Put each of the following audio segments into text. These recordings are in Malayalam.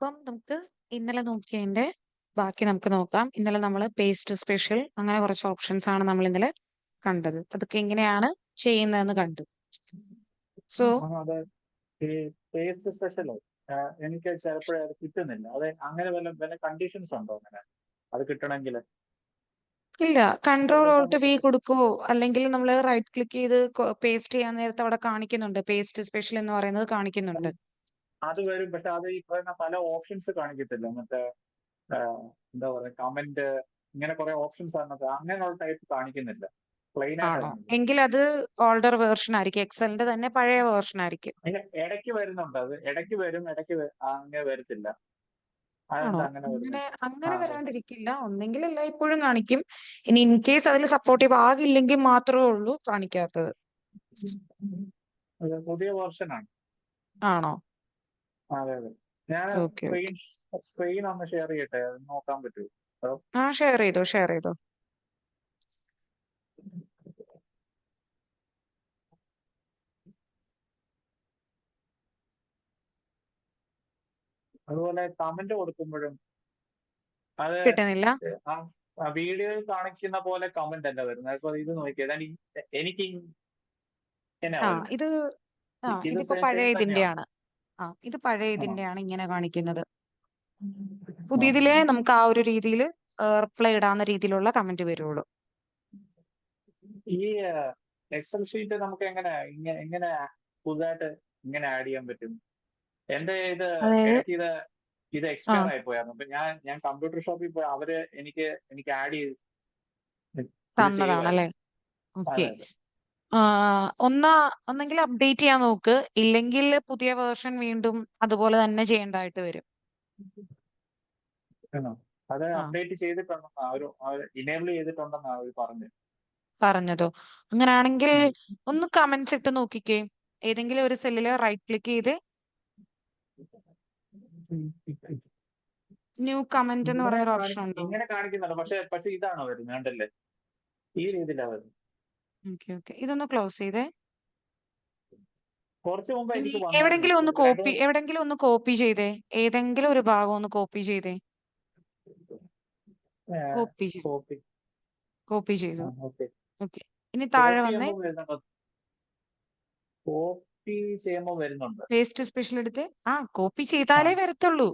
അപ്പം നമുക്ക് ഇന്നലെ നോക്കിയതിന്റെ ബാക്കി നമുക്ക് നോക്കാം. ഇന്നലെ നമ്മൾ പേസ്റ്റ് സ്പെഷ്യൽ അങ്ങനെ കുറച്ച് ഓപ്ഷൻസ് ആണ് നമ്മൾ ഇന്നലെ കണ്ടത്. അതൊക്കെ എങ്ങനെയാണ് ചെയ്യുന്നതെന്ന് കണ്ടു. സോ അതെ. ഈ ടേസ്റ്റ് സ്പെഷ്യലോ എനിക്ക് ചിലപ്പോഴേ അത് കിട്ടുന്നില്ല. അത് അങ്ങനെ വല്ല കണ്ടീഷൻസ് ഉണ്ടോ അങ്ങനെ അത് കിട്ടണമെങ്കിൽ? ഇല്ല, കൺട്രോൾ ചില ഓൾട്ട് വി സമയത്ത് കൊടുക്കുവോ അല്ലെങ്കിൽ നമ്മൾ റൈറ്റ് ക്ലിക്ക് ചെയ്ത് പേസ്റ്റ് ചെയ്യാൻ നേരത്തെ അവിടെ കാണിക്കുന്നുണ്ട്. പേസ്റ്റ് സ്പെഷ്യൽ എന്ന് പറയുന്നത് കാണിക്കുന്നുണ്ട്. അത് വരും, പക്ഷെ അത് ഈ പറയുന്ന പല ഓപ്ഷൻസ് കാണിക്കത്തില്ല. മറ്റേ എന്താ പറയുക, കമന്റ്, ഇങ്ങനെ കുറെ ഓപ്ഷൻസ് അതിനകത്ത് അങ്ങനെയുള്ള ടൈപ്പ് കാണിക്കുന്നില്ല. പ്ലെയിൻ ആയിട്ട് ആണോ? കാണിക്കും. എങ്കിൽ അത് ഓൾഡർ വേർഷൻ ആയിരിക്കും. എക്സലിന്റെ തന്നെ പഴയ വേർഷൻ ആയിരിക്കും. അതിന് ഇടയ്ക്ക് വരുന്നുണ്ട്, അത് ഇടയ്ക്ക് വരും, ഇടയ്ക്ക് അങ്ങനെ വരത്തില്ല. ആണോ? അതെന്താ അങ്ങനെ അങ്ങനെ വരുന്നത്? അങ്ങനെ അതെ. വരാണ്ടിരിക്കില്ല. ഒന്നെങ്കിൽ എല്ലായ്പ്പോഴും കാണിക്കും. ഇനി ഇൻ കേസ് അതിൽ സപ്പോർട്ടീവ് ആകില്ലെങ്കിൽ മാത്രമേ ഉള്ളൂ കാണിക്കാത്തത്. അത് പുതിയ വേർഷനാണ്. ആണോ? അതെ അതെ. ഞാൻ ഓക്കെ ഓക്കെ. സ്ക്രീൻ ഒന്ന് ഷെയർ ചെയ്യട്ടെ, അത് നോക്കാൻ പറ്റുമോ? അതോ ആ, ഷെയർ ചെയ്തോ, ഷെയർ ചെയ്തോ. അതുപോലെ കമന്റ് കൊടുക്കുമ്പോഴും അത് കിട്ടുന്നില്ല. ആ വീഡിയോയിൽ കാണിക്കുന്ന പോലെ കമന്റ് അല്ല വരുന്നത്. അപ്പൊ ഇത് നോക്കിയത് എനിക്ക് ഇങ്ങനെയാ ആ വരുന്നത്. ഇത് ആ ഇത് ഇതിപ്പോ സെയിം പഴയ തന്നെയാണോ? ഇതിന്റെയാണ്. ഇത് പഴയ ആണോ? ഇതിന്റെയാണ് ഇങ്ങനെ കാണിക്കുന്നത്. ആ. പുതിയതിലേ നമുക്ക് ആ ഒരു രീതിയിൽ റിപ്ലൈ ഇടാവുന്ന രീതിയിലുള്ള കമന്റ് വരുള്ളൂ. ഈ എക്സൽ ഷീറ്റ് നമുക്ക് എങ്ങനെ എങ്ങനെ പുതുതായിട്ട് ഇങ്ങനെ ആഡ് ചെയ്യാൻ പറ്റും? എന്റെ ഇത് അതായത് ഇടയ്ക്ക് ഇത് ആ എക്സ്പയർ ആയി പോയായിരുന്നു. അപ്പൊ ഞാൻ കമ്പ്യൂട്ടർ ഷോപ്പിൽ പോയി അവര് എനിക്ക് ആഡ് ചെയ്ത് ഇത് തന്നതാണല്ലേ? ചെയ്യുമായിരുന്നു. ഓക്കെ. അതെ അതെ. ഒന്നെങ്കിൽ അപ്ഡേറ്റ് ചെയ്യാൻ നോക്ക്, ഇല്ലെങ്കിൽ പുതിയ വേർഷൻ വീണ്ടും അതുപോലെ തന്നെ ചെയ്യേണ്ടതായിട്ട് വരും. ആണോ? അത് ആ അപ്ഡേറ്റ് ചെയ്തിട്ടുണ്ടെന്നാ ഇനേബിൾ ചെയ്തിട്ടുണ്ടെന്നാ അവര് പറഞ്ഞത്. പറഞ്ഞതോ? അങ്ങനെയാണെങ്കിൽ ഉം. ഒന്ന് കമന്റ്സ് ഇട്ട് നോക്കിക്കേ. ഏതെങ്കിലും ഒരു സെല്ലിൽ റൈറ്റ് ക്ലിക്ക് ചെയ്ത് ന്യൂ കമന്റ് എന്ന് ഇവിടെ പറഞ്ഞൊരു ഓപ്ഷൻ ഉണ്ടോ? ഇങ്ങനെ കാണിക്കുന്നുണ്ട്, പക്ഷെ പക്ഷെ ഇതാണോ വരുന്നത്? കണ്ടല്ലേ, ഈ രീതിയിലാണ് വരുന്നത്. Okay okay. ഇതൊന്ന് ക്ലോസ് ചെയ്തേ. കുറച്ച് മുമ്പ് ഇനി എനിക്ക് വന്നായിരുന്നു. ഒരു രണ്ട് മൂന്ന് എവിടെങ്കിലും ഒന്ന് കോപ്പി ചെയ്തേ. ഏതെങ്കിലും ഒരു ഭാഗം ഒന്ന് കോപ്പി ചെയ്തേ. Copy copy. കോപ്പി ചെയ്തു. ഓക്കെ. ഓക്കെ. ഇനി താഴെ കോപ്പി വന്നേ. ചെയ്യുമ്പോൾ വരുന്നുണ്ടോ? കോപ്പി ചെയ്യുമ്പോൾ വരുന്നുണ്ട്. പേസ്റ്റ് സ്പെഷ്യൽ എടുത്ത് കോപ്പി ചെയ്താലേ ആ, വരത്തുള്ളൂ.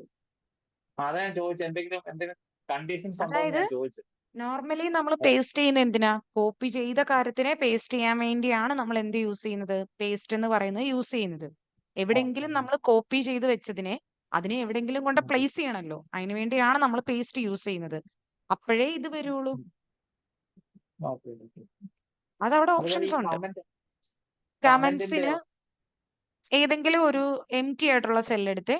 അതാ ഞാൻ ചോദിച്ചത്, എന്തെങ്കിലും കണ്ടീഷൻസ് ഉണ്ടോ എന്ന് അതായത് ഞാൻ ചോദിച്ചത്. നോർമലി നമ്മൾ പേസ്റ്റ് ചെയ്യുന്ന എന്തിനാ? കോപ്പി ചെയ്ത കാര്യത്തിനെ പേസ്റ്റ് ചെയ്യാൻ വേണ്ടിയാണ് നമ്മൾ എന്ത് യൂസ് ചെയ്യുന്നത്? പേസ്റ്റ് എന്ന് പറയുന്നത് യൂസ് ചെയ്യുന്നത്. ആ, എവിടെയെങ്കിലും നമ്മൾ കോപ്പി ചെയ്ത് വെച്ചതിനെ അതിനെ എവിടെയെങ്കിലും കൊണ്ട് ഓക്കെ. പ്ലേസ് ചെയ്യണമല്ലോ. അതിനു വേണ്ടിയാണ് നമ്മൾ പേസ്റ്റ് യൂസ് ചെയ്യുന്നത്. അപ്പോഴേ ഇത് വരുള്ളൂ. ഓക്കെ. അതവിടെ അതുപോലെ ഈ ഓപ്ഷൻസ് ഉണ്ട്. കമന്റിന്റെ കമന്റ്സിന് ഏതെങ്കിലും ഒരു എം ടി ആയിട്ടുള്ള സെൽ എടുത്ത്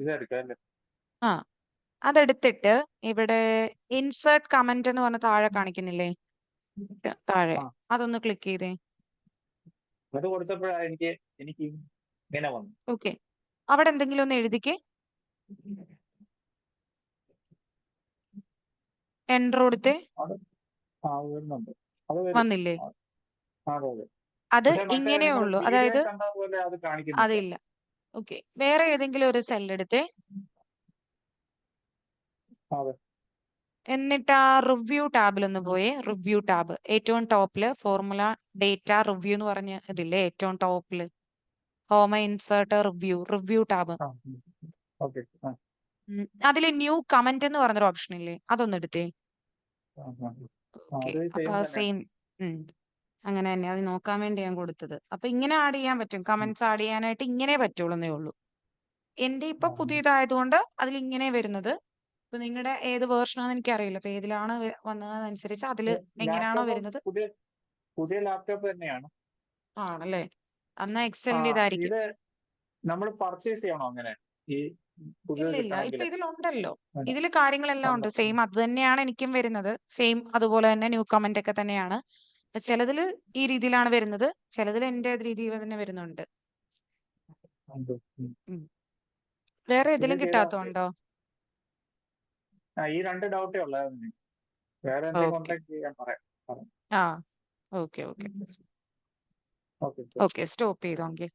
ഇതെടുക്കാം അല്ലേ? ആ അതെടുത്തിട്ട് ഇവിടെ ഇൻസേർട്ട് കമന്റ് എന്ന് പറഞ്ഞ താഴെ കാണിക്കുന്നില്ലേ? താഴെ ആ, അതൊന്ന് ക്ലിക്ക് ചെയ്തേ. അത് കൊടുത്തപ്പോഴാണ് എനിക്ക് എനിക്ക് ഇങ്ങനെ വന്നു. ഓക്കെ. അവിടെ എന്തെങ്കിലും ഒന്ന് എഴുതിക്ക്. എൻറർ കൊടുത്തേ. അത് വരുന്നുണ്ട്. അത് വരും. വന്നില്ലേ? ആ, അതെ അതെ. അത് പക്ഷെ മറ്റേ ഇങ്ങനെയേ നിങ്ങൾ ഉള്ളൂ. വീഡിയോ അതായത് കണ്ട പോലെ അത് കാണിക്കുന്നില്ല. അതില്ല. ഓക്കെ. വേറെ ഏതെങ്കിലും ഒരു സെൽ എടുത്തേ. അതെ. എന്നിട്ട് ആ റിവ്യൂ ടാബിലൊന്ന് പോയേ. റിവ്യൂ ടാബ് ഏറ്റവും ടോപ്പില് ഫോർമുല ഡേറ്റ റിവ്യൂ എന്ന് പറഞ്ഞ ഇതില്ലേ ഏറ്റവും ടോപ്പില്? Home insert review tab. ആ, ഓക്കെ. ആ, അതില് ന്യൂ കമന്റ് എന്ന് പറഞ്ഞൊരു ഓപ്ഷൻ ഇല്ലേ? അതൊന്ന് എടുത്തേ. ആ, ആ. ആ, ഓക്കെ. അത് അപ്പൊ സെയിം തന്നെയാണ്. സെയിം അങ്ങനെ തന്നെ അത് നോക്കാൻ വേണ്ടി ഞാൻ കൊടുത്തത്. അപ്പൊ ഇങ്ങനെ ആഡ് ചെയ്യാൻ പറ്റും. ഉം. കമന്റ്സ് ആഡ് ചെയ്യാനായിട്ട് ഇങ്ങനെ പറ്റുള്ളൂന്നേ ഉള്ളൂ. എന്റെ ഇപ്പൊ ആ, പുതിയതായതുകൊണ്ട് അതിൽ ഇങ്ങനെ വരുന്നത്. ഇപ്പൊ നിങ്ങളുടെ ഏത് വേർഷനാന്ന് എനിക്കറിയില്ല. അപ്പൊ ഏതിലാണ് വന്നതനുസരിച്ച് അതില് എങ്ങനെയാണോ ലാപ്ടോപ്പ് വരുന്നത്. പുതിയ പുതിയ ലാപ്ടോപ്പ് തന്നെയാണ്. ആണല്ലേ? എന്നാ ആ, എക്സലിന്റെ ഇതായിരിക്കും. ഇത് നമ്മൾ പർച്ചേസ് ചെയ്യണോ അങ്ങനെ? ഈ പുതിയത് ഇല്ല ഇല്ല. കിട്ടണമെങ്കിൽ? ഇപ്പൊ ഇതിലുണ്ടല്ലോ. വേണ്ട. ഇതില് കാര്യങ്ങളെല്ലാം ഉണ്ട്. ഉണ്ട്. സെയിം അത് തന്നെയാണ് എനിക്കും വരുന്നത്. സെയിം അതുപോലെ തന്നെ ന്യൂ കമന്റ് ഒക്കെ തന്നെയാണ്. അപ്പൊ ചിലതില് ഈ രീതിയിലാണ് വരുന്നത്. ചിലതിൽ എന്റെ രീതിയിൽ തന്നെ വരുന്നുണ്ട്. ഉണ്ട്. ഉം. ഉം. വേറെ ഇത് ഏതിലും ചെയ്താൽ മതി. കിട്ടാത്തതുണ്ടോ? ഈ രണ്ട് ഡൗട്ടേ ഉള്ളായിരുന്നു. വേറെ എന്തെങ്കിലും ഓക്കെ. ഉണ്ടെങ്കിൽ ഞാൻ പറയാം. പറയാം. ആ ഓക്കെ ഓക്കെ. ഓക്കെ, ശരി. ഓക്കെ സ്റ്റോപ്പ് ചെയ്തോങ്കി.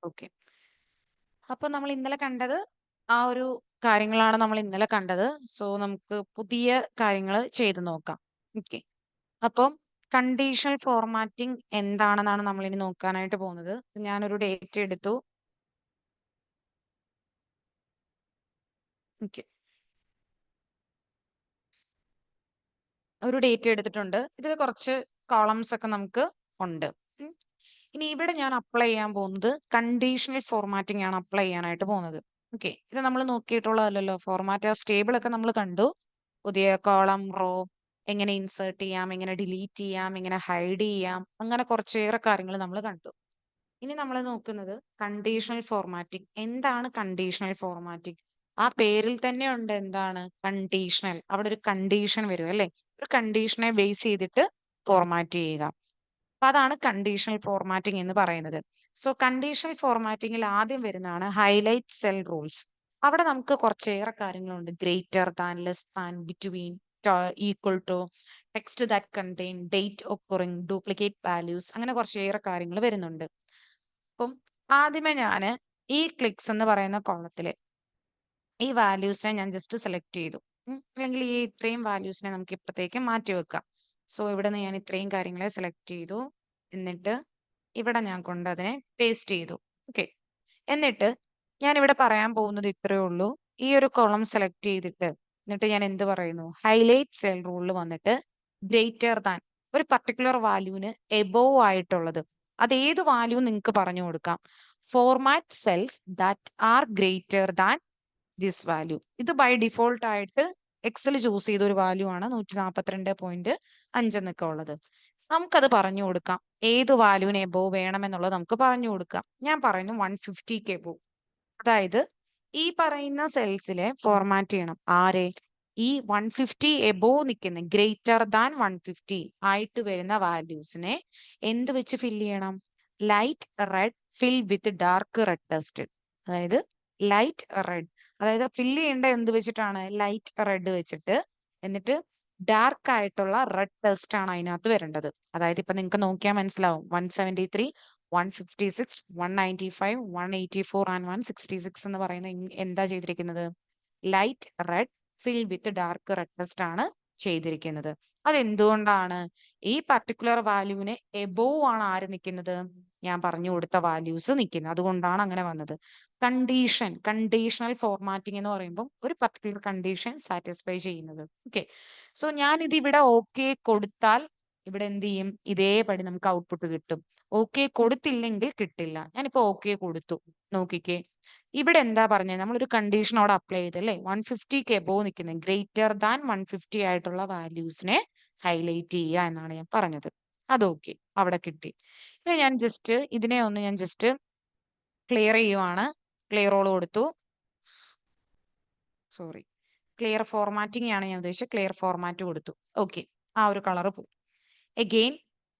ഓക്കെ. അപ്പൊ നമ്മൾ ഇന്നലെ കണ്ടത് ആ ഒരു കാര്യങ്ങളാണ് നമ്മൾ ഇന്നലെ കണ്ടത്. സോ നമുക്ക് പുതിയ കാര്യങ്ങൾ ചെയ്ത് നോക്കാം. ഓക്കെ. അപ്പം കണ്ടീഷണൽ ഫോർമാറ്റിംഗ് എന്താണെന്നാണ് നമ്മൾ ഇനി നോക്കാനായിട്ട് പോകുന്നത്. ഞാനൊരു ഡേറ്റ എടുത്തു. ഓക്കെ. ഒരു ഡേറ്റ എടുത്തിട്ടുണ്ട്. ഇതിൽ കുറച്ച് കോളംസ് ഒക്കെ നമുക്ക് ഉണ്ട്. ഉം. ഇനി ഇവിടെ ഞാൻ അപ്ലൈ ചെയ്യാൻ പോകുന്നത് കണ്ടീഷണൽ ഫോർമാറ്റിംഗ് ആണ് അപ്ലൈ ചെയ്യാനായിട്ട് പോകുന്നത്. ഓക്കെ. ഇത് നമ്മൾ നോക്കിയിട്ടുള്ളതല്ലോ. ഫോർമാറ്റ് സ്റ്റേബിൾ ഒക്കെ നമ്മൾ കണ്ടു. പുതിയ കോളം റോ എങ്ങനെ ഇൻസേർട്ട് ചെയ്യാം, എങ്ങനെ ഡിലീറ്റ് ചെയ്യാം, എങ്ങനെ ഹൈഡ് ചെയ്യാം, അങ്ങനെ കുറച്ചേറെ കാര്യങ്ങൾ നമ്മൾ കണ്ടു. ഇനി നമ്മൾ നോക്കുന്നത് കണ്ടീഷണൽ ഫോർമാറ്റിംഗ്. എന്താണ് കണ്ടീഷണൽ ഫോർമാറ്റിംഗ്? ആ പേരിൽ തന്നെ ഉണ്ട് എന്താണ് കണ്ടീഷണൽ. അവിടെ ഒരു കണ്ടീഷൻ വരും അല്ലേ? ഒരു കണ്ടീഷനെ ബേസ് ചെയ്തിട്ട് ഫോർമാറ്റ് ചെയ്യുക. അപ്പൊ അതാണ് കണ്ടീഷണൽ ഫോർമാറ്റിംഗ് എന്ന് പറയുന്നത്. സോ കണ്ടീഷണൽ ഫോർമാറ്റിംഗിൽ ആദ്യം വരുന്നതാണ് ഹൈലൈറ്റ് സെൽ റൂൾസ്. അവിടെ നമുക്ക് കുറച്ചേറെ കാര്യങ്ങളുണ്ട്. Greater than, less than, between, equal to, text that contain, date occurring, duplicate values, അങ്ങനെ കുറച്ചേറെ കാര്യങ്ങൾ വരുന്നുണ്ട്. അപ്പം ആദ്യമേ ഞാൻ ഈ ക്ലിക്സ് എന്ന് പറയുന്ന കോളത്തില് ഈ വാല്യൂസിനെ ഞാൻ ജസ്റ്റ് സെലക്ട് ചെയ്തു. അല്ലെങ്കിൽ ഈ ഇത്രയും വാല്യൂസിനെ നമുക്ക് ഇപ്പത്തേക്ക് മാറ്റി വെക്കാം. സോ ഇവിടെ നിന്ന് ഞാൻ ഇത്രയും കാര്യങ്ങളെ സെലക്ട് ചെയ്തു. എന്നിട്ട് ഇവിടെ ഞാൻ കൊണ്ട് അതിനെ പേസ്റ്റ് ചെയ്തു. ഓക്കെ. എന്നിട്ട് ഞാൻ ഇവിടെ പറയാൻ പോകുന്നത് ഇത്രയേ ഉള്ളൂ. ഈ ഒരു കോളം സെലക്ട് ചെയ്തിട്ട് എന്നിട്ട് ഞാൻ എന്ത് പറയുന്നു? ഹൈലൈറ്റ് സെൽ റൂളിൽ വന്നിട്ട് ഗ്രേറ്റർ ദാൻ, ഒരു പർട്ടിക്കുലർ വാല്യൂവിന് എബോവ് ആയിട്ടുള്ളത്, അത് ഏത് വാല്യൂ നിങ്ങൾക്ക് പറഞ്ഞു കൊടുക്കാം. Format cells that R greater than this value. ഇത് ബൈ ഡിഫോൾട്ട് ആയിട്ട് എക്സൽ ചൂസ് ചെയ്ത ഒരു വാല്യൂ ആണ് 142.5 എന്നൊക്കെ ഉള്ളത്. നമുക്കത് പറഞ്ഞു കൊടുക്കാം. ഏത് വാല്യൂവിന് എബോവ് വേണമെന്നുള്ളത് നമുക്ക് പറഞ്ഞു കൊടുക്കാം. ഞാൻ പറയുന്നു 150ക്ക് എബോവ്. അതായത് ഈ പറയുന്ന സെൽസിലെ ഫോർമാറ്റ് ചെയ്യണം. ആരെ? ഈ 150 എബോവ് നിൽക്കുന്ന ഗ്രേറ്റർ ദാൻ 150 ആയിട്ട് വരുന്ന വാല്യൂസിനെ എന്ത് വെച്ച് ഫില്ല് ചെയ്യണം? Light red fill with dark red test. അതായത് ലൈറ്റ് റെഡ്, അതായത് ഫില്ല് ചെയ്യേണ്ട എന്ത് വെച്ചിട്ടാണ്? ലൈറ്റ് റെഡ് വെച്ചിട്ട്. എന്നിട്ട് ഡാർക്ക് ആയിട്ടുള്ള റെഡ് ടെസ്റ്റ് ആണ് അതിനകത്ത് വരേണ്ടത്. അതായത് ഇപ്പൊ നിങ്ങൾക്ക് നോക്കിയാൽ മനസ്സിലാവും. 173, 156, 195, 184 ആൻഡ് 166 എന്ന് പറയുന്ന എന്താ ചെയ്തിരിക്കുന്നത്? Light red fill with dark red test ആണ് ചെയ്തിരിക്കുന്നത്. അതെന്തുകൊണ്ടാണ്? ഈ പർട്ടിക്കുലർ വാല്യൂവിന് എബോവ് ആണ് ആര് നിൽക്കുന്നത്? ഞാൻ പറഞ്ഞു കൊടുത്ത വാല്യൂസ് നിൽക്കുന്നത്. അതുകൊണ്ടാണ് അങ്ങനെ വന്നത്. കണ്ടീഷണൽ ഫോർമാറ്റിംഗ് എന്ന് പറയുമ്പോൾ ഒരു പർട്ടിക്കുലർ കണ്ടീഷൻ സാറ്റിസ്ഫൈ ചെയ്യുന്നത്. ഓക്കെ. സോ ഞാൻ ഇത് ഇവിടെ ഓക്കെ കൊടുത്താൽ ഇവിടെ എന്ത് ചെയ്യും? ഇതേപടി നമുക്ക് ഔട്ട്പുട്ട് കിട്ടും. ഓക്കെ കൊടുത്തില്ലെങ്കിൽ കിട്ടില്ല. ഞാനിപ്പോ ഓക്കെ കൊടുത്തു. നോക്കിക്കേ, ഇവിടെ എന്താ പറഞ്ഞത്? നമ്മളൊരു കണ്ടീഷൻ അവിടെ അപ്ലൈ ചെയ്തല്ലേ? 150ക്ക് എബോവ് നിൽക്കുന്ന ഗ്രേറ്റർ ദാൻ 150 ആയിട്ടുള്ള വാല്യൂസിനെ ഹൈലൈറ്റ് ചെയ്യുക എന്നാണ് ഞാൻ പറഞ്ഞത്. അത് ഓക്കെ, അവിടെ കിട്ടി. ഇനി ഞാൻ ജസ്റ്റ് ഇതിനെ ഒന്ന് ഞാൻ ജസ്റ്റ് ക്ലിയർ ചെയ്യുവാണ്. ക്ലിയർ ഓൾ കൊടുത്തു. സോറി, ക്ലിയർ ഫോർമാറ്റിംഗ് ആണ് ഞാൻ ഉദ്ദേശിച്ചത്. ക്ലിയർ ഫോർമാറ്റ് കൊടുത്തു. ഓക്കെ. ആ ഒരു കളർ പോകും. എഗെയിൻ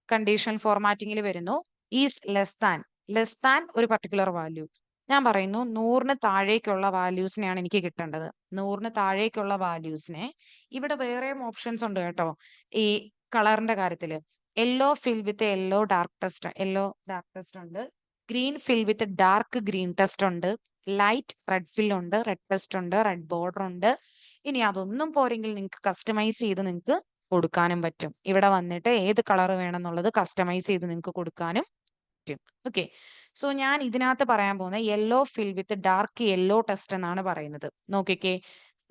കണ്ടീഷണൽ ഫോർമാറ്റിംഗിൽ വരുന്നു. ഈസ് ലെസ് ദാൻ ഒരു പർട്ടിക്കുലർ വാല്യൂ. ഞാൻ പറയുന്നു 100ന് താഴേക്കുള്ള വാല്യൂസിനെയാണ് എനിക്ക് കിട്ടേണ്ടത്. 100ന് താഴേക്കുള്ള വാല്യൂസിനെ ഇവിടെ വേറെയും ഓപ്ഷൻസ് ഉണ്ട് കേട്ടോ. ഈ കളറിന്റെ കാര്യത്തില് yellow fill with yellow dark text ഉണ്ട്. Green fill with dark green text ഉണ്ട്. ലൈറ്റ് റെഡ് ഫിൽ ഉണ്ട്, റെഡ് ടെസ്റ്റ് ഉണ്ട്, റെഡ് ബോർഡർ ഉണ്ട്. ഇനി അതൊന്നും പോരെങ്കിൽ നിങ്ങൾക്ക് കസ്റ്റമൈസ് ചെയ്ത് നിങ്ങൾക്ക് കൊടുക്കാനും പറ്റും. ഇവിടെ വന്നിട്ട് ഏത് കളർ വേണമെന്നുള്ളത് കസ്റ്റമൈസ് ചെയ്ത് നിങ്ങൾക്ക് കൊടുക്കാനും പറ്റും. ഓക്കെ. സോ ഞാൻ ഇതിനകത്ത് പറയാൻ പോകുന്നത് yellow fill with dark yellow test എന്നാണ് പറയുന്നത്. നോക്കിക്കേ,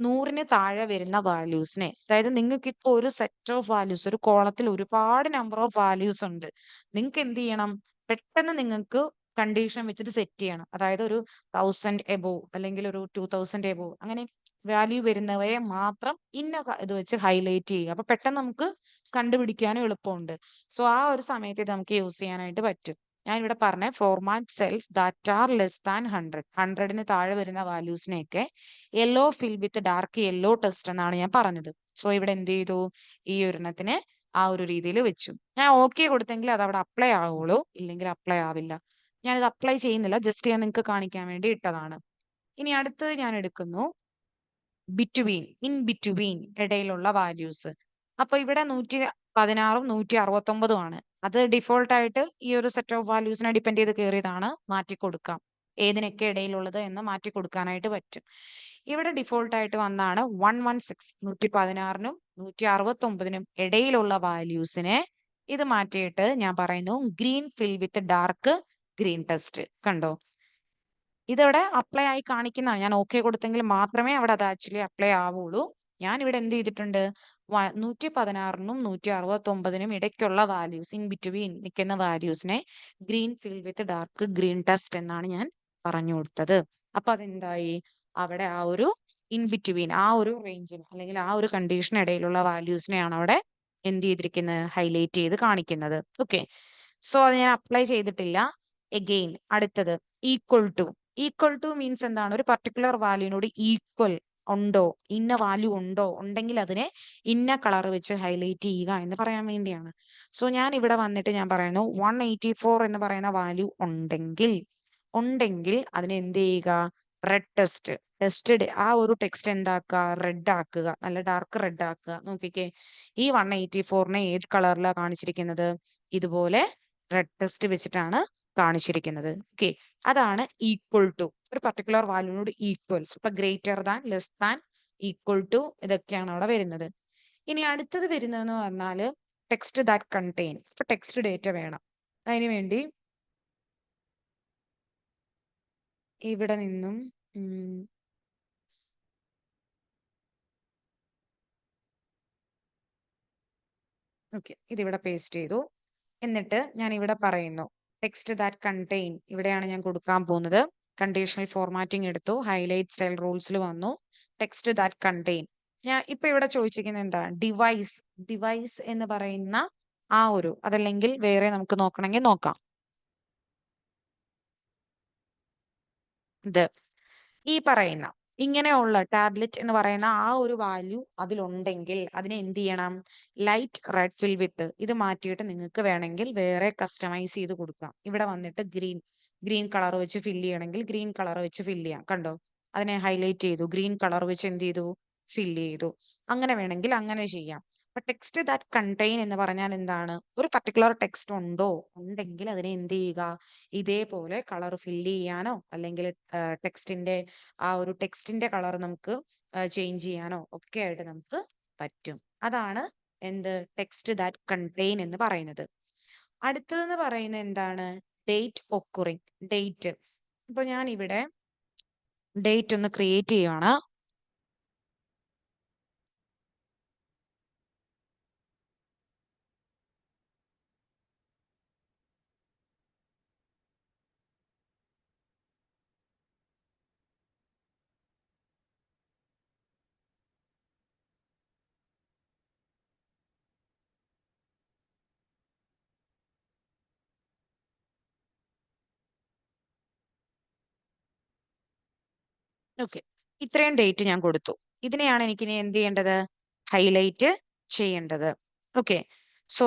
100ന് താഴെ വരുന്ന വാല്യൂസിനെ, അതായത് നിങ്ങൾക്ക് ഇപ്പൊ ഒരു സെറ്റ് ഓഫ് വാല്യൂസ്, ഒരു കോളത്തിൽ ഒരുപാട് നമ്പർ ഓഫ് വാല്യൂസ് ഉണ്ട്. നിങ്ങൾക്ക് എന്ത് ചെയ്യണം? പെട്ടെന്ന് നിങ്ങൾക്ക് കണ്ടീഷൻ വെച്ചിട്ട് സെറ്റ് ചെയ്യണം. അതായത് ഒരു 1000 എബോവ് അല്ലെങ്കിൽ ഒരു 2000 എബോവ് അങ്ങനെ വാല്യൂ വരുന്നവയെ മാത്രം ഇത് വെച്ച് ഹൈലൈറ്റ് ചെയ്യുക. അപ്പൊ പെട്ടെന്ന് നമുക്ക് കണ്ടുപിടിക്കാനും എളുപ്പമുണ്ട്. സോ ആ ഒരു സമയത്ത് ഇത് നമുക്ക് യൂസ് ചെയ്യാനായിട്ട് പറ്റും. ഞാൻ ഇവിടെ പറഞ്ഞ format cells that are less than 100ന് താഴെ വരുന്ന വാല്യൂസിനെയൊക്കെ yellow fill with dark yellow test എന്നാണ് ഞാൻ പറഞ്ഞത്. സോ ഇവിടെ എന്ത് ചെയ്തു? ഈ ഒരെണ്ണത്തിന് ആ ഒരു രീതിയിൽ വെച്ചു. ഞാൻ ഓക്കെ കൊടുത്തെങ്കിൽ അത് അവിടെ അപ്ലൈ ആവുള്ളൂ, ഇല്ലെങ്കിൽ അപ്ലൈ ആവില്ല. ഞാനിത് അപ്ലൈ ചെയ്യുന്നില്ല, ജസ്റ്റ് ഞാൻ നിങ്ങൾക്ക് കാണിക്കാൻ വേണ്ടി ഇട്ടതാണ്. ഇനി അടുത്തത് ഞാൻ എടുക്കുന്നു ഇൻ ബിറ്റ്വീൻ ഇടയിലുള്ള വാല്യൂസ്. അപ്പൊ ഇവിടെ 16ഉം 169ഉം ആണ്. അത് ഡിഫോൾട്ട് ആയിട്ട് ഈ ഒരു സെറ്റ് ഓഫ് വാല്യൂസിനെ ഡിപ്പെൻഡ് ചെയ്ത് കയറിയതാണ്. മാറ്റി കൊടുക്കാം. ഏതിനൊക്കെ ഇടയിലുള്ളത് എന്ന് മാറ്റി കൊടുക്കാനായിട്ട് പറ്റും. ഇവിടെ ഡിഫോൾട്ട് ആയിട്ട് വന്നാണ് 116 116നും 169നും ഇടയിലുള്ള വാല്യൂസിനെ ഇത് മാറ്റിയിട്ട് ഞാൻ പറയുന്നു green fill with dark green test. കണ്ടോ? ഇതിവിടെ അപ്ലൈ ആയി കാണിക്കുന്നതാണ്. ഞാൻ ഓക്കെ കൊടുത്തെങ്കിൽ മാത്രമേ അവിടെ അത് ആക്ച്വലി അപ്ലൈ ആവുള്ളൂ. ഞാൻ ഇവിടെ എന്ത് ചെയ്തിട്ടുണ്ട്? 116നും 169നും ഇടയ്ക്കുള്ള വാല്യൂസ്, ഇൻ ബിറ്റ്വീൻ നിൽക്കുന്ന വാല്യൂസിനെ green fill with dark green text എന്നാണ് ഞാൻ പറഞ്ഞു കൊടുത്തത്. അപ്പൊ അതെന്തായി? അവിടെ ആ ഒരു ഇൻ ബിറ്റ്വീൻ, ആ ഒരു റേഞ്ചിന് അല്ലെങ്കിൽ ആ ഒരു കണ്ടീഷൻ ഇടയിലുള്ള വാല്യൂസിനെയാണ് അവിടെ എന്ത് ചെയ്തിരിക്കുന്നത്? ഹൈലൈറ്റ് ചെയ്ത് കാണിക്കുന്നത്. ഓക്കെ, സോ അത് ഞാൻ അപ്ലൈ ചെയ്തിട്ടില്ല. എഗെയിൻ അടുത്തത് equal to. Equal to means എന്താണ്? ഒരു പർട്ടിക്കുലർ വാല്യൂവിനോട് ഈക്വൽ ഉണ്ടോ, ഇന്ന വാല്യൂ ഉണ്ടോ, ഉണ്ടെങ്കിൽ അതിനെ ഇന്ന കളർ വെച്ച് ഹൈലൈറ്റ് ചെയ്യുക എന്ന് പറയാൻ വേണ്ടിയാണ്. സോ ഞാൻ ഇവിടെ വന്നിട്ട് ഞാൻ പറയുന്നു 184 എന്ന് പറയുന്ന വാല്യൂ ഉണ്ടെങ്കിൽ അതിനെ എന്ത് ചെയ്യുക? Red test. ടെസ്റ്റഡ് ആ ഒരു ടെക്സ്റ്റ് എന്താക്കുക? റെഡ് ആക്കുക, നല്ല ഡാർക്ക് റെഡ് ആക്കുക. നോക്കിക്കേ, ഈ 184നെ ഏത് കളറിലാണ് കാണിച്ചിരിക്കുന്നത്? ഇതുപോലെ റെഡ് ടെസ്റ്റ് വെച്ചിട്ടാണ് കാണിച്ചിരിക്കുന്നത്. ഓക്കെ, അതാണ് ഈക്വൽ ടു. ഒരു പർട്ടിക്കുലർ വാല്യൂനോട് ഈക്വൽ. ഇപ്പൊ greater than, less than, equal to, ഇതൊക്കെയാണ് അവിടെ വരുന്നത്. ഇനി അടുത്തത് വരുന്നതെന്ന് പറഞ്ഞാല് ടെക്സ്റ്റ് ദാറ്റ് കണ്ടെയ്ൻ. ഇപ്പൊ ടെക്സ്റ്റ് ഡേറ്റ വേണം. അതിനു വേണ്ടി ഇവിടെ നിന്നും ഓക്കെ, ഇതിവിടെ പേസ്റ്റ് ചെയ്തു. എന്നിട്ട് ഞാൻ ഇവിടെ പറയുന്നു ടെക്സ്റ്റ് ദാറ്റ് കണ്ടെയ്ൻ. ഇവിടെയാണ് ഞാൻ കൊടുക്കാൻ പോകുന്നത്. കണ്ടീഷണൽ ഫോർമാറ്റിംഗ് എടുത്തു, ഹൈലൈറ്റ് സ്റ്റൈൽ റൂൾസിൽ വന്നു, ടെക്സ്റ്റ് ദാറ്റ് കണ്ടെയ്ൻ. ഞാൻ ഇപ്പൊ ഇവിടെ ചോദിച്ചിരിക്കുന്നത് എന്താ? ഡിവൈസ് എന്ന് പറയുന്ന ആ ഒരു, അതല്ലെങ്കിൽ വേറെ നമുക്ക് നോക്കണമെങ്കിൽ നോക്കാം. ഇത് ഈ പറയുന്ന ഇങ്ങനെയുള്ള ടാബ്ലറ്റ് എന്ന് പറയുന്ന ആ ഒരു വാല്യൂ അതിലുണ്ടെങ്കിൽ അതിനെ എന്ത് ചെയ്യണം? ലൈറ്റ് റെഡ് ഫിൽ വിത്ത്. ഇത് മാറ്റിയിട്ട് നിങ്ങൾക്ക് വേണമെങ്കിൽ വേറെ കസ്റ്റമൈസ് ചെയ്ത് കൊടുക്കാം. ഇവിടെ വന്നിട്ട് ഗ്രീൻ കളർ വെച്ച് ഫില്ല് ചെയ്യണമെങ്കിൽ ഗ്രീൻ കളർ വെച്ച് ഫില്ല് ചെയ്യാം. കണ്ടോ? അതിനെ ഹൈലൈറ്റ് ചെയ്തു, ഗ്രീൻ കളർ വെച്ച് എന്ത് ചെയ്തു? ഫില്ല് ചെയ്തു. അങ്ങനെ വേണമെങ്കിൽ അങ്ങനെ ചെയ്യാം. അപ്പൊ ടെക്സ്റ്റ് ദാറ്റ് കണ്ടെയ്ൻ എന്ന് പറഞ്ഞാൽ എന്താണ്? ഒരു പർട്ടിക്കുലർ ടെക്സ്റ്റ് ഉണ്ടെങ്കിൽ അതിനെ എന്ത് ചെയ്യുക? ഇതേപോലെ കളർ ഫില്ല് ചെയ്യാനോ അല്ലെങ്കിൽ ടെക്സ്റ്റിന്റെ ആ ഒരു ടെക്സ്റ്റിന്റെ കളർ നമുക്ക് ചേഞ്ച് ചെയ്യാനോ ഒക്കെ ആയിട്ട് നമുക്ക് പറ്റും. അതാണ് എന്ത്? ടെക്സ്റ്റ് ദാറ്റ് കണ്ടെയ്ൻ എന്ന് പറയുന്നത്. അടുത്തതെന്ന് പറയുന്നത് എന്താണ്? ഡേറ്റ് ഒക്കുറിങ്. ഡേറ്റ്. ഇപ്പൊ ഞാൻ ഇവിടെ ഡേറ്റ് ഒന്ന് ക്രിയേറ്റ് ചെയ്യുവാണ്. ഓക്കെ, ഇത്രയും ഡേറ്റ് ഞാൻ കൊടുത്തു. ഇതിനെയാണ് എനിക്ക് ഇനി എന്ത് ചെയ്യേണ്ടത്? ഹൈലൈറ്റ് ചെയ്യേണ്ടത്. ഓക്കെ, സോ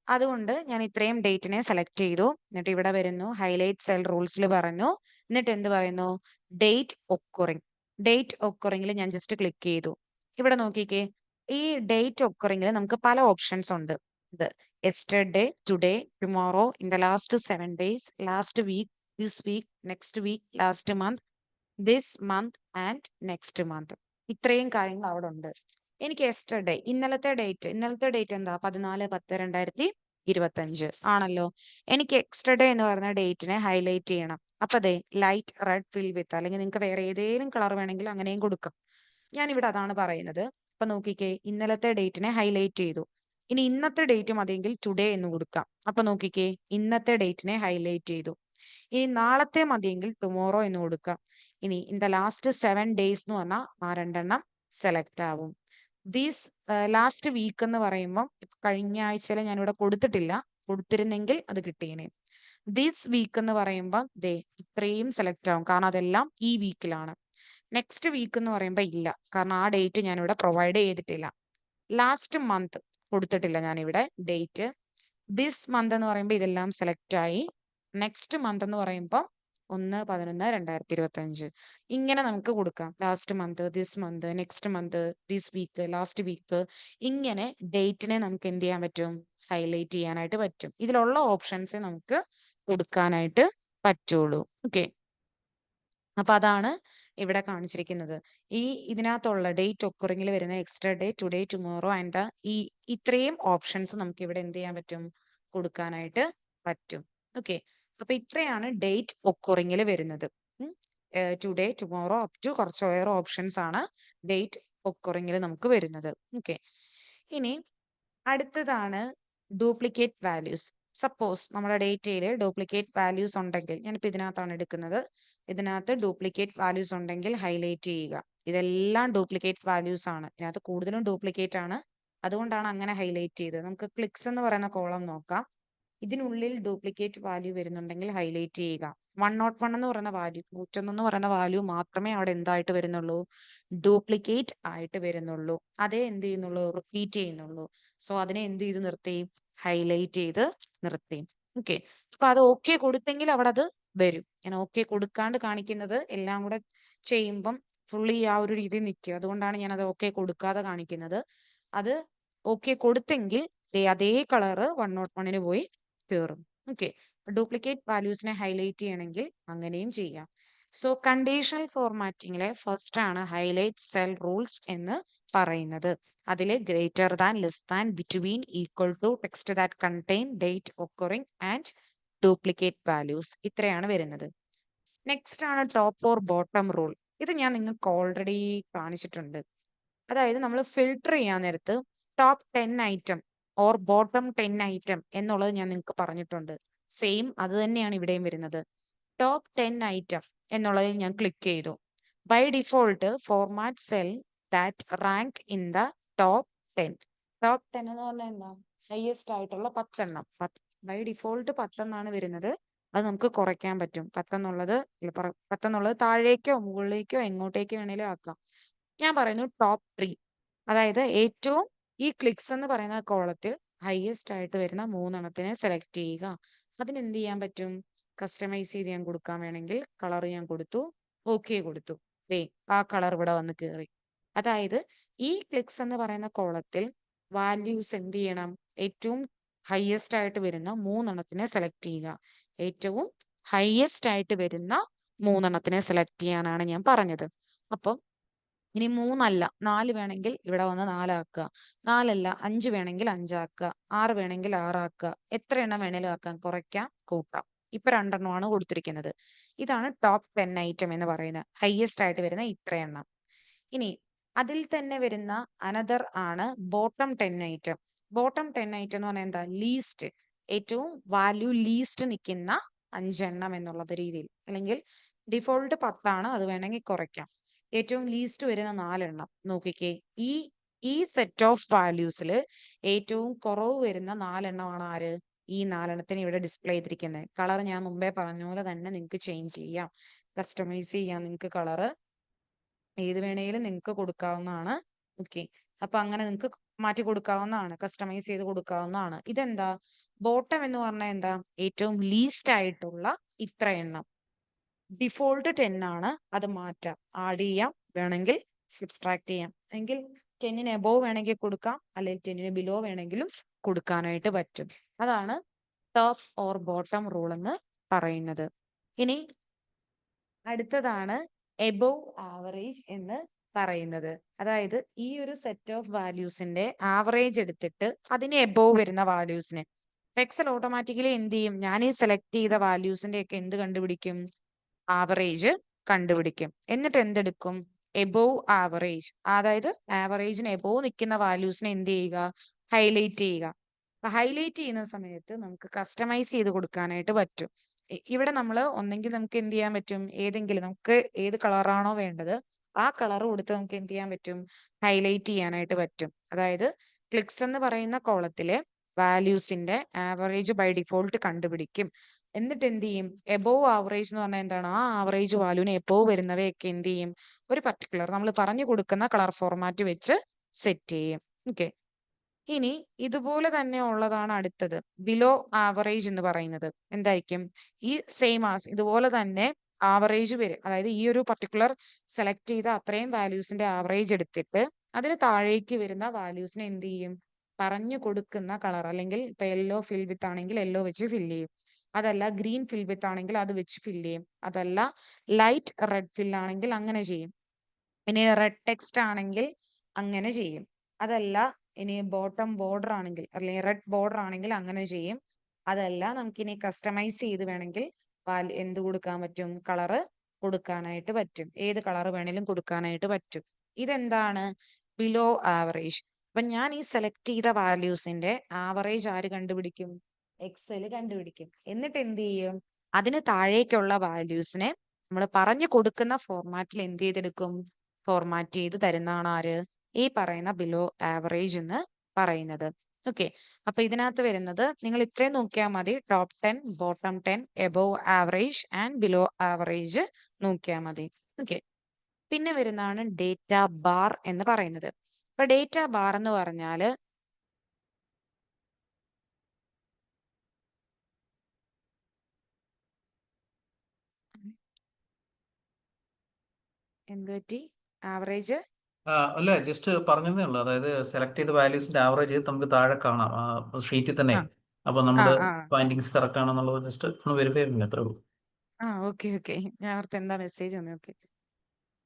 അതുകൊണ്ട് ഞാൻ ഇത്രയും ഡേറ്റിനെ സെലക്ട് ചെയ്തു. എന്നിട്ട് ഇവിടെ വരുന്നു, ഹൈലൈറ്റ് സെൽ റൂൾസിൽ പറഞ്ഞു. എന്നിട്ട് എന്ത് പറയുന്നു? ഡേറ്റ് ഒക്കുറിങ്. ഡേറ്റ് ഒക്കുറിങ്ങിൽ ഞാൻ ജസ്റ്റ് ക്ലിക്ക് ചെയ്തു. ഇവിടെ നോക്കിക്കേ, ഈ ഡേറ്റ് ഒക്കുറിങ്ങിൽ നമുക്ക് പല ഓപ്ഷൻസ് ഉണ്ട്. ഇത് yesterday, today, tomorrow, in the last 7 days, last week, this week, next week, last month, this month and next month. ഇത്രയും കാര്യങ്ങൾ അവിടെ ഉണ്ട്. എനിക്ക് യെസ്റ്റർഡേ, ഇന്നലത്തെ ഡേറ്റ് എന്താ? 14/10/2025 ആണല്ലോ. എനിക്ക് യെസ്റ്റർഡേ എന്ന് പറയുന്ന ഡേറ്റിനെ ഹൈലൈറ്റ് ചെയ്യണം. അപ്പൊ അതെ, ലൈറ്റ് റെഡ് ഫിൽ വിത്ത്, അല്ലെങ്കിൽ നിങ്ങൾക്ക് വേറെ ഏതെങ്കിലും കളർ വേണമെങ്കിൽ അങ്ങനെയും കൊടുക്കാം. ഞാൻ ഇവിടെ അതാണ് പറയുന്നത്. അപ്പൊ നോക്കിക്കേ, ഇന്നലത്തെ ഡേറ്റിനെ ഹൈലൈറ്റ് ചെയ്തു. ഇനി ഇന്നത്തെ ഡേറ്റ് മതിയെങ്കിൽ ടുഡേ എന്ന് കൊടുക്കാം. അപ്പൊ നോക്കിക്കേ, ഇന്നത്തെ ഡേറ്റിനെ ഹൈലൈറ്റ് ചെയ്തു. ഇനി നാളത്തെ മതിയെങ്കിൽ ടുമോറോ എന്ന് കൊടുക്കാം. ഇനി ഇൻ ദ ലാസ്റ്റ് 7 days എന്ന് പറഞ്ഞാൽ ആ രണ്ടെണ്ണം സെലക്ട് ആവും. ദീസ് ലാസ്റ്റ് വീക്ക് എന്ന് പറയുമ്പോൾ കഴിഞ്ഞ ആഴ്ചയിൽ ഞാൻ ഇവിടെ കൊടുത്തിട്ടില്ല. കൊടുത്തിരുന്നെങ്കിൽ അത് കിട്ടിയേനെ. ദിസ് വീക്ക് എന്ന് പറയുമ്പോൾ ദേ ഇത്രയും സെലക്ട് ആവും, കാരണം അതെല്ലാം ഈ വീക്കിലാണ്. നെക്സ്റ്റ് വീക്ക് എന്ന് പറയുമ്പോൾ ഇല്ല, കാരണം ആ ഡേറ്റ് ഞാൻ ഇവിടെ പ്രൊവൈഡ് ചെയ്തിട്ടില്ല. ലാസ്റ്റ് മന്ത് കൊടുത്തിട്ടില്ല ഞാൻ ഇവിടെ ഡേറ്റ്. ദിസ് മന്ത് എന്ന് പറയുമ്പോൾ ഇതെല്ലാം സെലക്ട് ആയി. നെക്സ്റ്റ് മന്ത് എന്ന് പറയുമ്പോൾ 1/11/2025 ഇങ്ങനെ നമുക്ക് കൊടുക്കാം. Last month, this month, next month, this week, last week, ഇങ്ങനെ ഡേറ്റിനെ നമുക്ക് എന്ത് ചെയ്യാൻ പറ്റും? ഹൈലൈറ്റ് ചെയ്യാനായിട്ട് പറ്റും. ഇതിലുള്ള ഓപ്ഷൻസ് നമുക്ക് കൊടുക്കാനായിട്ട് പറ്റുള്ളൂ. ഓക്കെ, അപ്പൊ അതാണ് ഇവിടെ കാണിച്ചിരിക്കുന്നത്. ഇതിനകത്തുള്ള ഡേറ്റ് ഒക്കറിംഗിൽ വരുന്ന extra day, today, tomorrow and ഈ ഇത്രയും ഓപ്ഷൻസ് നമുക്ക് ഇവിടെ എന്ത് ചെയ്യാൻ പറ്റും? കൊടുക്കാനായിട്ട് പറ്റും. ഓക്കെ, അപ്പൊ ഇത്രയാണ് ഡേറ്റ് ഒക്കറിംഗിൽ വരുന്നത്. ടുഡേ, ടുമോറോ അപ് ടു കുറച്ച് വേറെ ഓപ്ഷൻസ് ആണ് ഡേറ്റ് ഒക്കറിംഗിൽ നമുക്ക് വരുന്നത്. ഓക്കെ, ഇനി അടുത്തതാണ് ഡ്യൂപ്ലിക്കേറ്റ് വാല്യൂസ്. സപ്പോസ് നമ്മുടെ ഡേറ്റയിൽ ഡ്യൂപ്ലിക്കേറ്റ് വാല്യൂസ് ഉണ്ടെങ്കിൽ, ഞാനിപ്പോൾ ഇതിനകത്താണ് എടുക്കുന്നത്, ഇതിനകത്ത് ഡ്യൂപ്ലിക്കേറ്റ് വാല്യൂസ് ഉണ്ടെങ്കിൽ ഹൈലൈറ്റ് ചെയ്യുക. ഇതെല്ലാം ഡ്യൂപ്ലിക്കേറ്റ് വാല്യൂസ് ആണ്, ഇതിനകത്ത് കൂടുതലും ഡ്യൂപ്ലിക്കേറ്റ് ആണ്, അതുകൊണ്ടാണ് അങ്ങനെ ഹൈലൈറ്റ് ചെയ്തത്. നമുക്ക് ക്ലിക്സ് എന്ന് പറയുന്ന കോളം നോക്കാം. ഇതിനുള്ളിൽ ഡ്യൂപ്ലിക്കേറ്റ് വാല്യൂ വരുന്നുണ്ടെങ്കിൽ ഹൈലൈറ്റ് ചെയ്യുക. 101 എന്ന് പറയുന്ന വാല്യൂ, 101 എന്ന് പറയുന്ന വാല്യൂ മാത്രമേ അവിടെ എന്തായിട്ട് വരുന്നുള്ളൂ? ഡ്യൂപ്ലിക്കേറ്റ് ആയിട്ട് വരുന്നുള്ളൂ. അതേ എന്ത് ചെയ്യുന്നുള്ളൂ? റിപ്പീറ്റ് ചെയ്യുന്നുള്ളൂ. സോ അതിനെ എന്ത് ചെയ്ത് നിർത്തി? ഹൈലൈറ്റ് ചെയ്ത് നിർത്തി. ഓക്കെ, അപ്പൊ അത് ഓക്കെ കൊടുത്തെങ്കിൽ അവിടെ അത് വരും. ഞാൻ ഓക്കെ കൊടുക്കാണ്ട് കാണിക്കുന്നത് എല്ലാം കൂടെ ചെയ്യുമ്പം ഫുള്ളി ആ ഒരു രീതിയിൽ നിൽക്കും. അതുകൊണ്ടാണ് ഞാൻ അത് ഓക്കെ കൊടുക്കാതെ കാണിക്കുന്നത്. അത് ഓക്കെ കൊടുത്തെങ്കിൽ അതേ കളറ് 101 പോയി കയറും. ഓക്കെ, ഡ്യൂപ്ലിക്കേറ്റ് വാല്യൂസിനെ ഹൈലൈറ്റ് ചെയ്യണമെങ്കിൽ അങ്ങനെയും ചെയ്യാം. സോ കണ്ടീഷണൽ ഫോർമാറ്റിംഗിലെ ഫസ്റ്റ് ആണ് ഹൈലൈറ്റ് സെൽ റൂൾസ് എന്ന് പറയുന്നത്. അതിലെ greater than, less than, between, equal to, text that contain, date occurring and duplicate values, ഇത്രയാണ് വരുന്നത്. നെക്സ്റ്റ് ആണ് ടോപ്പ് ഓർ ബോട്ടം റൂൾ. ഇത് ഞാൻ നിങ്ങൾക്ക് ഓൾറെഡി കാണിച്ചിട്ടുണ്ട്. അതായത് നമ്മൾ ഫിൽട്ടർ ചെയ്യാൻ നേരത്ത് top 10 item or bottom 10 item എന്നുള്ളത് ഞാൻ നിങ്ങൾക്ക് പറഞ്ഞിട്ടുണ്ട്. സെയിം അത് തന്നെയാണ് ഇവിടെയും വരുന്നത്. ടോപ്പ് 10 ഐറ്റം എന്നുള്ളതിൽ ഞാൻ ക്ലിക്ക് ചെയ്തു. By default format cell that rank in the top 10. Top 10 എന്ന് പറഞ്ഞാൽ എന്താ? ഹയസ്റ്റ് ആയിട്ടുള്ള 10 എണ്ണം. ബൈ ഡിഫോൾട്ട് 10 എന്നാണ് വരുന്നത്. അത് നമുക്ക് കുറയ്ക്കാൻ പറ്റും. 10 എന്നുള്ളത് താഴേക്കോ മുകളിലേക്കോ എങ്ങോട്ടേക്ക് വേണേലും ആക്കാം. ഞാൻ പറയുന്നു ടോപ്പ് 3. അതായത് ഏറ്റവും ഈ ക്ലിക്സ് എന്ന് പറയുന്ന കോളത്തിൽ ഹയസ്റ്റ് ആയിട്ട് വരുന്ന 3 എണ്ണത്തിനെ സെലക്ട് ചെയ്യുക. അതിന് എന്ത് ചെയ്യാൻ പറ്റും? കസ്റ്റമൈസ് ചെയ്ത് ഞാൻ കൊടുക്കാൻ വേണമെങ്കിൽ കളർ ഞാൻ കൊടുത്തു, ഓക്കെ കൊടുത്തു. ആ കളർ ഇവിടെ വന്ന് കയറി. അതായത് ഈ ക്ലിക്സ് എന്ന് പറയുന്ന കോളത്തിൽ വാല്യൂസ് എന്ത് ചെയ്യണം? ഏറ്റവും ഹയസ്റ്റ് ആയിട്ട് വരുന്ന 3 എണ്ണത്തിനെ സെലക്ട് ചെയ്യുക. ഏറ്റവും ഹയസ്റ്റ് ആയിട്ട് വരുന്ന 3 എണ്ണത്തിനെ സെലക്ട് ചെയ്യാനാണ് ഞാൻ പറഞ്ഞത്. അപ്പം ഇനി 3 അല്ല 4 വേണമെങ്കിൽ ഇവിടെ വന്ന് 4 ആക്കുക. 4 അല്ല 5 വേണമെങ്കിൽ 5 ആക്കുക. 6 വേണമെങ്കിൽ 6 ആക്കുക. എത്ര എണ്ണം വേണേലും ആക്കാം, കുറയ്ക്കാം, കൂട്ടാം. ഇപ്പൊ 2 എണ്ണമാണ് കൊടുത്തിരിക്കുന്നത്. ഇതാണ് ടോപ്പ് 10 ഐറ്റം എന്ന് പറയുന്നത്. ഹയസ്റ്റ് ആയിട്ട് വരുന്ന ഇത്ര എണ്ണം. ഇനി അതിൽ തന്നെ വരുന്ന അനദർ ആണ് ബോട്ടം 10 ഐറ്റം. ബോട്ടം 10 ഐറ്റം എന്ന് പറഞ്ഞാൽ എന്താ? ലീസ്റ്റ്, ഏറ്റവും വാല്യൂ ലീസ്റ്റ് നിൽക്കുന്ന 5 എണ്ണം എന്നുള്ളത് രീതിയിൽ. അല്ലെങ്കിൽ ഡിഫോൾട്ട് 10 ആണ്, അത് വേണമെങ്കിൽ കുറയ്ക്കാം. ഏറ്റവും ലീസ്റ്റ് വരുന്ന 4 എണ്ണം നോക്കിക്കേ. ഈ സെറ്റ് ഓഫ് വാല്യൂസിൽ ഏറ്റവും കുറവ് വരുന്ന 4 എണ്ണമാണ് ആര്? ഈ 4 എണ്ണത്തിന് ഇവിടെ ഡിസ്പ്ലേ ചെയ്തിരിക്കുന്നത്. കളർ ഞാൻ മുമ്പേ പറഞ്ഞ പോലെ തന്നെ നിങ്ങൾക്ക് ചേഞ്ച് ചെയ്യാം, കസ്റ്റമൈസ് ചെയ്യാം. നിങ്ങൾക്ക് കളറ് ഏത് വേണേലും നിങ്ങൾക്ക് കൊടുക്കാവുന്നതാണ്. ഓക്കെ, അപ്പൊ അങ്ങനെ നിങ്ങൾക്ക് മാറ്റി കൊടുക്കാവുന്നതാണ്, കസ്റ്റമൈസ് ചെയ്ത് കൊടുക്കാവുന്നതാണ്. ഇതെന്താ? ബോട്ടം എന്ന് പറഞ്ഞാൽ എന്താ? ഏറ്റവും ലീസ്റ്റ് ആയിട്ടുള്ള ഇത്ര എണ്ണം. ഡിഫോൾട്ട് 10 ആണ്, അത് മാറ്റാം, ആഡ് ചെയ്യാം, വേണമെങ്കിൽ സബ്സ്ട്രാക്ട് ചെയ്യാം. എങ്കിൽ 10 എബോവ് വേണമെങ്കിൽ കൊടുക്കാം, അല്ലെങ്കിൽ 10 ബിലോ വേണമെങ്കിലും കൊടുക്കാനായിട്ട് പറ്റും. അതാണ് ടോപ്പ് ഓർ ബോട്ടം റൂൾ എന്ന് പറയുന്നത്. ഇനി അടുത്തതാണ് എബോവ് ആവറേജ് എന്ന് പറയുന്നത്. അതായത് ഈ ഒരു സെറ്റ് ഓഫ് വാല്യൂസിന്റെ ആവറേജ് എടുത്തിട്ട് അതിന് എബോവ് വരുന്ന വാല്യൂസിനെ എക്സൽ ഓട്ടോമാറ്റിക്കലി എന്ത് ചെയ്യും? ഞാൻ ഈ സെലക്ട് ചെയ്ത വാല്യൂസിന്റെ ഒക്കെ എന്ത് കണ്ടുപിടിക്കും? ആവറേജ് കണ്ടുപിടിക്കും. എന്നിട്ട് എന്തെടുക്കും? എബോവ് ആവറേജ്, അതായത് ആവറേജിന് എബോവ് നിൽക്കുന്ന വാല്യൂസിനെ എന്ത് ചെയ്യുക? ഹൈലൈറ്റ് ചെയ്യുക. ഹൈലൈറ്റ് ചെയ്യുന്ന സമയത്ത് നമുക്ക് കസ്റ്റമൈസ് ചെയ്ത് കൊടുക്കാനായിട്ട് പറ്റും. ഇവിടെ നമ്മൾ ഒന്നെങ്കിൽ നമുക്ക് എന്ത് ചെയ്യാൻ പറ്റും? ഏതെങ്കിലും നമുക്ക് ഏത് കളറാണോ വേണ്ടത് ആ കളർ കൊടുത്ത് നമുക്ക് എന്ത് ചെയ്യാൻ പറ്റും? ഹൈലൈറ്റ് ചെയ്യാനായിട്ട് പറ്റും. അതായത് ക്ലിക്സ് എന്ന് പറയുന്ന കോളത്തിലെ വാല്യൂസിന്റെ ആവറേജ് ബൈ ഡിഫോൾട്ട് കണ്ടുപിടിക്കും. എന്നിട്ട് എന്ത് ചെയ്യും? എബോവ് ആവറേജ് എന്ന് പറഞ്ഞാൽ എന്താണ്? ആ ആവറേജ് വാല്യൂന് എബോവ് വരുന്നവയൊക്കെ എന്ത് ചെയ്യും? ഒരു പർട്ടിക്കുലർ നമ്മൾ പറഞ്ഞു കൊടുക്കുന്ന കളർ ഫോർമാറ്റ് വെച്ച് സെറ്റ് ചെയ്യും. ഓക്കെ, ഇനി ഇതുപോലെ തന്നെ ഉള്ളതാണ് അടുത്തത് ബിലോ ആവറേജ് എന്ന് പറയുന്നത്. എന്തായിരിക്കും? ഈ സെയിം ഇതുപോലെ തന്നെ ആവറേജ് വരും. അതായത് ഈ ഒരു പർട്ടിക്കുലർ സെലക്ട് ചെയ്ത അത്രയും വാല്യൂസിന്റെ ആവറേജ് എടുത്തിട്ട് അതിന് താഴേക്ക് വരുന്ന വാല്യൂസിനെ എന്ത് ചെയ്യും? പറഞ്ഞു കൊടുക്കുന്ന കളർ, അല്ലെങ്കിൽ ഇപ്പൊ യെല്ലോ ഫിൽ വിത്ത് ആണെങ്കിൽ യെല്ലോ വെച്ച് ഫില്ല് ചെയ്യും. അതല്ല ഗ്രീൻ ഫിൽ വിത്ത് ആണെങ്കിൽ അത് വെച്ച് ഫില്ല് ചെയ്യും. അതല്ല ലൈറ്റ് റെഡ് ഫിൽ ആണെങ്കിൽ അങ്ങനെ ചെയ്യും. ഇനി റെഡ് ടെക്സ്റ്റ് ആണെങ്കിൽ അങ്ങനെ ചെയ്യും. അതല്ല ഇനി ബോട്ടം ബോർഡർ ആണെങ്കിൽ അല്ലെങ്കിൽ റെഡ് ബോർഡർ ആണെങ്കിൽ അങ്ങനെ ചെയ്യും. അതല്ല നമുക്കിനി കസ്റ്റമൈസ് ചെയ്ത് വേണമെങ്കിൽ എന്ത് കൊടുക്കാൻ പറ്റും? കളറ് കൊടുക്കാനായിട്ട് പറ്റും. ഏത് കളർ വേണേലും കൊടുക്കാനായിട്ട് പറ്റും. ഇതെന്താണ്? Below average. അപ്പൊ ഞാൻ ഈ സെലക്ട് ചെയ്ത വാല്യൂസിന്റെ ആവറേജ് ആര് കണ്ടുപിടിക്കും? എക്സൽ കണ്ടുപിടിക്കും. എന്നിട്ട് എന്ത് ചെയ്യും? അതിന് താഴേക്കുള്ള വാല്യൂസിനെ നമ്മൾ പറഞ്ഞു കൊടുക്കുന്ന ഫോർമാറ്റിൽ എന്ത് ചെയ്തെടുക്കും? ഫോർമാറ്റ് ചെയ്ത് തരുന്നതാണ് ആര്? ഈ പറയുന്ന ബിലോ ആവറേജ് എന്ന് പറയുന്നത്. ഓക്കെ. അപ്പൊ ഇതിനകത്ത് വരുന്നത് നിങ്ങൾ ഇത്രയും നോക്കിയാൽ മതി. Top 10, bottom 10, above average and below average നോക്കിയാൽ മതി. ഓക്കെ. പിന്നെ വരുന്നതാണ് ഡേറ്റ ബാർ എന്ന് പറയുന്നത്. അപ്പൊ ഡേറ്റ ബാർ എന്ന് പറഞ്ഞാല് എന്ത് പറ്റി? ആവറേജ് അല്ല, ജസ്റ്റ് പറഞ്ഞതേ ഉള്ളൂ. അതായത് സെലക്ട് ചെയ്ത വാല്യൂസിന്റെ ആവറേജ് നമുക്ക് താഴെ കാണാം ആ ഷീറ്റിൽ തന്നെ. ആ അപ്പൊ ആ നമ്മുടെ ആ ഫൈൻഡിങ്സ് കറക്റ്റ് ആണെന്നുള്ളത് ജസ്റ്റ് ഒന്ന് വെരിഫൈ ചെയ്യുന്നില്ല, അത്രേ ഉള്ളൂ. Okay okay. ഞാൻ ഓർത്ത് എന്താ മെസ്സേജ് വന്നു. ഓക്കെ.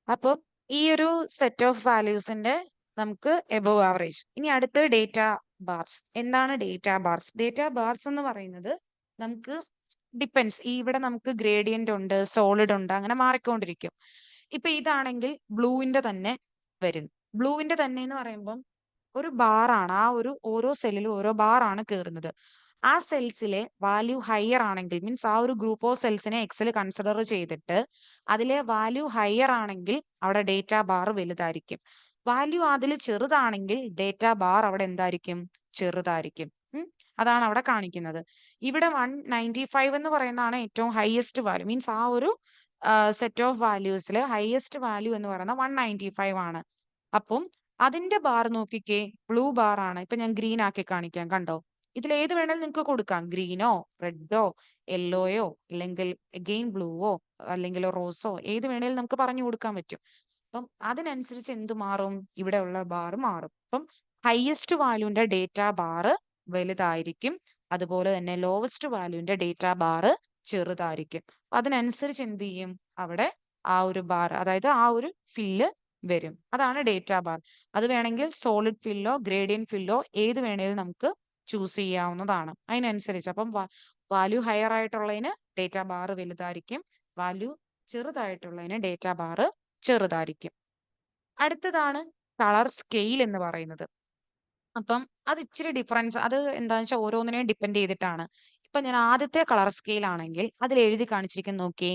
അപ്പൊ ഈ ഒരു സെറ്റ് ഓഫ് വാല്യൂസിന്റെ നമുക്ക് എബോവ് ആവറേജ്. ഇനി അടുത്ത് ഡേറ്റ ബാർസ്. എന്താണ് ഡേറ്റ ബാർസ്? ഡേറ്റ ബാർസ് എന്ന് പറയുന്നത് നമുക്ക് ഡിപ്പെൻസ്. ഇവിടെ നമുക്ക് ഗ്രേഡിയന്റ് ഉണ്ട്, സോളിഡ് ഉണ്ട്, അങ്ങനെ മാറിക്കൊണ്ടിരിക്കും. ഇപ്പൊ ഇതാണെങ്കിൽ ബ്ലൂവിന്റെ തന്നെ വരും. ബ്ലൂവിന്റെ തന്നെ എന്ന് പറയുമ്പം ഒരു ബാറാണ്. ആ ഒരു ഓരോ സെല്ലിലും ഓരോ ബാറാണ് കയറുന്നത്. ആ സെൽസിലെ വാല്യൂ ഹയർ ആണെങ്കിൽ, മീൻസ് ആ ഒരു ഗ്രൂപ്പ് ഓഫ് സെൽസിനെ എക്സൽ കൺസിഡർ ചെയ്തിട്ട് അതിലെ വാല്യൂ ഹയർ ആണെങ്കിൽ അവിടെ ഡേറ്റ ബാർ വലുതായിരിക്കും. വാല്യൂ അതിൽ ചെറുതാണെങ്കിൽ ഡേറ്റ ബാർ അവിടെ എന്തായിരിക്കും? ചെറുതായിരിക്കും. അതാണ് അവിടെ കാണിക്കുന്നത്. ഇവിടെ 195 എന്ന് പറയുന്നതാണ് ഏറ്റവും ഹയസ്റ്റ് വാല്യൂ. മീൻസ് ആ ഒരു സെറ്റ് ഓഫ് വാല്യൂസിൽ ഹയസ്റ്റ് വാല്യൂ എന്ന് പറയുന്നത് 195 ആണ്. അപ്പം അതിന്റെ ബാർ നോക്കിക്കേ, ബ്ലൂ ബാർ ആണ്. ഇപ്പൊ ഞാൻ ഗ്രീൻ ആക്കി കാണിക്കാം. കണ്ടോ? ഇതിൽ ഏത് വേണേലും നിങ്ങൾക്ക് കൊടുക്കാം. ഗ്രീനോ റെഡോ യെല്ലോയോ അല്ലെങ്കിൽ അഗെയിൻ ബ്ലൂവോ അല്ലെങ്കിൽ റോസോ ഏത് വേണേലും നമുക്ക് പറഞ്ഞു കൊടുക്കാൻ പറ്റും. അപ്പം അതിനനുസരിച്ച് എന്ത് മാറും? ഇവിടെ ഉള്ള ബാർ മാറും. അപ്പം ഹയസ്റ്റ് വാല്യൂന്റെ ഡേറ്റ ബാർ വലുതായിരിക്കും. അതുപോലെ തന്നെ ലോവസ്റ്റ് വാല്യൂന്റെ ഡേറ്റ ബാർ ചെറുതായിരിക്കും. അതിനനുസരിച്ച് എന്ത് ചെയ്യും? അവിടെ ആ ഒരു ബാർ, അതായത് ആ ഒരു ഫില്ല് വരും. അതാണ് ഡേറ്റ ബാർ. അത് വേണമെങ്കിൽ സോളിഡ് ഫില്ലോ ഗ്രേഡിയന്റ് ഫില്ലോ ഏത് വേണേലും നമുക്ക് ചൂസ് ചെയ്യാവുന്നതാണ്. അതിനനുസരിച്ച് അപ്പം വാല്യൂ ഹയർ ആയിട്ടുള്ളതിന് ഡേറ്റ ബാർ വലുതായിരിക്കും. വാല്യൂ ചെറുതായിട്ടുള്ളതിന് ഡേറ്റ ബാർ ചെറുതായിരിക്കും. അടുത്തതാണ് കളർ സ്കെയിൽ എന്ന് പറയുന്നത്. അപ്പം അത് ഇച്ചിരി ഡിഫറൻസ്. അത് എന്താണെന്ന് വെച്ചാൽ ഓരോന്നിനെയും ഡിപ്പെൻഡ് ചെയ്തിട്ടാണ്. ഇപ്പൊ ഞാൻ ആദ്യത്തെ കളർ സ്കെയിൽ ആണെങ്കിൽ അതിൽ എഴുതി കാണിച്ചിരിക്കുന്ന നോക്കിയേ,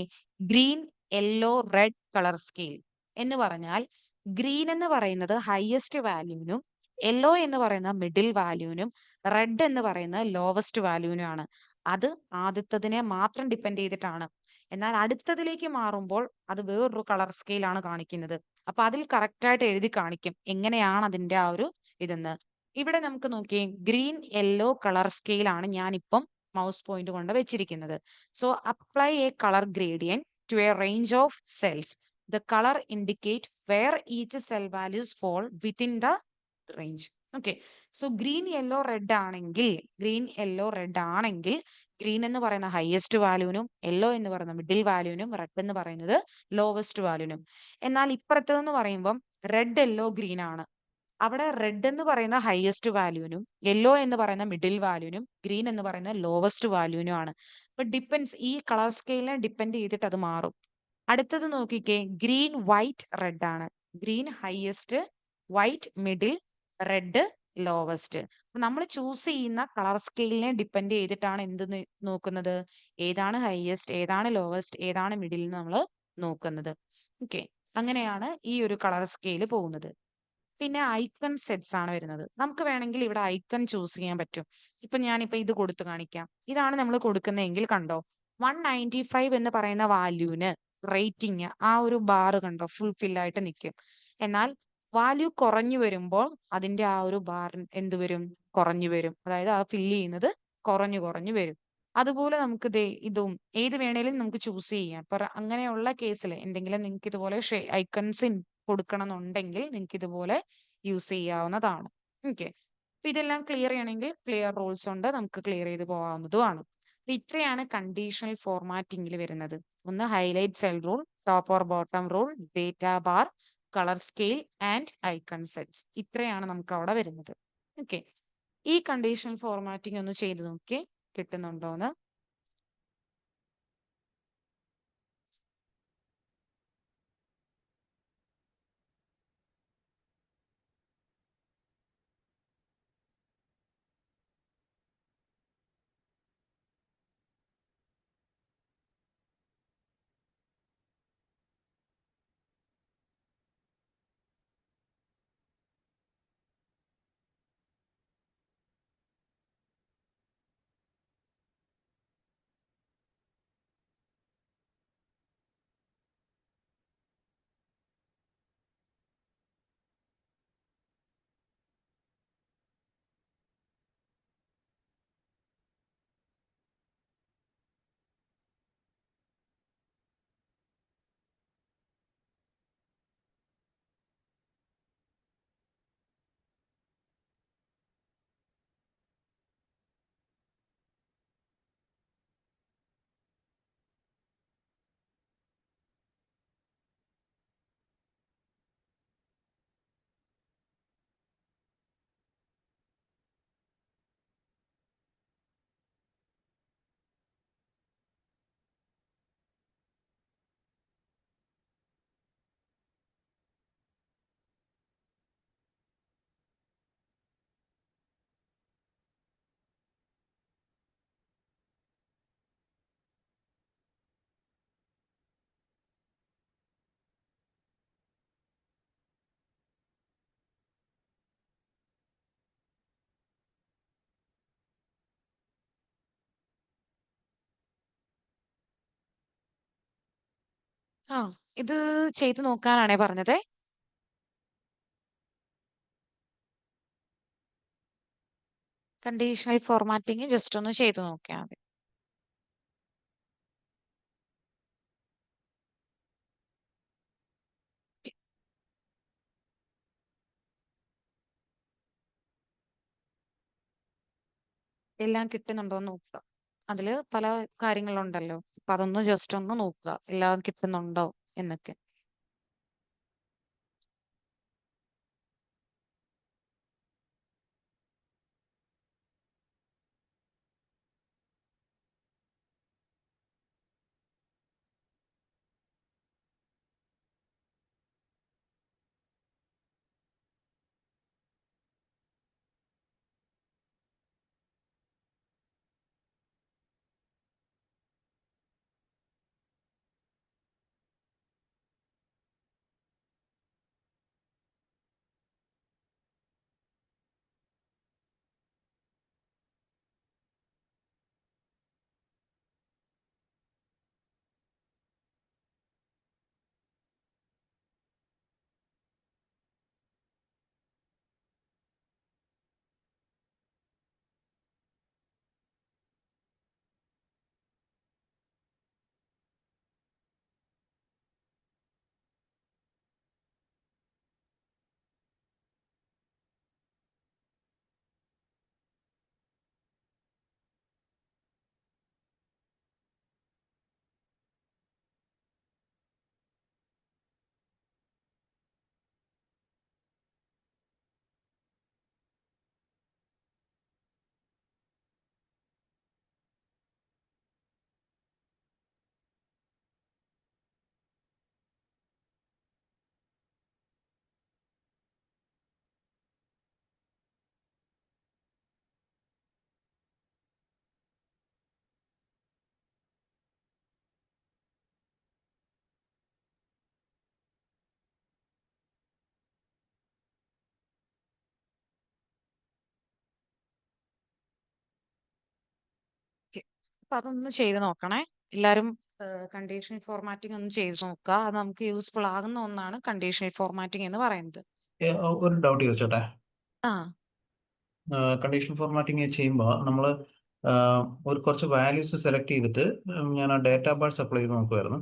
green yellow red colour scale എന്ന് പറഞ്ഞാൽ ഗ്രീൻ എന്ന് പറയുന്നത് ഹയസ്റ്റ് വാല്യൂവിനും യെല്ലോ എന്ന് പറയുന്ന മിഡിൽ വാല്യൂവിനും റെഡ് എന്ന് പറയുന്ന ലോവസ്റ്റ് വാല്യൂവിനും ആണ്. അത് ആദ്യത്തതിനെ മാത്രം ഡിപ്പെൻഡ് ചെയ്തിട്ടാണ്. എന്നാൽ അടുത്തതിലേക്ക് മാറുമ്പോൾ അത് വേറൊരു കളർ സ്കെയിൽ ആണ് കാണിക്കുന്നത്. അപ്പൊ അതിൽ കറക്റ്റ് ആയിട്ട് എഴുതി കാണിക്കും എങ്ങനെയാണ് അതിന്റെ ആ ഒരു ഇതെന്ന്. ഇവിടെ നമുക്ക് നോക്കിയേ, ഗ്രീൻ യെല്ലോ കളർ സ്കെയിൽ ആണ് ഞാനിപ്പം മൗസ് പോയിന്റ് കൊണ്ട് വെച്ചിരിക്കുന്നത്. So apply a colour gradient to a range of cells. The colour indicate where each cell values fall within the range. Okay. So green yellow red ആണെങ്കിൽ ഗ്രീൻ എന്ന് പറയുന്ന ഹയസ്റ്റ് വാല്യൂവിനും യെല്ലോ എന്ന് പറയുന്ന മിഡിൽ വാല്യൂവിനും റെഡ് എന്ന് പറയുന്നത് ലോവസ്റ്റ് വാല്യൂവിനും. എന്നാൽ ഇപ്പുറത്തെന്ന് പറയുമ്പം റെഡ് യെല്ലോ ഗ്രീൻ ആണ്. അവിടെ റെഡ് എന്ന് പറയുന്ന ഹയസ്റ്റ് വാല്യൂവിനും യെല്ലോ എന്ന് പറയുന്ന മിഡിൽ വാല്യൂവിനും ഗ്രീൻ എന്ന് പറയുന്ന ലോവസ്റ്റ് വാല്യൂവിനും ആണ്. അപ്പൊ ഡിപ്പെൻസ്, ഈ കളർ സ്കെയിലിനെ ഡിപ്പെൻഡ് ചെയ്തിട്ട് അത് മാറും. അടുത്തത് നോക്കിക്കേ, ഗ്രീൻ വൈറ്റ് റെഡ് ആണ്. Green highest, white middle, red lowest. നമ്മൾ ചൂസ് ചെയ്യുന്ന കളർ സ്കെയിലിനെ ഡിപ്പെൻഡ് ചെയ്തിട്ടാണ് എന്ത് നോക്കുന്നത്? ഏതാണ് ഹയസ്റ്റ്, ഏതാണ് ലോവസ്റ്റ്, ഏതാണ് മിഡിൽ എന്ന് നമ്മൾ നോക്കുന്നത്. ഓക്കെ. അങ്ങനെയാണ് ഈ ഒരു കളർ സ്കെയിൽ പോകുന്നത്. പിന്നെ ഐക്കൺ സെറ്റ്സ് ആണ് വരുന്നത്. നമുക്ക് വേണമെങ്കിൽ ഇവിടെ ഐക്കൺ ചൂസ് ചെയ്യാൻ പറ്റും. ഇപ്പൊ ഞാനിപ്പോ ഇത് കൊടുത്തു കാണിക്കാം. ഇതാണ് നമ്മൾ കൊടുക്കുന്നതെങ്കിൽ കണ്ടോ, 195 എന്ന് പറയുന്ന വാല്യൂവിന് റേറ്റിംഗ് ആ ഒരു ബാർ കണ്ടോ ഫുൾഫിൽ ആയിട്ട് നിൽക്കും. എന്നാൽ വാല്യൂ കുറഞ്ഞു വരുമ്പോൾ അതിന്റെ ആ ഒരു ബാർ എന്ത് വരും? കുറഞ്ഞു വരും. അതായത് ആ ഫില്ല് ചെയ്യുന്നത് കുറഞ്ഞു കുറഞ്ഞു വരും. അതുപോലെ നമുക്ക് ഇതും ഏത് വേണേലും നമുക്ക് ചൂസ് ചെയ്യാം. അങ്ങനെയുള്ള കേസിൽ എന്തെങ്കിലും നിങ്ങൾക്ക് ഇതുപോലെ ഐക്കൺസ് കൊടുക്കണം എന്നുണ്ടെങ്കിൽ നിങ്ങൾക്ക് ഇതുപോലെ യൂസ് ചെയ്യാവുന്നതാണ്. ഓക്കെ. അപ്പൊ ഇതെല്ലാം ക്ലിയർ ചെയ്യണമെങ്കിൽ ക്ലിയർ റൂൾസ് ഉണ്ട്, നമുക്ക് ക്ലിയർ ചെയ്ത് പോകാവുന്നതുമാണ്. അപ്പൊ ഇത്രയാണ് കണ്ടീഷണൽ ഫോർമാറ്റിംഗിൽ വരുന്നത്. ഒന്ന് highlight cell rule, top or bottom rule, data bar, colour scale and icon sets. ഇത്രയാണ് നമുക്ക് അവിടെ വരുന്നത്. ഓക്കെ. ഈ കണ്ടീഷണൽ ഫോർമാറ്റിംഗ് ഒന്ന് ചെയ്ത് നോക്കി കിട്ടുന്നുണ്ടോന്ന്. ആ ഇത് ചെയ്തു നോക്കാനാണേ പറഞ്ഞത്. കണ്ടീഷണൽ ഫോർമാറ്റിംഗ് ജസ്റ്റ് ഒന്ന് ചെയ്തു നോക്കിയാൽ മതി. എല്ലാം കിട്ടുന്നുണ്ടോ എന്ന് നോക്കുക. അതില് പല കാര്യങ്ങളുണ്ടല്ലോ, അപ്പൊ അതൊന്ന് ജസ്റ്റ് ഒന്ന് നോക്കുക എല്ലാം കിട്ടുന്നുണ്ടോ എന്നൊക്കെ. അപ്പൊ അതൊന്ന് ചെയ്ത് നോക്കണേ എല്ലാരും. കണ്ടീഷണൽ ഫോർമാറ്റിംഗ് ഒന്ന് ചെയ്ത് നോക്കുക. അത് നമുക്ക് യൂസ്ഫുൾ ആകുന്ന ഒന്നാണ് കണ്ടീഷണൽ ഫോർമാറ്റിംഗ് എന്ന് പറയുന്നത്. ഒരു ഡൗട്ട് ചോദിച്ചോട്ടെ. ആ കണ്ടീഷൻ ഫോർമാറ്റിംഗ് ചെയ്യുമ്പോൾ നമ്മൾ ഒരു കുറച്ച് വാല്യൂസ് സെലക്ട് ചെയ്തിട്ട് ഞാൻ ആ ഡേറ്റ ബാർസ് അപ്ലൈ ചെയ്ത് നോക്കുമായിരുന്നു.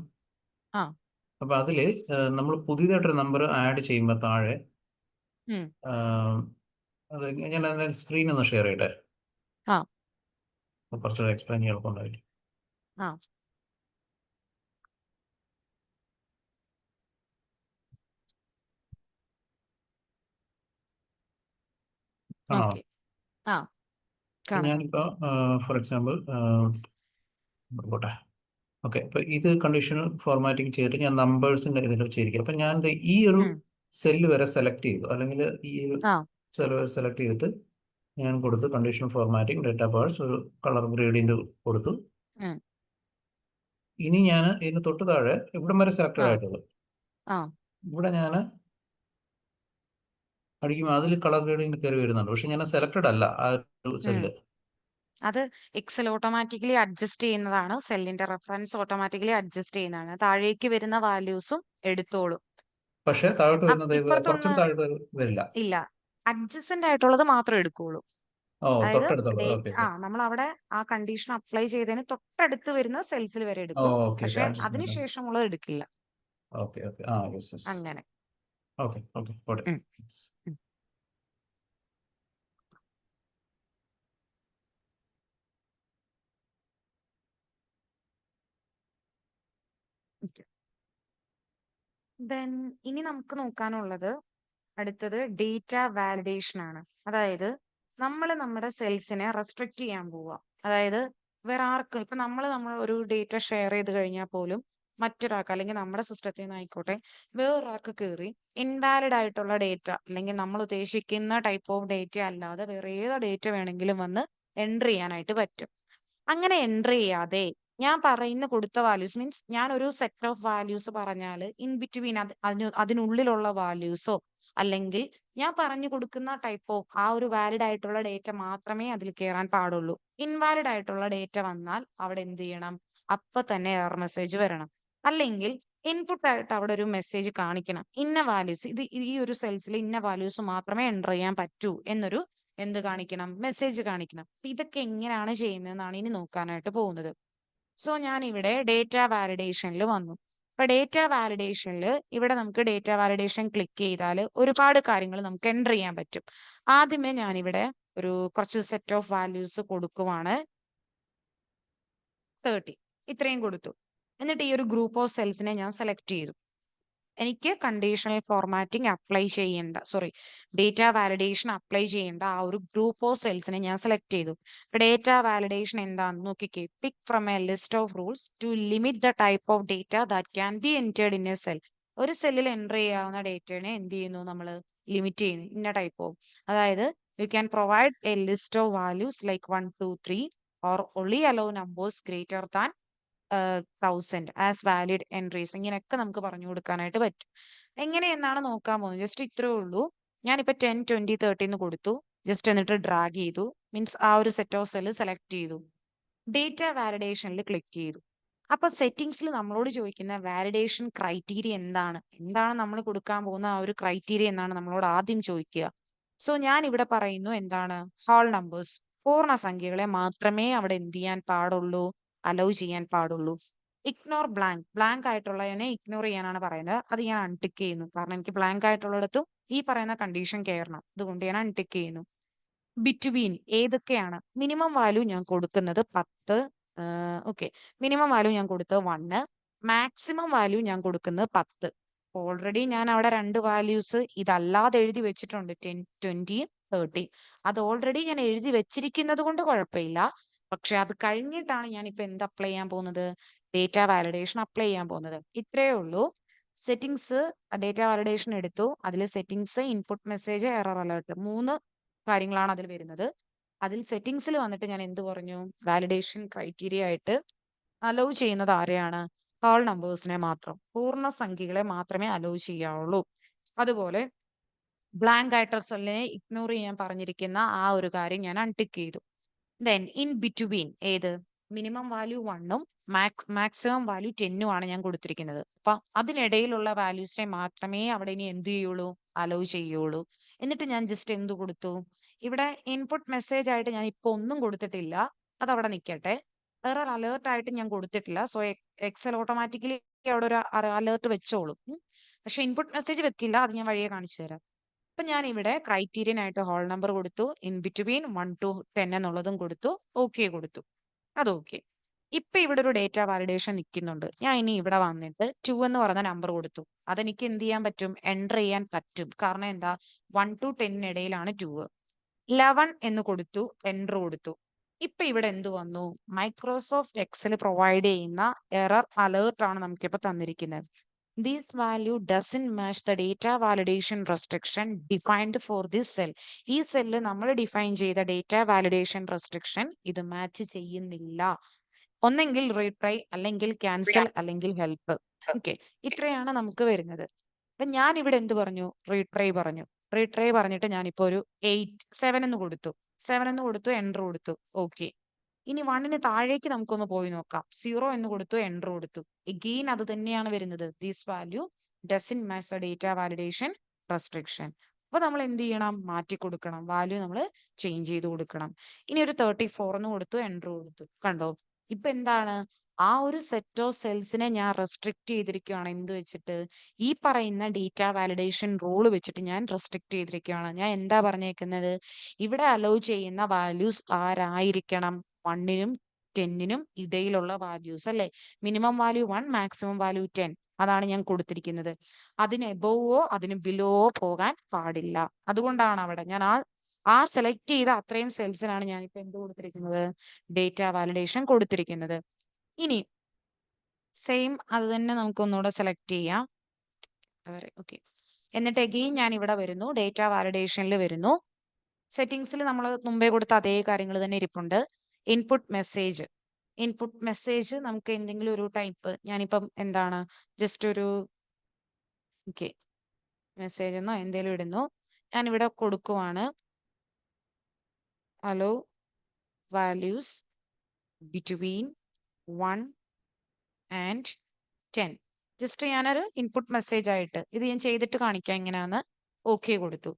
ആ അപ്പോൾ അതിൽ നമ്മൾ പുതിയതായിട്ടൊരു നമ്പർ ആഡ് ചെയ്യുമ്പോൾ താഴെ ഉം, അത് ഞാൻ അതിൻ്റെ സ്ക്രീൻ ഒന്ന് ഷെയർ ചെയ്യട്ടെ, ആ അപ്പോൾ കുറച്ചുകൂടെ എക്സ്പ്ലെയിൻ ചെയ്യാൻ എളുപ്പമുണ്ടായിരിക്കും. ആ കാണാമോ? ഓക്കെ ആ അപ്പോൾ കാണാം. ഞാനിപ്പോൾ ഫോർ എക്സാമ്പിൾ പോട്ടെ. ഓക്കെ, അപ്പോൾ ഇത് കണ്ടീഷണൽ ഫോർമാറ്റിംഗ് ചെയ്തിട്ട് ഞാൻ നമ്പേഴ്സിൻ്റെ ഇതിൽ വെച്ചിരിക്കും. അപ്പം ഞാൻ ഈ ഒരു ഉം, സെല്ല് വരെ സെലക്ട് ചെയ്തു, അല്ലെങ്കിൽ ഈ ഒരു ആ സെല്ല് വരെ സെലക്ട് ചെയ്തിട്ട് ഞാൻ കൊടുത്തു കണ്ടീഷണൽ ഫോർമാറ്റിംഗ് ഡേറ്റ ബാർസ്, ഒരു കളർ ഗ്രേഡിയൻ്റ് കൊടുത്തു. ഉം, ഇനി ഞാൻ ഇതിന് തൊട്ട് താഴെ ഇവിടം വരെ സെലക്റ്റഡ് ആ ആയിട്ടുള്ളൂ. ആ ഇവിടെ ഞാൻ അടിക്കുമ്പോൾ അതിൽ കളർ ഗ്രേഡിംഗ് കയറി വരുന്നുണ്ട്, പക്ഷെ ഞാൻ സെലക്റ്റഡ് അല്ല ആ ഒരു ഉം. സെല്ല്. അത് എക്സൽ ഓട്ടോമാറ്റിക്കലി അഡ്ജസ്റ്റ് ചെയ്യുന്നതാണ്. സെല്ലിന്റെ റെഫറൻസ് ഓട്ടോമാറ്റിക്കലി അഡ്ജസ്റ്റ് ചെയ്യുന്നതാണ്. താഴേക്ക് വരുന്ന വാല്യൂസും എടുത്തോളും. പക്ഷെ താഴോട്ട് വരുന്നത് ഇപ്പുറത്തുള്ള കുറച്ചുകൂടി താഴോട്ട് വരില്ല. ഇല്ല, അഡ്ജസ്റ്റന്റ് ആയിട്ടുള്ളത് മാത്രം എടുക്കുള്ളൂ. ഓ, അതായത് തൊട്ടടുത്തുള്ളത്. Okay okay. നമ്മൾ അവിടെ ആ കണ്ടീഷൻ അപ്ലൈ ചെയ്തതിന് തൊട്ടടുത്ത് വരുന്ന സെൽസിൽ വരെ ഓ, എടുക്കും. Okay okay. പക്ഷെ അഡ്ജസ്റ്റ്മെന്റ്. അതിനുശേഷമുള്ളത് എടുക്കില്ല. Okay okay. ആ, യെസ് യെസ്. അങ്ങനെ. ഓക്കെ ഓക്കെ, പോട്ടെ. ഉം, ഉം. ദെൻ ഇനി നമുക്ക് നോക്കാനുള്ളത് അടുത്തത് ഡേറ്റ വാലിഡേഷൻ ആണ്. അതായത് നമ്മൾ നമ്മുടെ സെൽസിനെ റെസ്ട്രിക്ട് ചെയ്യാൻ പോവുക. അതായത് വേറെ ആർക്കും ഇപ്പൊ നമ്മൾ ഒരു ഡേറ്റ ഷെയർ ചെയ്ത് കഴിഞ്ഞാൽ പോലും മറ്റൊരാൾക്ക് അല്ലെങ്കിൽ നമ്മുടെ സിസ്റ്റത്തിൽ നിന്ന് ആയിക്കോട്ടെ വേറൊരാൾക്ക് കയറി ഇൻവാലിഡ് ആയിട്ടുള്ള ഡേറ്റ അല്ലെങ്കിൽ നമ്മൾ ഉദ്ദേശിക്കുന്ന ടൈപ്പ് ഓഫ് ഡേറ്റ അല്ലാതെ വേറെ ഏത് ഡേറ്റ വേണമെങ്കിലും വന്ന് എൻറ്റർ ചെയ്യാനായിട്ട് പറ്റും. അങ്ങനെ എൻറ്റർ ചെയ്യാതെ ഞാൻ പറയുന്ന കൊടുത്ത വാല്യൂസ് മീൻസ് ഞാൻ ഒരു സെറ്റ് ഓഫ് വാല്യൂസ് പറഞ്ഞാൽ ഇൻ ബിറ്റ്വീൻ അതിനുള്ളിലുള്ള വാല്യൂസോ അല്ലെങ്കിൽ ഞാൻ പറഞ്ഞു കൊടുക്കുന്ന ടൈപ്പ് ഓഫ് ആ ഒരു വാലിഡ് ആയിട്ടുള്ള ഡേറ്റ മാത്രമേ അതിൽ കയറാൻ പാടുള്ളൂ. ഇൻവാലിഡ് ആയിട്ടുള്ള ഡേറ്റ വന്നാൽ അവിടെ എന്ത് ചെയ്യണം? അപ്പൊ തന്നെ എറർ മെസ്സേജ് വരണം. അല്ലെങ്കിൽ ഇൻപുട്ട് ആയിട്ട് അവിടെ ഒരു മെസ്സേജ് കാണിക്കണം. ഇന്ന വാല്യൂസ് ഈ ഒരു സെൽസിൽ ഇന്ന വാല്യൂസ് മാത്രമേ എൻ്റർ ചെയ്യാൻ പറ്റൂ എന്നൊരു എന്ത് കാണിക്കണം? മെസ്സേജ് കാണിക്കണം. അപ്പൊ ഇതൊക്കെ എങ്ങനെയാണ് ചെയ്യുന്നതെന്നാണ് ഇനി നോക്കാനായിട്ട് പോകുന്നത്. സോ ഞാൻ ഇവിടെ ഡേറ്റ വാലിഡേഷനിൽ വന്നു. അപ്പൊ ഡേറ്റ വാലിഡേഷനിൽ ഇവിടെ നമുക്ക് ഡേറ്റ വാലിഡേഷൻ ക്ലിക്ക് ചെയ്താൽ ഒരുപാട് കാര്യങ്ങൾ നമുക്ക് എൻ്റർ ചെയ്യാൻ പറ്റും. ആദ്യമേ ഞാനിവിടെ ഒരു കുറച്ച് സെറ്റ് ഓഫ് വാല്യൂസ് കൊടുക്കുവാണ്. 30 ഇത്രയും കൊടുത്തു. എന്നിട്ട് ഈ ഒരു ഗ്രൂപ്പ് ഓഫ് സെൽസിനെ ഞാൻ സെലക്ട് ചെയ്തു. എനിക്ക് കണ്ടീഷണൽ ഫോർമാറ്റിംഗ് അപ്ലൈ ചെയ്യേണ്ട ഡേറ്റ വാലിഡേഷൻ അപ്ലൈ ചെയ്യേണ്ട ആ ഒരു ഗ്രൂപ്പ് ഓഫ് സെൽസിനെ ഞാൻ സെലക്ട് ചെയ്തു. ഡേറ്റ വാലിഡേഷൻ എന്താണെന്ന് നോക്കിക്കേ. Pick from a list of rules to limit the type of data that can be entered in a cell. ഒരു സെല്ലിൽ എൻ്റർ ചെയ്യാവുന്ന ഡേറ്റനെ എന്ത് ചെയ്യുന്നു? നമ്മൾ ലിമിറ്റ് ചെയ്യുന്നു. ഇന്ന ടൈപ്പ് ഓഫ്, അതായത് you can provide A list of values like 1 2 3 or only hello numbers greater than 1000 as valid entries. ഇങ്ങനെയൊക്കെ നമുക്ക് പറഞ്ഞു കൊടുക്കാനായിട്ട് പറ്റും. എങ്ങനെയെന്നാണ് നോക്കാൻ പോകുന്നത്. ജസ്റ്റ് ഇത്രേ ഉള്ളൂ. ഞാനിപ്പോൾ 10 20 30 എന്ന് കൊടുത്തു. ജസ്റ്റ് എന്നിട്ട് ഡ്രാഗ് ചെയ്തു. മീൻസ് ആ ഒരു സെറ്റ് ഓഫ് സെല്ല് സെലക്ട് ചെയ്തു. ഡേറ്റ വാലിഡേഷനിൽ ക്ലിക്ക് ചെയ്തു. അപ്പൊ സെറ്റിംഗ്സിൽ നമ്മളോട് ചോദിക്കുന്ന വാലിഡേഷൻ ക്രൈറ്റീരിയ എന്താണ് നമ്മൾ കൊടുക്കാൻ പോകുന്ന ആ ഒരു ക്രൈറ്റീരിയ എന്നാണ് നമ്മളോട് ആദ്യം ചോദിക്കുക. സോ ഞാൻ ഇവിടെ പറയുന്നു എന്താണ്? ഹോൾ നമ്പേഴ്സ്, പൂർണ്ണസംഖ്യകളെ മാത്രമേ അവിടെ എന്ത് ചെയ്യാൻ പാടുള്ളൂ? അലൗ ചെയ്യാൻ പാടുള്ളൂ. ഇഗ്നോർ ബ്ലാങ്ക് ആയിട്ടുള്ളതിനെ ഇഗ്നോർ ചെയ്യാനാണ് പറയുന്നത്. അത് ഞാൻ അൺടിക്ക് ചെയ്യുന്നു. കാരണം എനിക്ക് ബ്ലാങ്ക് ആയിട്ടുള്ളിടത്തും ഈ പറയുന്ന കണ്ടീഷൻ കയറണം. അതുകൊണ്ട് ഞാൻ അൺടിക്ക് ചെയ്യുന്നു. ബിറ്റ്വീൻ ഏതൊക്കെയാണ്? മിനിമം വാല്യൂ ഞാൻ കൊടുക്കുന്നത് 10. ഓക്കെ, മിനിമം വാല്യൂ ഞാൻ കൊടുത്തത് 1, മാക്സിമം വാല്യൂ ഞാൻ കൊടുക്കുന്നത് 10. ഓൾറെഡി ഞാൻ അവിടെ രണ്ട് വാല്യൂസ് ഇതല്ലാതെ എഴുതി വെച്ചിട്ടുണ്ട്, 10 20 30. അത് ഓൾറെഡി ഞാൻ എഴുതി വെച്ചിരിക്കുന്നത് കൊണ്ട് കുഴപ്പമില്ല. പക്ഷെ അത് കഴിഞ്ഞിട്ടാണ് ഞാൻ ഇപ്പൊ എന്ത് അപ്ലൈ ചെയ്യാൻ പോകുന്നത്? ഡേറ്റ വാലിഡേഷൻ അപ്ലൈ ചെയ്യാൻ പോകുന്നത്. ഇത്രയേ ഉള്ളൂ. സെറ്റിംഗ്സ്, ഡേറ്റ വാലിഡേഷൻ എടുത്തു. അതിൽ settings, input message, error alert, 3 കാര്യങ്ങളാണ് അതിൽ വരുന്നത്. അതിൽ സെറ്റിംഗ്സിൽ വന്നിട്ട് ഞാൻ എന്ത് പറഞ്ഞു? വാലിഡേഷൻ ക്രൈറ്റീരിയ ആയിട്ട് അലൗ ചെയ്യുന്നത് ആരെയാണ്? ഹോൾ നമ്പേഴ്സിനെ മാത്രം, പൂർണ്ണസംഖ്യകളെ മാത്രമേ അലൗ ചെയ്യാവുള്ളൂ. അതുപോലെ ബ്ലാങ്ക് ആയിട്ടുള്ള സെല്ലിനെ ഇഗ്നോർ ചെയ്യാൻ പറഞ്ഞിരിക്കുന്ന ആ ഒരു കാര്യം ഞാൻ അൺടിക്ക് ചെയ്തു. ദെൻ ഇൻ ബിറ്റ്വീൻ ഏത്? മിനിമം വാല്യൂ 1ഉം മാക്സിമം വാല്യൂ 10ഉം ആണ് ഞാൻ കൊടുത്തിരിക്കുന്നത്. അപ്പൊ അതിനിടയിലുള്ള വാല്യൂസിനെ മാത്രമേ അവിടെ ഇനി എന്ത് ചെയ്യുള്ളൂ? അലൗ ചെയ്യുള്ളൂ. എന്നിട്ട് ഞാൻ ജസ്റ്റ് എന്ത് കൊടുത്തു? ഇവിടെ ഇൻപുട്ട് മെസ്സേജ് ആയിട്ട് ഞാൻ ഇപ്പൊ ഒന്നും കൊടുത്തിട്ടില്ല. അതവിടെ നിൽക്കട്ടെ. എറർ അലേർട്ട് ആയിട്ട് ഞാൻ കൊടുത്തിട്ടില്ല. സോ എക്സൽ ഓട്ടോമാറ്റിക്കലി അവിടെ ഒരു അലേർട്ട് വെച്ചോളും. പക്ഷെ ഇൻപുട്ട് മെസ്സേജ് വെക്കില്ല. അത് ഞാൻ വഴിയെ കാണിച്ചു തരാം. അപ്പൊ ഞാൻ ഇവിടെ ക്രൈറ്റീരിയൻ ആയിട്ട് ഹോൾ നമ്പർ കൊടുത്തു, ഇൻ ബിറ്റ്വീൻ 1 to 10 എന്നുള്ളതും കൊടുത്തു, ഓക്കെ കൊടുത്തു. അത് ഓക്കെ. ഇപ്പൊ ഇവിടെ ഒരു ഡേറ്റ വാലിഡേഷൻ നിൽക്കുന്നുണ്ട്. ഞാൻ ഇനി ഇവിടെ വന്നിട്ട് 2 എന്ന് പറയുന്ന നമ്പർ കൊടുത്തു. അതെനിക്ക് എന്ത് ചെയ്യാൻ പറ്റും? എൻ്റർ ചെയ്യാൻ പറ്റും. കാരണം എന്താ? 1 to 10 ഇടയിലാണ് 2. 11 എന്ന് കൊടുത്തു, എൻ്റർ കൊടുത്തു. ഇപ്പൊ ഇവിടെ എന്ത് വന്നു? മൈക്രോസോഫ്റ്റ് എക്സൽ പ്രൊവൈഡ് ചെയ്യുന്ന എറർ അലേർട്ട് ആണ് നമുക്കിപ്പോ തന്നിരിക്കുന്നത്. This value doesn't match the data validation restriction defined for this cell. ഈ സെല്ല് നമ്മൾ ഡിഫൈൻ ചെയ്ത ഡേറ്റ വാലിഡേഷൻ റെസ്ട്രിക്ഷൻ ഇത് മാച്ച് ചെയ്യുന്നില്ല. ഒന്നെങ്കിൽ റീട്രൈ, അല്ലെങ്കിൽ ക്യാൻസൽ, അല്ലെങ്കിൽ ഹെൽപ്പ്. ഓക്കെ, ഇത്രയാണ് നമുക്ക് വരുന്നത്. അപ്പൊ ഞാൻ ഇവിടെ എന്ത് പറഞ്ഞു? റീട്രൈ പറഞ്ഞു. റീട്രൈ പറഞ്ഞിട്ട് ഞാനിപ്പോ ഒരു 7 എന്ന് കൊടുത്തു. 7 എന്ന് കൊടുത്തു, എൻ്റർ കൊടുത്തു. ഓക്കെ. ഇനി 1ന് താഴേക്ക് നമുക്കൊന്ന് പോയി നോക്കാം. 0 എന്ന് കൊടുത്തു, എൻ്റർ കൊടുത്തു. എഗെയിൻ അത് തന്നെയാണ് വരുന്നത്. This value doesn't match the data validation restriction. അപ്പൊ നമ്മൾ എന്ത് ചെയ്യണം? മാറ്റി കൊടുക്കണം. വാല്യൂ നമ്മൾ ചേഞ്ച് ചെയ്ത് കൊടുക്കണം. ഇനി ഒരു 34 എന്ന് കൊടുത്തു, എൻ്റർ കൊടുത്തു. കണ്ടോ? ഇപ്പൊ എന്താണ്? ആ ഒരു സെറ്റ് ഓഫ് സെൽസിനെ ഞാൻ റെസ്ട്രിക്ട് ചെയ്തിരിക്കുകയാണ്. എന്ത് വെച്ചിട്ട്? ഈ പറയുന്ന ഡേറ്റ വാലിഡേഷൻ റൂൾ വെച്ചിട്ട് ഞാൻ റെസ്ട്രിക്ട് ചെയ്തിരിക്കുകയാണ്. ഞാൻ എന്താ പറഞ്ഞേക്കുന്നത്? ഇവിടെ അലോ ചെയ്യുന്ന വാല്യൂസ് ആരായിരിക്കണം? 1നും 10നും ഇടയിലുള്ള വാല്യൂസ് അല്ലെ? Minimum value 1, maximum value 10. അതാണ് ഞാൻ കൊടുത്തിരിക്കുന്നത്. അതിന് എബോവോ അതിന് ബിലോവോ പോകാൻ പാടില്ല. അതുകൊണ്ടാണ് അവിടെ ഞാൻ ആ സെലക്ട് ചെയ്ത അത്രയും സെൽസിനാണ് ഞാനിപ്പോ എന്ത് കൊടുത്തിരിക്കുന്നത്? ഡേറ്റ വാലിഡേഷൻ കൊടുത്തിരിക്കുന്നത്. ഇനി സെയിം അത് തന്നെ നമുക്ക് ഒന്നുകൂടെ സെലക്ട് ചെയ്യാം. ഓക്കെ. എന്നിട്ട് എഗെയിൻ ഞാൻ ഇവിടെ വരുന്നു, ഡേറ്റ വാലിഡേഷനിൽ വരുന്നു. സെറ്റിംഗ്സിൽ നമ്മൾ മുമ്പേ കൊടുത്ത അതേ കാര്യങ്ങൾ തന്നെ ഇരിപ്പുണ്ട്. Input message. ഇൻപുട്ട് മെസ്സേജ് നമുക്ക് എന്തെങ്കിലും ഒരു ടൈപ്പ്, ഞാനിപ്പം എന്താണ് ജസ്റ്റ് ഒരു ഓക്കെ മെസ്സേജ് എന്നോ എന്തെങ്കിലും ഇടുന്നു. ഞാനിവിടെ കൊടുക്കുവാണ് hello values between 1 and 10. Just ഞാനൊരു ഇൻപുട്ട് മെസ്സേജ് ആയിട്ട് ഇത് ഞാൻ ചെയ്തിട്ട് കാണിക്കാം എങ്ങനെയാന്ന്. ഓക്കെ കൊടുത്തു.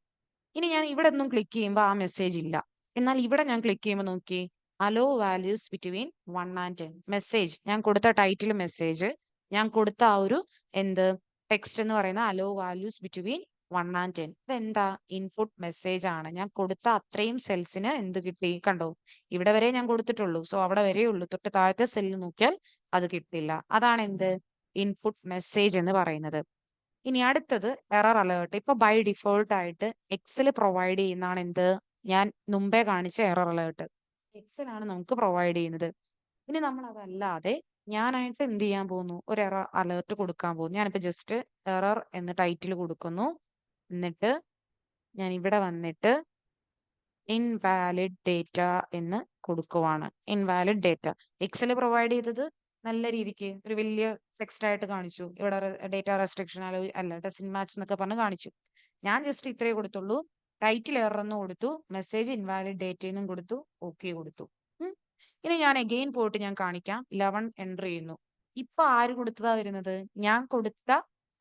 ഇനി ഞാൻ ഇവിടെ ഒന്നും ക്ലിക്ക് ചെയ്യുമ്പോൾ ആ മെസ്സേജ് ഇല്ല. എന്നാൽ ഇവിടെ ഞാൻ ക്ലിക്ക് ചെയ്യുമ്പോൾ നോക്കി, hello values between 1 and 10. Message ഞാൻ കൊടുത്ത ടൈറ്റിൽ മെസ്സേജ്, ഞാൻ കൊടുത്ത ആ ഒരു എന്ത് ടെക്സ്റ്റ് എന്ന് പറയുന്ന അലോ വാല്യൂസ് ബിറ്റ്വീൻ 1 and 10. ഇതെന്താ? ഇൻപുട്ട് മെസ്സേജ് ആണ്. ഞാൻ കൊടുത്ത അത്രയും സെൽസിന് എന്ത് കിട്ടി? കണ്ടോ? ഇവിടെ വരെ ഞാൻ കൊടുത്തിട്ടുള്ളൂ. സോ അവിടെ വരെ ഉള്ളൂ. തൊട്ട് താഴത്തെ സെല്ലിൽ നോക്കിയാൽ അത് കിട്ടില്ല. അതാണ് എന്ത്? ഇൻപുട്ട് മെസ്സേജ് എന്ന് പറയുന്നത്. ഇനി അടുത്തത് എറർ അലേർട്ട്. ഇപ്പൊ ബൈ ഡിഫോൾട്ട് ആയിട്ട് എക്സൽ പ്രൊവൈഡ് ചെയ്യുന്നതാണ് എന്ത്? ഞാൻ മുമ്പേ കാണിച്ച എറർ അലേർട്ട്. എക്സൽ ആണ് നമുക്ക് പ്രൊവൈഡ് ചെയ്യുന്നത്. ഇനി നമ്മൾ അതല്ലാതെ ഞാനായിട്ട് എന്ത് ചെയ്യാൻ പോകുന്നു? ഒരു എറർ അലേർട്ട് കൊടുക്കാൻ പോകുന്നു. ഞാനിപ്പോ ജസ്റ്റ് എറർ എന്ന് ടൈറ്റിൽ കൊടുക്കുന്നു. എന്നിട്ട് ഞാൻ ഇവിടെ വന്നിട്ട് ഇൻവാലിഡ് ഡേറ്റ എന്ന് കൊടുക്കുവാണ്. Invalid data. എക്സൽ പ്രൊവൈഡ് ചെയ്തത് നല്ല രീതിക്ക് ഒരു വലിയ ടെക്സ്റ്റ് ആയിട്ട് കാണിച്ചു. ഇവിടെ ഡേറ്റ റെസ്ട്രിക്ഷൻ അല്ല ഡസന്റ് മാച്ച് എന്നൊക്കെ പറഞ്ഞ് കാണിച്ചു. ഞാൻ ജസ്റ്റ് ഇത്രേ കൊടുത്തുള്ളൂ. ടൈറ്റിൽ എറർ എന്ന് കൊടുത്തു, മെസ്സേജ് ഇൻവാലിഡ് ഡേറ്റ എന്നും കൊടുത്തു, ഓക്കെ കൊടുത്തു. ഇനി ഞാൻ അഗെയിൻ പോയിട്ട് ഞാൻ കാണിക്കാം. 11 എൻ്റർ ചെയ്യുന്നു. ഇപ്പൊ ആര് കൊടുത്തതാ വരുന്നത്? ഞാൻ കൊടുത്ത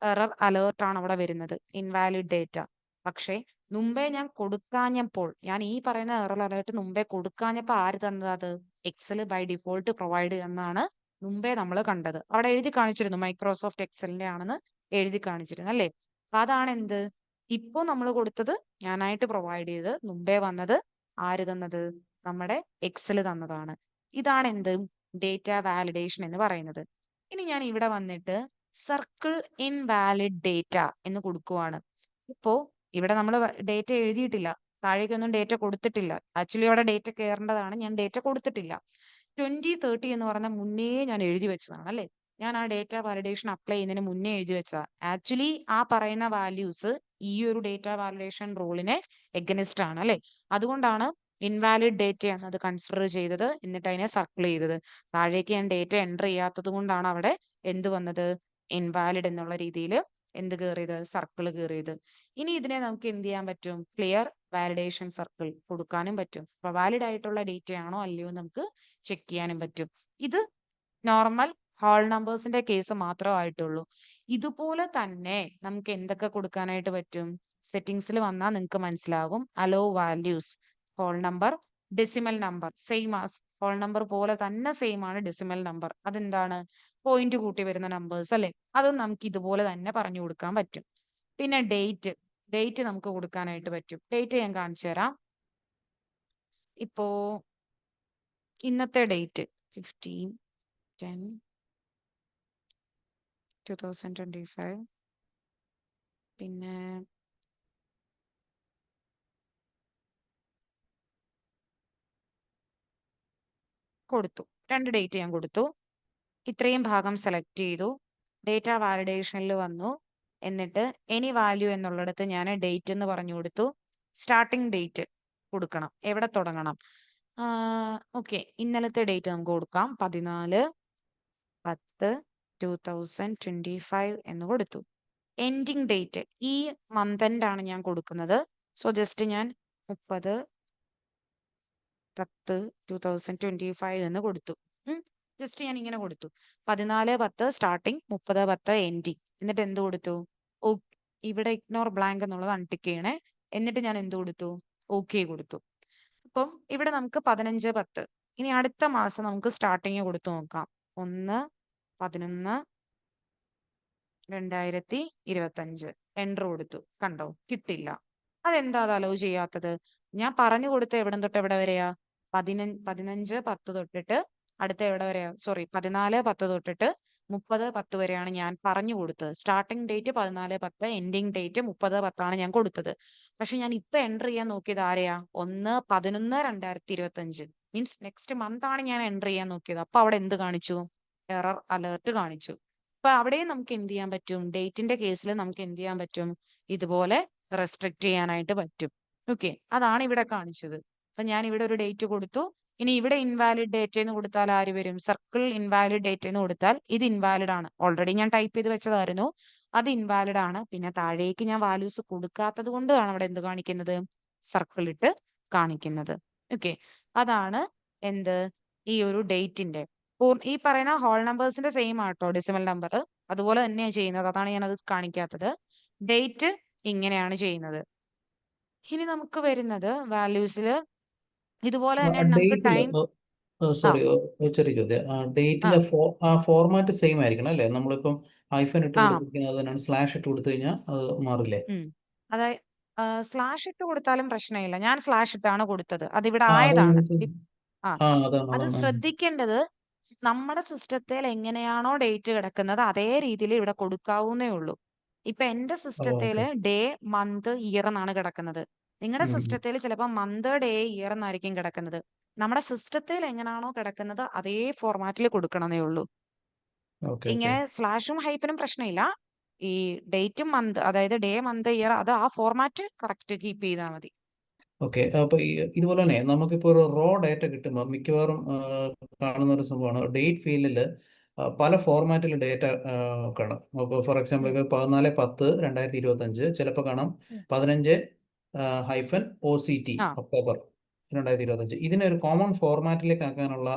എറർ അലേർട്ട് ആണ് അവിടെ വരുന്നത്, ഇൻവാലിഡ് ഡേറ്റ. പക്ഷേ മുമ്പേ ഞാൻ കൊടുക്കാഞ്ഞപ്പോൾ, ഞാൻ ഈ പറയുന്ന എറർ അലേർട്ട് മുമ്പേ കൊടുക്കാഞ്ഞപ്പോൾ ആര് തന്നത്? അത് എക്സൽ ബൈ ഡിഫോൾട്ട് പ്രൊവൈഡ് എന്നാണ് മുമ്പേ നമ്മൾ കണ്ടത്. അവിടെ എഴുതി കാണിച്ചിരുന്നു മൈക്രോസോഫ്റ്റ് എക്സലിന്റെ ആണെന്ന് എഴുതി കാണിച്ചിരുന്നു അല്ലേ? അതാണ് എന്ത്? ഇപ്പോ നമ്മൾ കൊടുത്തത് ഞാനായിട്ട് പ്രൊവൈഡ് ചെയ്ത് മുമ്പേ വന്നത് ആര് തന്നത്? നമ്മുടെ എക്സൽ തന്നതാണ്. ഇതാണ് എന്ത്? ഡേറ്റ വാലിഡേഷൻ എന്ന് പറയുന്നത്. ഇനി ഞാൻ ഇവിടെ വന്നിട്ട് സർക്കിൾ ഇൻവാലിഡ് ഡേറ്റ എന്ന് കൊടുക്കുവാണ്. ഇപ്പോ ഇവിടെ നമ്മൾ ഡേറ്റ എഴുതിയിട്ടില്ല, താഴേക്കൊന്നും ഡേറ്റ കൊടുത്തിട്ടില്ല. ആക്ച്വലി അവിടെ ഡേറ്റ കയറേണ്ടതാണ്, ഞാൻ ഡേറ്റ കൊടുത്തിട്ടില്ല. 2030 എന്ന് പറഞ്ഞ മുന്നേ ഞാൻ എഴുതി വെച്ചതാണ് അല്ലെ? ഞാൻ ആ ഡേറ്റ വാലിഡേഷൻ അപ്ലൈ ചെയ്യുന്നതിന് മുന്നേ എഴുതി വെച്ചതാണ്. ആക്ച്വലി ആ പറയുന്ന വാല്യൂസ് ഈ ഒരു ഡേറ്റ വാലിഡേഷൻ റൂളിനെ എഗനിസ്റ്റ് ആണ് അല്ലെ? അതുകൊണ്ടാണ് ഇൻവാലിഡ് ഡേറ്റ എന്നത് കൺസിഡർ ചെയ്തത്, എന്നിട്ട് അതിനെ സർക്കിൾ ചെയ്തത്. താഴേക്ക് ഞാൻ ഡേറ്റ എൻ്റർ ചെയ്യാത്തത് കൊണ്ടാണ് അവിടെ എന്ത് വന്നത്? ഇൻവാലിഡ് എന്നുള്ള രീതിയിൽ എന്ത് കയറിയത്? സർക്കിൾ കയറിയത്. ഇനി ഇതിനെ നമുക്ക് എന്ത് ചെയ്യാൻ പറ്റും? ക്ലിയർ വാലിഡേഷൻ സർക്കിൾ കൊടുക്കാനും പറ്റും. അപ്പൊ വാലിഡ് ആയിട്ടുള്ള ഡേറ്റ ആണോ അല്ലയോ നമുക്ക് ചെക്ക് ചെയ്യാനും പറ്റും. ഇത് നോർമൽ ഹോൾ നമ്പേഴ്സിന്റെ കേസ് മാത്രമായിട്ടുള്ളൂ. ഇതുപോലെ തന്നെ നമുക്ക് എന്തൊക്കെ കൊടുക്കാനായിട്ട് പറ്റും? സെറ്റിംഗ്സിൽ വന്നാൽ നിങ്ങൾക്ക് മനസ്സിലാകും. Allow values, whole number, decimal number, same as whole number പോലെ തന്നെ സെയിം ആണ് ഡെസിമൽ നമ്പർ. അതെന്താണ്? പോയിന്റ് കൂട്ടി വരുന്ന നമ്പേഴ്സ് അല്ലേ? അതും നമുക്ക് ഇതുപോലെ തന്നെ പറഞ്ഞു കൊടുക്കാൻ പറ്റും. പിന്നെ ഡേറ്റ് നമുക്ക് കൊടുക്കാനായിട്ട് പറ്റും. ഡേറ്റ് ഞാൻ കാണിച്ചു തരാം. ഇപ്പോ ഇന്നത്തെ ഡേറ്റ് 15/10/2025. പിന്നെ കൊടുത്തു. 2 ഡേറ്റ് ഞാൻ കൊടുത്തു. ഇത്രയും ഭാഗം സെലക്ട് ചെയ്തു. ഡേറ്റ വാലിഡേഷനിൽ വന്നു. എന്നിട്ട് എനി വാല്യൂ എന്നുള്ളിടത്ത് ഞാൻ ഡേറ്റ് എന്ന് പറഞ്ഞു കൊടുത്തു. സ്റ്റാർട്ടിംഗ് ഡേറ്റ് കൊടുക്കണം. എവിടെ തുടങ്ങണം? ഓക്കെ, ഇന്നലത്തെ ഡേറ്റ് നമുക്ക് കൊടുക്കാം. 14/10/2025 എന്ന് കൊടുത്തു. എൻഡിങ് ഡേറ്റ് ഈ മന്ത് എൻഡ് ആണ് ഞാൻ കൊടുക്കുന്നത്. സോ ജസ്റ്റ് ഞാൻ 30/10/2025 എന്ന് കൊടുത്തു. ജസ്റ്റ് ഞാൻ ഇങ്ങനെ കൊടുത്തു. 14/10 സ്റ്റാർട്ടിങ്, 30/10 എൻഡിങ്. എന്നിട്ട് എന്ത് കൊടുത്തു? ഇവിടെ ഇഗ്നോർ ബ്ലാങ്ക് എന്നുള്ളത് അൺടിക്ക് ചെയ്യണേ. എന്നിട്ട് ഞാൻ എന്ത് കൊടുത്തു? ഓക്കെ കൊടുത്തു. അപ്പം ഇവിടെ നമുക്ക് 15/10. ഇനി അടുത്ത മാസം നമുക്ക് സ്റ്റാർട്ടിങ് കൊടുത്തു നോക്കാം. 1/11/2025 എൻ്റർ കൊടുത്തു. കണ്ടോ? കിട്ടില്ല. അതെന്താ അത് അലോ ചെയ്യാത്തത്? ഞാൻ പറഞ്ഞു കൊടുത്ത എവിടെ തൊട്ട് എവിടെ വരെയാ? 15/10 തൊട്ടിട്ട് അടുത്ത എവിടെ വരെയാ? സോറി, 14/10 തൊട്ടിട്ട് 30/10 വരെയാണ് ഞാൻ പറഞ്ഞു കൊടുത്തത്. സ്റ്റാർട്ടിംഗ് ഡേറ്റ് 14/10, എൻഡിങ് ഡേറ്റ് 30/10 ആണ് ഞാൻ കൊടുത്തത്. പക്ഷെ ഞാൻ ഇപ്പൊ എൻ്റർ ചെയ്യാൻ നോക്കിയത് ആരെയാ? 1/11/2025. മീൻസ് നെക്സ്റ്റ് മന്ത് ആണ് ഞാൻ എൻ്റർ ചെയ്യാൻ നോക്കിയത്. അപ്പൊ അവിടെ എന്ത് കാണിച്ചു? എറർ അലേർട്ട് കാണിച്ചു. അപ്പൊ അവിടെയും നമുക്ക് എന്ത് ചെയ്യാൻ പറ്റും? ഡേറ്റിന്റെ കേസിൽ നമുക്ക് എന്ത് ചെയ്യാൻ പറ്റും? ഇതുപോലെ റെസ്ട്രിക്ട് ചെയ്യാനായിട്ട് പറ്റും. ഓക്കെ, അതാണ് ഇവിടെ കാണിച്ചത്. അപ്പൊ ഞാൻ ഇവിടെ ഒരു ഡേറ്റ് കൊടുത്തു. ഇനി ഇവിടെ ഇൻവാലിഡ് ഡേറ്റ് എന്ന് കൊടുത്താൽ ആര് വരും? സർക്കിൾ ഇൻവാലിഡ് ഡേറ്റ് എന്ന് കൊടുത്താൽ ഇത് ഇൻവാലിഡ് ആണ്. ഓൾറെഡി ഞാൻ ടൈപ്പ് ചെയ്ത് വെച്ചതായിരുന്നു. അത് ഇൻവാലിഡ് ആണ്. പിന്നെ താഴേക്ക് ഞാൻ വാല്യൂസ് കൊടുക്കാത്തത് കൊണ്ടാണ് അവിടെ എന്ത് കാണിക്കുന്നത്? സർക്കിൾ ഇട്ട് കാണിക്കുന്നത്. ഓക്കെ, അതാണ് എന്ത്? ഈ ഒരു ഡേറ്റിന്റെ ഈ പറയുന്ന ഹോൾ നമ്പേഴ്സിന്റെ സെയിം ആട്ടോ ഡെസിമൽ നമ്പർ. അതുപോലെ തന്നെയാണ് ചെയ്യുന്നത്. അതാണ് ഞാൻ അത് കാണിക്കാത്തത്. ഡേറ്റ് ഇങ്ങനെയാണ് ചെയ്യുന്നത്. ഇനി നമുക്ക് വരുന്നത് വാല്യൂസിൽ ഇതുപോലെ തന്നെ നമുക്ക് ഡേറ്റില് ടൈം. സോറി, ചെറിയ ചോദ്യം. ഡേറ്റിലെ ഫോർമാറ്റ് സെയിം ആയിരിക്കണം അല്ലേ? നമ്മളിപ്പം ഹൈഫൻ ഇട്ട് കൊടുത്തിരിക്കുന്നത് തന്നെയാണ്. സ്ലാഷ് ഇട്ട് കൊടുത്തു കഴിഞ്ഞാൽ അത് മാറില്ലേ? അതായത് സ്ലാഷ് ഇട്ട് കൊടുത്താലും പ്രശ്നമില്ല. ഞാൻ സ്ലാഷ് ഇട്ടാണ് കൊടുത്തത്. അതിവിടെ അത് ആയതാണ്. നമുക്ക് അത് ശ്രദ്ധിക്കേണ്ടത് നമ്മുടെ സിസ്റ്റത്തിൽ എങ്ങനെയാണോ ഡേറ്റ് കിടക്കുന്നത് അതേ രീതിയിൽ ഇവിടെ കൊടുക്കാവുന്നേ ഉള്ളൂ. ഇപ്പൊ എന്റെ സിസ്റ്റത്തില് ഡേ, മന്ത്, ഇയർ എന്നാണ് കിടക്കുന്നത്. നിങ്ങളുടെ സിസ്റ്റത്തിൽ ചിലപ്പോൾ മന്ത്, ഡേ, ഇയർ എന്നായിരിക്കും കിടക്കുന്നത്. നമ്മുടെ സിസ്റ്റത്തിൽ എങ്ങനെയാണോ കിടക്കുന്നത് അതേ ഫോർമാറ്റിൽ കൊടുക്കണമെന്നേ ഉള്ളൂ. ഇങ്ങനെ സ്ലാഷും ഹൈഫനും പ്രശ്നമില്ല. ഈ ഡേറ്റും മന്ത്, അതായത് ഡേ, മന്ത്, ഇയർ, അത് ആ ഫോർമാറ്റ് കറക്റ്റ് കീപ്പ് ചെയ്താൽ മതി. ഓക്കെ, അപ്പൊ ഇതുപോലെ തന്നെ നമുക്കിപ്പോൾ ഒരു റോ ഡേറ്റ കിട്ടുമ്പോൾ മിക്കവാറും കാണുന്ന ഒരു സംഭവമാണ് ഡേറ്റ് ഫീൽഡിൽ പല ഫോർമാറ്റിൽ ഡേറ്റ കാണും. അപ്പോൾ ഫോർ എക്സാമ്പിൾ ഇപ്പോൾ 14/10/2025, ചിലപ്പോൾ കാണാം 15-OCT ഒക്ടോബർ 2025. ഇതിനെ ഒരു കോമൺ ഫോർമാറ്റിലേക്ക് ആക്കാനുള്ള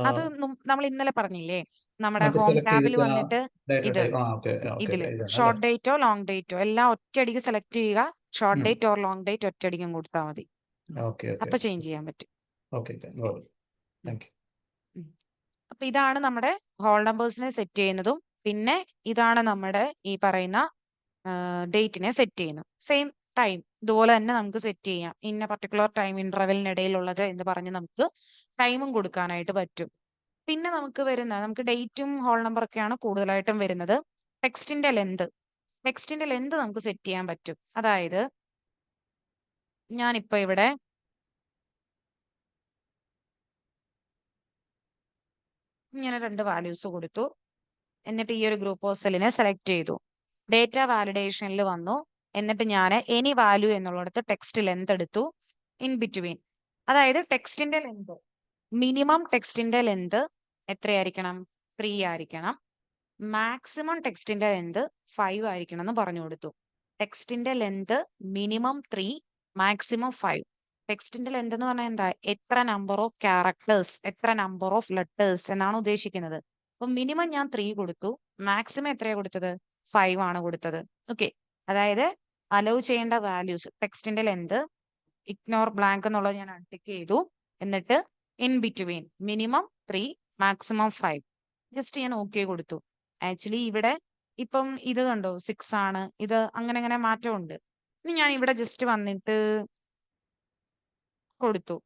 അത് നമ്മൾ ഇന്നലെ പറഞ്ഞില്ലേ, നമ്മുടെ ഹോം സെലക്ട് ടാബിൽ ചെയ്തിട്ട് വന്നിട്ട് ഡേറ്റ ഇതില് ഷോർട്ട് ഡേറ്റോ ലോങ് ഡേറ്റോ എല്ലാം ഒറ്റയടിക്ക് സെലക്ട് ചെയ്യുക. Short date or long date ഒറ്റയടിക്കും കൊടുത്താൽ മതി. അപ്പൊ ചേഞ്ച് ചെയ്യാൻ പറ്റും. അപ്പൊ ഇതാണ് നമ്മുടെ ഹോൾ നമ്പേഴ്സിനെ സെറ്റ് ചെയ്യുന്നതും. പിന്നെ ഇതാണ് നമ്മുടെ ഈ പറയുന്ന ഡേറ്റിനെ സെറ്റ് ചെയ്യുന്നത്. സെയിം ടൈം ഇതുപോലെ തന്നെ നമുക്ക് സെറ്റ് ചെയ്യാം. ഇന്ന പർട്ടിക്കുലർ ടൈം ഇന്റർവെലിനിടയിലുള്ളത് എന്ന് പറഞ്ഞ് നമുക്ക് ടൈമും കൊടുക്കാനായിട്ട് പറ്റും. പിന്നെ നമുക്ക് ഡേറ്റും ഹോൾ നമ്പർ ഒക്കെയാണ് കൂടുതലായിട്ടും വരുന്നത്. ടെക്സ്റ്റിന്റെ ലെന്ത് നമുക്ക് സെറ്റ് ചെയ്യാൻ പറ്റും. അതായത് ഞാനിപ്പോ ഇവിടെ ഇങ്ങനെ 2 വാല്യൂസ് കൊടുത്തു. എന്നിട്ട് ഈ ഒരു ഗ്രൂപ്പ് ഓഫ് സെല്ലിനെ സെലക്ട് ചെയ്തു. ഡേറ്റ വാലിഡേഷനിൽ വന്നു. എന്നിട്ട് ഞാൻ എനി വാല്യൂ എന്നുള്ളിടത്ത് ടെക്സ്റ്റ് ലെന്ത് എടുത്തു. ഇൻ ബിറ്റ്വീൻ, അതായത് ടെക്സ്റ്റിന്റെ ലെന്ത്, മിനിമം ടെക്സ്റ്റിന്റെ ലെന്ത് എത്രയായിരിക്കണം? 3 ആയിരിക്കണം. മാക്സിമം ടെക്സ്റ്റിന്റെ ലെന്ത് 5 ആയിരിക്കണം എന്ന് പറഞ്ഞു കൊടുത്തു. ടെക്സ്റ്റിന്റെ ലെന്ത് മിനിമം 3, മാക്സിമം 5. ടെക്സ്റ്റിന്റെ ലെന്ത് എന്ന് പറഞ്ഞാൽ എന്താ? എത്ര നമ്പർ ഓഫ് ക്യാരക്ടേഴ്സ്, എത്ര നമ്പർ ഓഫ് ലെറ്റേഴ്സ് എന്നാണ് ഉദ്ദേശിക്കുന്നത്. അപ്പൊ മിനിമം ഞാൻ 3 കൊടുത്തു. മാക്സിമം എത്രയാണ് കൊടുത്തത്? 5 ആണ് കൊടുത്തത്. ഓക്കെ, അതായത് അലോ ചെയ്യേണ്ട വാല്യൂസ് ടെക്സ്റ്റിന്റെ ലെന്ത്, ഇഗ്നോർ ബ്ലാങ്ക് എന്നുള്ളത് ഞാൻ അൺടിക്ക് ചെയ്തു. എന്നിട്ട് in between minimum 3 maximum 5. Just ഞാൻ ഓക്കെ കൊടുത്തു. ആക്ച്വലി ഇവിടെ ഇപ്പം ഇത് കണ്ടോ 6 ആണ്, ഇത് അങ്ങനെ മാറ്റമുണ്ട്. ഇനി ഞാൻ ഇവിടെ ജസ്റ്റ് വന്നിട്ട് കൊടുത്തു.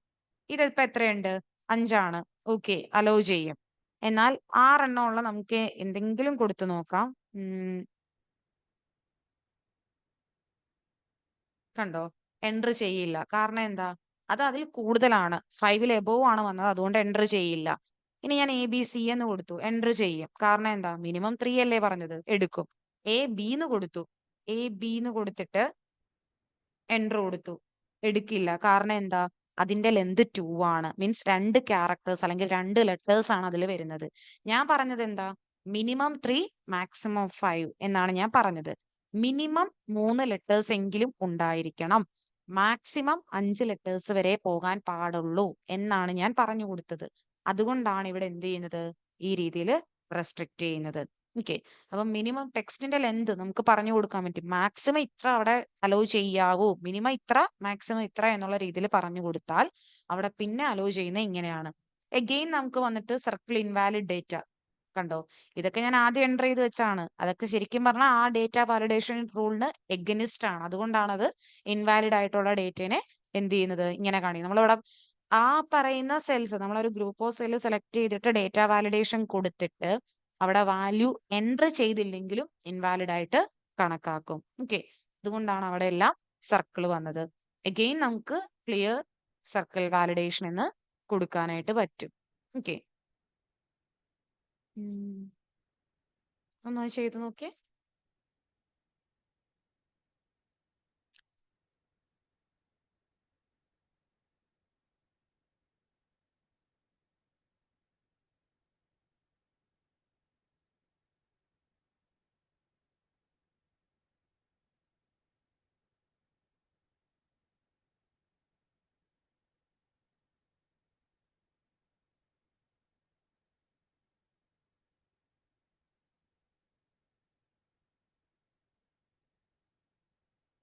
ഇതിപ്പോ എത്രയുണ്ട്? 5 ആണ്. ഓക്കെ, അലോ ചെയ്യും. എന്നാൽ 6 എണ്ണം ഉള്ള നമുക്ക് എന്തെങ്കിലും കൊടുത്തു നോക്കാം. കണ്ടോ, എൻറ്റർ ചെയ്യില്ല. കാരണം എന്താ? അത് അതിൽ കൂടുതലാണ്, 5ൽ എബോവ് ആണ് വന്നത്, അതുകൊണ്ട് എൻറ്റർ ചെയ്യില്ല. ഇനി ഞാൻ ABC എന്ന് കൊടുത്തു, എൻറ്റർ ചെയ്യും. കാരണം എന്താ? മിനിമം 3 അല്ലേ പറഞ്ഞത്, എടുക്കും. AB എന്ന് കൊടുത്തു, AB എന്ന് കൊടുത്തിട്ട് എൻറ്റർ കൊടുത്തു, എടുക്കില്ല. കാരണം എന്താ? അതിന്റെ ലെന്ത് 2 ആണ്. മീൻസ് 2 ക്യാരക്ടേഴ്സ് അല്ലെങ്കിൽ 2 ലെറ്റേഴ്സ് ആണ് അതിൽ വരുന്നത്. ഞാൻ പറഞ്ഞത് എന്താ? മിനിമം 3 മാക്സിമം 5 എന്നാണ് ഞാൻ പറഞ്ഞത്. മിനിമം 3 ലെറ്റേഴ്സ് എങ്കിലും ഉണ്ടായിരിക്കണം, മാക്സിമം 5 ലെറ്റേഴ്സ് വരെ പോകാൻ പാടുള്ളൂ എന്നാണ് ഞാൻ പറഞ്ഞു കൊടുത്തത്. അതുകൊണ്ടാണ് ഇവിടെ എന്ത് ചെയ്യുന്നത്, ഈ രീതിയിൽ റെസ്ട്രിക്ട് ചെയ്യുന്നത്. ഓക്കെ, അപ്പൊ മിനിമം ടെക്സ്റ്റിന്റെ ലെന്ത് നമുക്ക് പറഞ്ഞു കൊടുക്കാൻ പറ്റും. മാക്സിമം ഇത്ര അവിടെ അലോ ചെയ്യാവൂ, മിനിമം ഇത്ര മാക്സിമം ഇത്ര എന്നുള്ള രീതിയിൽ പറഞ്ഞു കൊടുത്താൽ അവിടെ പിന്നെ അലോ ചെയ്യുന്നത് ഇങ്ങനെയാണ്. എഗെയിൻ നമുക്ക് വന്നിട്ട് സർക്കിൾ ഇൻവാലിഡ് ഡേറ്റ കണ്ടോ, ഇതൊക്കെ ഞാൻ ആദ്യം എൻ്റർ ചെയ്ത് വെച്ചാണ്. അതൊക്കെ ശരിക്കും പറഞ്ഞാൽ ആ ഡേറ്റ വാലിഡേഷൻ റൂളിന് എഗനിസ്റ്റ് ആണ്. അതുകൊണ്ടാണ് അത് ഇൻവാലിഡ് ആയിട്ടുള്ള ഡേറ്റനെ എന്ത് ചെയ്യുന്നത്, ഇങ്ങനെ കാണിക്കുന്നത്. നമ്മളിവിടെ ആ പറയുന്ന സെൽസ് നമ്മളൊരു ഗ്രൂപ്പ് ഓഫ് സെൽ സെലക്ട് ചെയ്തിട്ട് ഡേറ്റ വാലിഡേഷൻ കൊടുത്തിട്ട് അവിടെ വാല്യൂ എൻറ്റർ ചെയ്തില്ലെങ്കിലും ഇൻവാലിഡ് ആയിട്ട് കണക്കാക്കും. ഓക്കെ, അതുകൊണ്ടാണ് അവിടെ എല്ലാം സർക്കിൾ വന്നത്. അഗെയിൻ നമുക്ക് ക്ലിയർ സർക്കിൾ വാലിഡേഷൻ എന്ന് കൊടുക്കാനായിട്ട് പറ്റും. ഓക്കെ, ഒന്ന് ചെയ്ത് നോക്കിയേ.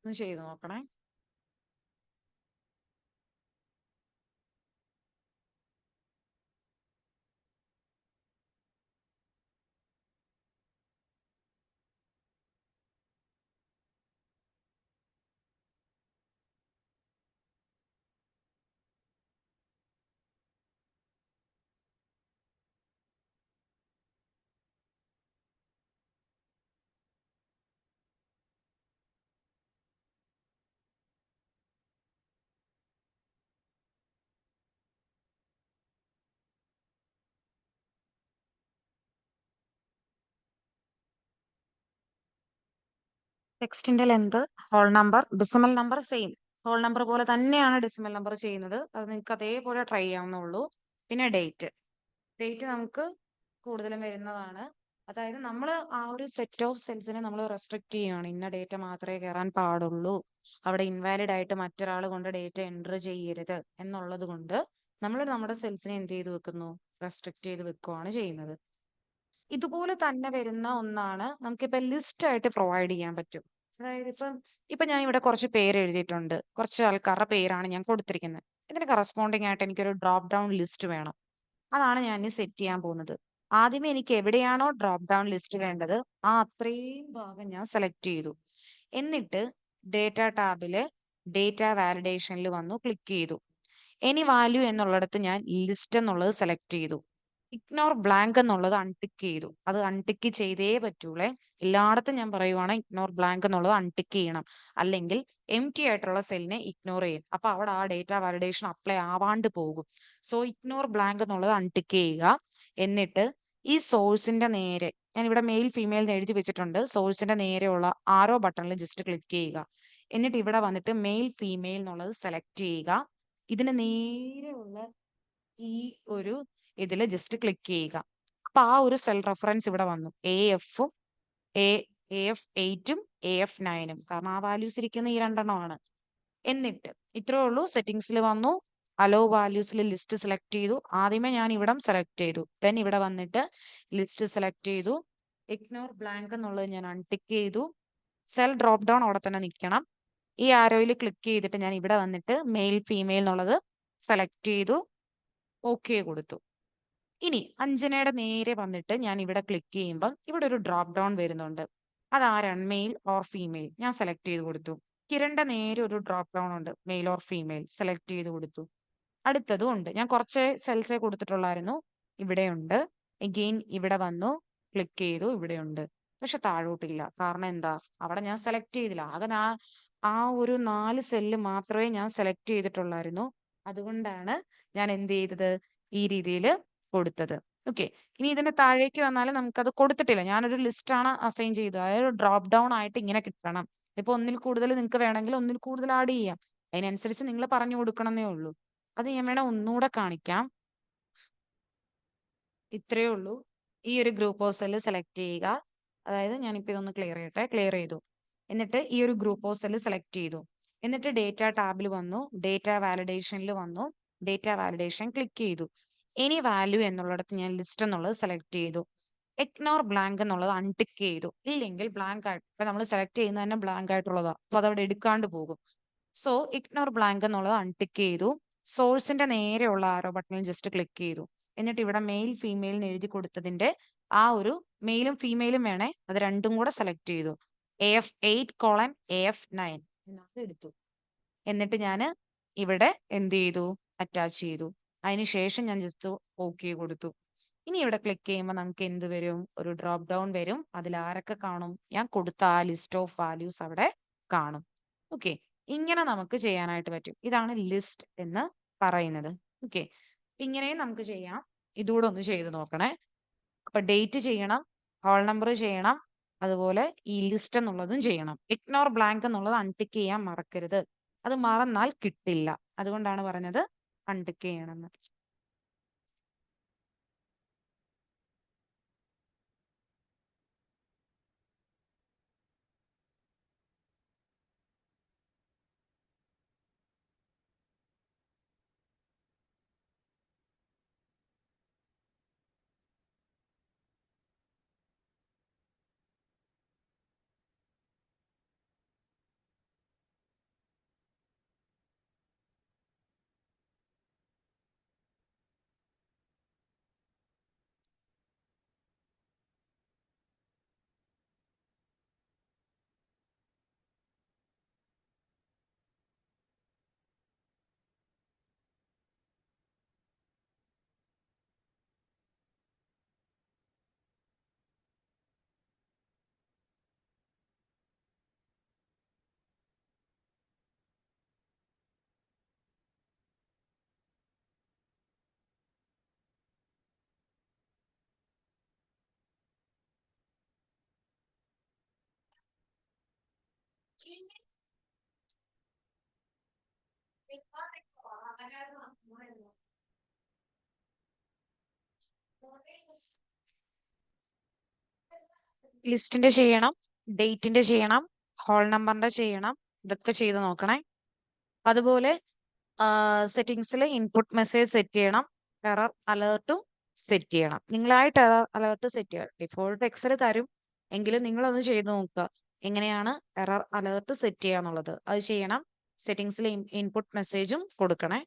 ഒന്ന് ചെയ്ത് നോക്കണേ. ടെക്സ്റ്റിന്റെ length, whole number, decimal number same. Whole number പോലെ തന്നെയാണ് ഡെസിമൽ നമ്പർ ചെയ്യുന്നത്. അത് നിങ്ങൾക്ക് അതേപോലെ ട്രൈ ചെയ്യാവുന്നുള്ളൂ. പിന്നെ ഡേറ്റ് നമുക്ക് കൂടുതലും വരുന്നതാണ്. അതായത് നമ്മൾ ആ ഒരു സെറ്റ് ഓഫ് സെൽസിനെ നമ്മൾ റെസ്ട്രിക്ട് ചെയ്യുകയാണ്. ഇന്ന ഡേറ്റ മാത്രമേ കയറാൻ പാടുള്ളൂ, അവിടെ ഇൻവാലിഡ് ആയിട്ട് മറ്റൊരാൾ കൊണ്ട് ഡേറ്റ എൻറ്റർ ചെയ്യരുത് എന്നുള്ളത് കൊണ്ട് നമ്മൾ നമ്മുടെ സെൽസിനെ എന്ത് ചെയ്ത് വെക്കുന്നു, റെസ്ട്രിക്ട് ചെയ്ത് വെക്കുകയാണ് ചെയ്യുന്നത്. ഇതുപോലെ തന്നെ വരുന്ന ഒന്നാണ് നമുക്കിപ്പോ ലിസ്റ്റ് ആയിട്ട് പ്രൊവൈഡ് ചെയ്യാൻ പറ്റും. അതായത് ഇപ്പൊ ഞാൻ ഇവിടെ കുറച്ച് പേര് എഴുതിയിട്ടുണ്ട്, കുറച്ച് ആൾക്കാരുടെ പേരാണ് ഞാൻ കൊടുത്തിരിക്കുന്നത്. ഇതിന് കറസ്പോണ്ടിങ് ആയിട്ട് എനിക്കൊരു ഡ്രോപ്പ് ഡൗൺ ലിസ്റ്റ് വേണം. അതാണ് ഞാൻ ഇനി സെറ്റ് ചെയ്യാൻ പോകുന്നത്. ആദ്യമേ എനിക്ക് എവിടെയാണോ ഡ്രോപ്പ് ഡൗൺ ലിസ്റ്റ് വേണ്ടത് ആ അത്രയും ഭാഗം ഞാൻ സെലക്ട് ചെയ്തു. എന്നിട്ട് ഡേറ്റ ടാബില് ഡേറ്റ വാലിഡേഷനിൽ വന്നു ക്ലിക്ക് ചെയ്തു. എനി വാല്യൂ എന്നുള്ളിടത്ത് ഞാൻ ലിസ്റ്റ് എന്നുള്ളത് സെലക്ട് ചെയ്തു. ഇഗ്നോർ ബ്ലാങ്ക് എന്നുള്ളത് അൺടിക്ക് ചെയ്തു. അത് അൺടിക്ക് ചെയ്തേ പറ്റൂളെ. എല്ലായിടത്തും ഞാൻ പറയുവാണ് ഇഗ്നോർ ബ്ലാങ്ക് എന്നുള്ളത് അൺടിക്ക് ചെയ്യണം, അല്ലെങ്കിൽ എം ടി ആയിട്ടുള്ള സെല്ലിനെ ഇഗ്നോർ ചെയ്യും. അപ്പൊ അവിടെ ആ ഡേറ്റ വാലിഡേഷൻ അപ്ലൈ ആവാണ്ട് പോകും. സോ ഇഗ്നോർ ബ്ലാങ്ക് എന്നുള്ളത് അൺടിക്ക് ചെയ്യുക. എന്നിട്ട് ഈ സോഴ്സിന്റെ നേരെ ഞാൻ ഇവിടെ മെയിൽ ഫീമെയിൽ എഴുതി വെച്ചിട്ടുണ്ട്. സോഴ്സിന്റെ നേരെയുള്ള ആരോ ബട്ടണിൽ ജസ്റ്റ് ക്ലിക്ക് ചെയ്യുക. എന്നിട്ട് ഇവിടെ വന്നിട്ട് മെയിൽ ഫീമെയിൽ എന്നുള്ളത് സെലക്ട് ചെയ്യുക. ഇതിന് നേരെയുള്ള ഈ ഒരു ഇതിൽ ജസ്റ്റ് ക്ലിക്ക് ചെയ്യുക. അപ്പൊ ആ ഒരു സെൽ റെഫറൻസ് ഇവിടെ വന്നു, AF-ഉം AF8-ഉം AF9-ഉം. കാരണം ആ വാല്യൂസ് ഇരിക്കുന്ന ഈ രണ്ടെണ്ണമാണ്. എന്നിട്ട് ഇത്രയേ ഉള്ളൂ. സെറ്റിംഗ്സിൽ വന്നു, അലോ വാല്യൂസിൽ ലിസ്റ്റ് സെലക്ട് ചെയ്തു. ആദ്യമേ ഞാൻ ഇവിടം സെലക്ട് ചെയ്തു, ദെൻ ഇവിടെ വന്നിട്ട് ലിസ്റ്റ് സെലക്ട് ചെയ്തു. ഇഗ്നോർ ബ്ലാങ്ക് എന്നുള്ളത് ഞാൻ അൺടിക്ക് ചെയ്തു. സെൽ ഡ്രോപ്പ് ഡൗൺ അവിടെ തന്നെ നിൽക്കണം. ഈ ആരോയിൽ ക്ലിക്ക് ചെയ്തിട്ട് ഞാൻ ഇവിടെ വന്നിട്ട് മെയിൽ ഫീമെയിൽ എന്നുള്ളത് സെലക്ട് ചെയ്തു. ഓക്കെ കൊടുത്തു. ഇനി അഞ്ജനയുടെ നേരെ വന്നിട്ട് ഞാൻ ഇവിടെ ക്ലിക്ക് ചെയ്യുമ്പോൾ ഇവിടെ ഒരു ഡ്രോപ്പ് ഡൗൺ വരുന്നുണ്ട്. അതാരാണ്, മെയിൽ ഓർ ഫീമെയിൽ, ഞാൻ സെലക്ട് ചെയ്ത് കൊടുത്തു. കിരണിന്റെ നേരെ ഒരു ഡ്രോപ്പ് ഡൗൺ ഉണ്ട്, മെയിൽ ഓർ ഫീമെയിൽ, സെലക്ട് ചെയ്ത് കൊടുത്തു. അടുത്തതും ഉണ്ട്, ഞാൻ കുറച്ച് സെൽസേ കൊടുത്തിട്ടുള്ളായിരുന്നു, ഇവിടെയുണ്ട്. എഗെയിൻ ഇവിടെ വന്നു, ക്ലിക്ക് ചെയ്തു, ഇവിടെയുണ്ട്. പക്ഷെ താഴോട്ടില്ല. കാരണം എന്താ, അവിടെ ഞാൻ സെലക്ട് ചെയ്തില്ല. ആകെ ആ ഒരു 4 സെല്ല് മാത്രമേ ഞാൻ സെലക്ട് ചെയ്തിട്ടുള്ളായിരുന്നു. അതുകൊണ്ടാണ് ഞാൻ എന്ത് ചെയ്തത്, ഈ രീതിയിൽ കൊടുത്തത്. ഓക്കെ. ഇനി ഇതിന്റെ താഴേക്ക് വന്നാൽ നമുക്കത് കൊടുത്തിട്ടില്ല, ഞാനൊരു ലിസ്റ്റ് ആണ് അസൈൻ ചെയ്തത്. അതായത് ഡ്രോപ്പ് ഡൗൺ ആയിട്ട് ഇങ്ങനെ കിട്ടണം. ഇപ്പൊ ഒന്നിൽ കൂടുതൽ നിങ്ങൾക്ക് വേണമെങ്കിൽ ഒന്നിൽ കൂടുതൽ ആഡ് ചെയ്യാം, അതിനനുസരിച്ച് നിങ്ങൾ പറഞ്ഞു കൊടുക്കണമെന്നേ ഉള്ളൂ. അത് ഞാൻ വേണം ഒന്നുകൂടെ കാണിക്കാം. ഇത്രയേ ഉള്ളൂ. ഈ ഒരു ഗ്രൂപ്പ് ഓഫ് സെല്ല് സെലക്ട് ചെയ്യുക. അതായത് ഞാനിപ്പോൾ ഇതൊന്ന് ക്ലിയർ ചെയ്യട്ടെ, ക്ലിയർ ചെയ്തു. എന്നിട്ട് ഈ ഒരു ഗ്രൂപ്പ് ഓഫ് സെല്ല് സെലക്ട് ചെയ്തു. എന്നിട്ട് ഡേറ്റ ടാബിൽ വന്നു, ഡേറ്റ വാലിഡേഷനിൽ വന്നു, ഡേറ്റ വാലിഡേഷൻ ക്ലിക്ക് ചെയ്തു. ഇനി വാല്യൂ എന്നുള്ളിടത്ത് ഞാൻ ലിസ്റ്റ് എന്നുള്ളത് സെലക്ട് ചെയ്തു. ഇഗ്നോർ ബ്ലാങ്ക് എന്നുള്ളത് അൺടിക്ക് ചെയ്തു. ഇല്ലെങ്കിൽ ബ്ലാങ്ക് ആയിട്ട്, ഇപ്പൊ നമ്മൾ സെലക്ട് ചെയ്യുന്ന തന്നെ ബ്ലാങ്ക് ആയിട്ടുള്ളതാ, അപ്പൊ അതവിടെ എടുക്കാണ്ട് പോകും. സോ ഇഗ്നോർ ബ്ലാങ്ക് എന്നുള്ളത് അൺടിക്ക് ചെയ്തു. സോഴ്സിന്റെ നേരെയുള്ള ആരോ ബട്ടണിൽ ജസ്റ്റ് ക്ലിക്ക് ചെയ്തു. എന്നിട്ട് ഇവിടെ മെയിൽ ഫീമെയിലിന് എഴുതി കൊടുത്തതിന്റെ ആ ഒരു മെയിലും ഫീമെയിലും വേണേ, അത് രണ്ടും കൂടെ സെലക്ട് ചെയ്തു. AF8:AF9 എന്നത് എടുത്തു. എന്നിട്ട് ഞാൻ ഇവിടെ എന്ത് ചെയ്തു, അറ്റാച്ച് ചെയ്തു. അതിനുശേഷം ഞാൻ ജസ്റ്റ് ഓക്കെ കൊടുത്തു. ഇനി ഇവിടെ ക്ലിക്ക് ചെയ്യുമ്പോൾ നമുക്ക് എന്ത് വരും, ഒരു ഡ്രോപ്പ് ഡൗൺ വരും. അതിൽ ആരൊക്കെ കാണും, ഞാൻ കൊടുത്ത ആ ലിസ്റ്റ് ഓഫ് വാല്യൂസ് അവിടെ കാണും. ഓക്കെ. ഇങ്ങനെ നമുക്ക് ചെയ്യാനായിട്ട് പറ്റും. ഇതാണ് ലിസ്റ്റ് എന്ന് പറയുന്നത്. ഓക്കെ. ഇങ്ങനെയും നമുക്ക് ചെയ്യാം. ഇതുകൂടെ ഒന്ന് ചെയ്ത് നോക്കണേ. അപ്പൊ ഡേറ്റ് ചെയ്യണം, ഹോൾ നമ്പർ ചെയ്യണം, അതുപോലെ ഈ ലിസ്റ്റ് എന്നുള്ളതും ചെയ്യണം. ഇഗ്നോർ ബ്ലാങ്ക് എന്നുള്ളത് അൺടിക്ക് ചെയ്യാൻ മറക്കരുത്. അത് മറന്നാൽ കിട്ടില്ല. അതുകൊണ്ടാണ് പറഞ്ഞത് അൺടിക്ക് ചെയ്യണമെന്ന്. ലിസ്റ്റിന്റെ ചെയ്യണം, ഡേറ്റിന്റെ ചെയ്യണം, ഹോൾ നമ്പറിന്റെ ചെയ്യണം. ഇതൊക്കെ ചെയ്ത് നോക്കണേ. അതുപോലെ സെറ്റിംഗ്സിൽ ഇൻപുട്ട് മെസ്സേജ് സെറ്റ് ചെയ്യണം, എറർ അലേർട്ടും സെറ്റ് ചെയ്യണം. നിങ്ങളായിട്ട് എറർ അലേർട്ട് സെറ്റ് ചെയ്യുക. ഡിഫോൾട്ട് എക്സൽ തരും, എങ്കിലും നിങ്ങളൊന്ന് ചെയ്ത് നോക്കുക എങ്ങനെയാണ് എറർ അലേർട്ട് സെറ്റ് ചെയ്യുക എന്നുള്ളത്. അത് ചെയ്യണം. സെറ്റിംഗ്സിൽ ഇൻപുട്ട് മെസ്സേജും കൊടുക്കണേ.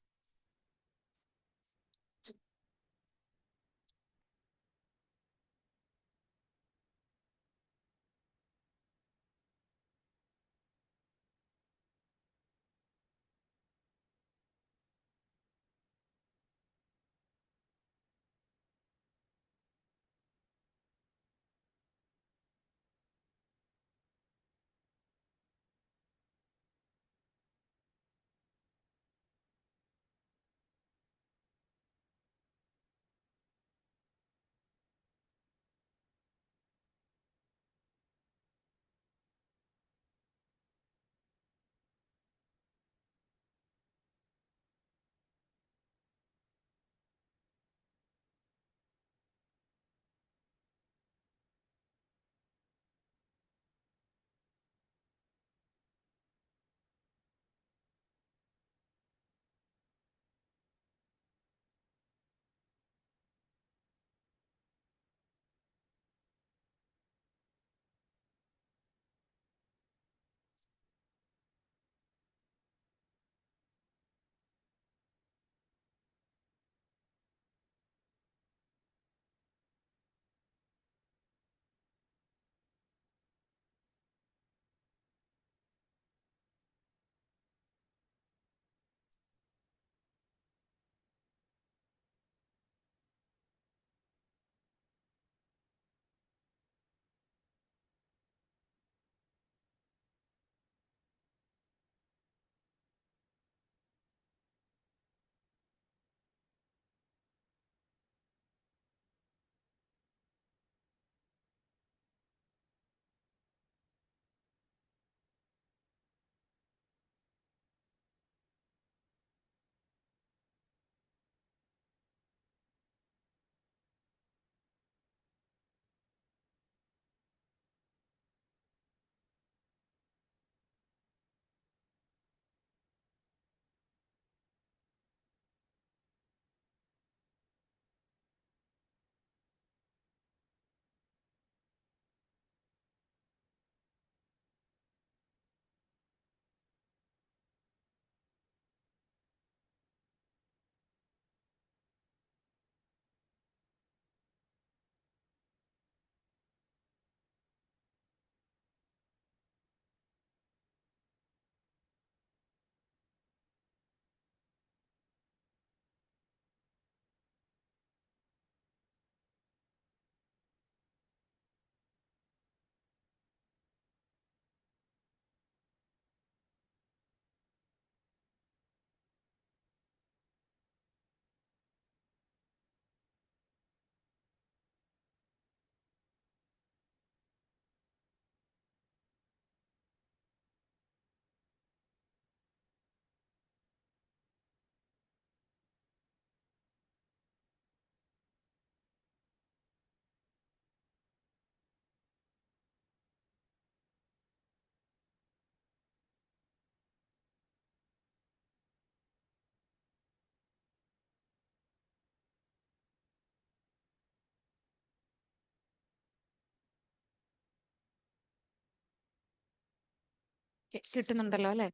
കിട്ടുന്നുണ്ടല്ലോ അല്ലെ?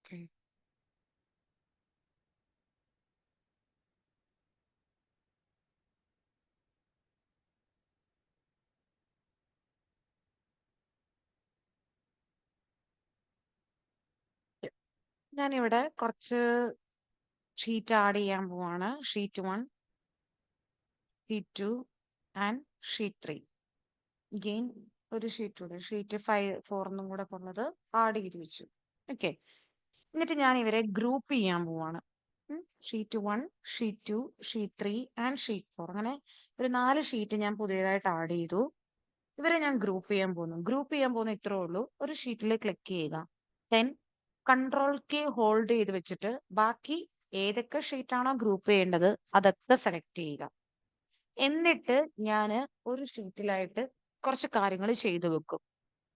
Okay. ഞാനിവിടെ കുറച്ച് ഷീറ്റ് ആഡ് ചെയ്യാൻ പോവാണ്. Sheet 1, sheet 2 and sheet 3. Gain ഒരു ഷീറ്റ് കൂടെ, ഷീറ്റ് 4 എന്നും കൂടെ ഉള്ളത് ആഡ് ചെയ്ത് വെച്ചു. ഓക്കെ. എന്നിട്ട് ഞാൻ ഇവരെ ഗ്രൂപ്പ് ചെയ്യാൻ പോവാണ്. Sheet 1, sheet 2, sheet 3 and sheet 4. അങ്ങനെ ഒരു 4 ഷീറ്റ് ഞാൻ പുതിയതായിട്ട് ആഡ് ചെയ്തു. ഇവരെ ഞാൻ ഗ്രൂപ്പ് ചെയ്യാൻ പോകുന്നു. ഗ്രൂപ്പ് ചെയ്യാൻ പോകുന്ന ഇത്രേ ഉള്ളൂ. ഒരു ഷീറ്റിൽ ക്ലിക്ക് ചെയ്യുക. ദെൻ കൺട്രോൾ കീ ഹോൾഡ് ചെയ്ത് വെച്ചിട്ട് ബാക്കി ഏതൊക്കെ ഷീറ്റാണോ ഗ്രൂപ്പ് ചെയ്യേണ്ടത് അതൊക്കെ സെലക്ട് ചെയ്യുക. എന്നിട്ട് ഞാൻ ഒരു ഷീറ്റിലായിട്ട് കുറച്ച് കാര്യങ്ങൾ ചെയ്തു വെക്കും.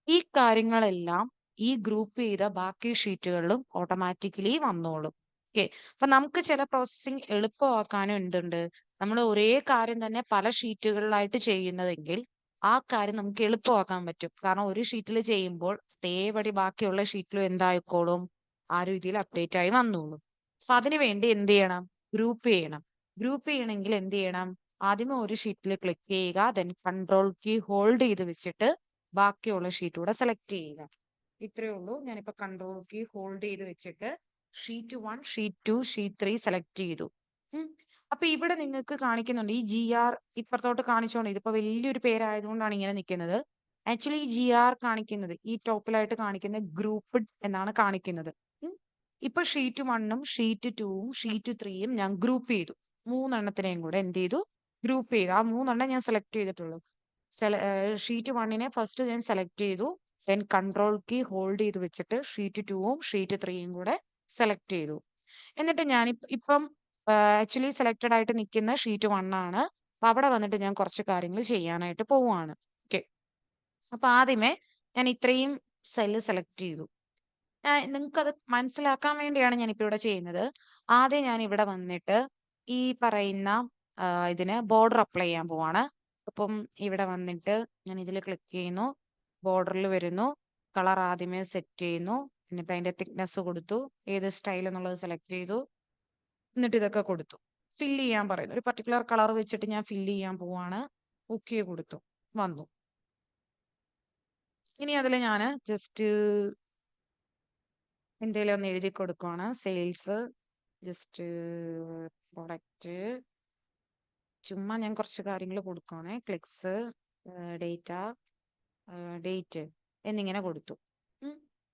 ഈ കാര്യങ്ങളെല്ലാം ഈ ഗ്രൂപ്പ് ചെയ്ത ബാക്കി ഷീറ്റുകളിലും ഓട്ടോമാറ്റിക്കലി വന്നോളും. ഓക്കെ. അപ്പൊ നമുക്ക് ചില പ്രോസസ്സിംഗ് എളുപ്പമാക്കാനും എന്തുണ്ട്, നമ്മൾ ഒരേ കാര്യം തന്നെ പല ഷീറ്റുകളിലായിട്ട് ചെയ്യുന്നതെങ്കിൽ ആ കാര്യം നമുക്ക് എളുപ്പമാക്കാൻ പറ്റും. കാരണം ഒരു ഷീറ്റിൽ ചെയ്യുമ്പോൾ അതേപടി ബാക്കിയുള്ള ഷീറ്റിലും എന്തായിക്കോളും, ആ രീതിയിൽ അപ്ഡേറ്റ് ആയി വന്നോളും. അപ്പൊ അതിനു വേണ്ടി എന്ത് ചെയ്യണം, ഗ്രൂപ്പ് ചെയ്യണം. ഗ്രൂപ്പ് ചെയ്യണമെങ്കിൽ എന്ത് ചെയ്യണം, ആദ്യമേ ഒരു ഷീറ്റിൽ ക്ലിക്ക് ചെയ്യുക. ദെൻ കൺട്രോൾ കീ ഹോൾഡ് ചെയ്ത് വെച്ചിട്ട് ബാക്കിയുള്ള ഷീറ്റ് കൂടെ സെലക്ട് ചെയ്യുക. ഇത്രയേ ഉള്ളൂ. ഞാനിപ്പോ കൺട്രോൾ കീ ഹോൾഡ് ചെയ്ത് വെച്ചിട്ട് ഷീറ്റ് 1, ഷീറ്റ് 2, ഷീറ്റ് 3 സെലക്ട് ചെയ്തു. അപ്പൊ ഇവിടെ നിങ്ങൾക്ക് കാണിക്കുന്നുണ്ട് ഈ GR ഇപ്പുറത്തോട്ട് കാണിച്ചോണ്ട്, ഇതിപ്പോ വലിയൊരു പേരായതുകൊണ്ടാണ് ഇങ്ങനെ നിൽക്കുന്നത്. ആക്ച്വലി ഈ GR കാണിക്കുന്നത്, ഈ ടോപ്പിലായിട്ട് കാണിക്കുന്ന ഗ്രൂപ്പ് എന്നാണ് കാണിക്കുന്നത്. ഇപ്പൊ ഷീറ്റ് 1ഉം ഷീറ്റ് 2ഉം ഷീറ്റ് 3യും ഞാൻ ഗ്രൂപ്പ് ചെയ്തു. 3 എണ്ണത്തിനെയും കൂടെ എന്ത് ചെയ്തു, ഗ്രൂപ്പ് ചെയ്തു. ആ 3 എണ്ണം ഞാൻ സെലക്ട് ചെയ്തിട്ടുള്ളൂ. ഷീറ്റ് 1നെ ഫസ്റ്റ് ഞാൻ സെലക്ട് ചെയ്തു. ദെൻ കൺട്രോൾ കീ ഹോൾഡ് ചെയ്ത് വെച്ചിട്ട് ഷീറ്റ് 2ഉം ഷീറ്റ് 3യും കൂടെ സെലക്ട് ചെയ്തു. എന്നിട്ട് ഞാൻ ഇപ്പം ആക്ച്വലി സെലക്റ്റഡ് ആയിട്ട് നിൽക്കുന്ന ഷീറ്റ് 1 ആണ്. അപ്പൊ അവിടെ വന്നിട്ട് ഞാൻ കുറച്ച് കാര്യങ്ങൾ ചെയ്യാനായിട്ട് പോവുകയാണ്. ഓക്കെ. അപ്പൊ ആദ്യമേ ഞാൻ ഇത്രയും സെല്ല് സെലക്ട് ചെയ്തു. നിങ്ങൾക്കത് മനസ്സിലാക്കാൻ വേണ്ടിയാണ് ഞാനിപ്പോ ഇവിടെ ചെയ്യുന്നത്. ആദ്യം ഞാൻ ഇവിടെ വന്നിട്ട് ഈ പറയുന്ന ഇതിന് ബോർഡർ അപ്ലൈ ചെയ്യാൻ പോവാണ്. അപ്പം ഇവിടെ വന്നിട്ട് ഞാൻ ഇതിൽ ക്ലിക്ക് ചെയ്യുന്നു, ബോർഡറിൽ വരുന്നു, കളർ ആദ്യമേ സെറ്റ് ചെയ്യുന്നു, എന്നിട്ട് അതിന്റെ തിക്നെസ് കൊടുത്തു, ഏത് സ്റ്റൈൽ എന്നുള്ളത് സെലക്ട് ചെയ്തു, എന്നിട്ട് ഇതൊക്കെ കൊടുത്തു. ഫില്ല് ചെയ്യാൻ പറയുന്നു. ഒരു പർട്ടിക്കുലർ കളർ വെച്ചിട്ട് ഞാൻ ഫില്ല് ചെയ്യാൻ പോവാണ്. ഓക്കെ കൊടുത്തു, വന്നു. ഇനി അതിൽ ഞാൻ ജസ്റ്റ് എന്തെങ്കിലും ഒന്ന് എഴുതി കൊടുക്കുവാണ്. സെയിൽസ്, ജസ്റ്റ് പ്രൊഡക്റ്റ്, ചുമ്മാ ഞാൻ കുറച്ച് കാര്യങ്ങൾ കൊടുക്കുവാണേ. ക്ലിക്സ്, ഡേറ്റ, ഡേറ്റ് എന്നിങ്ങനെ കൊടുത്തു.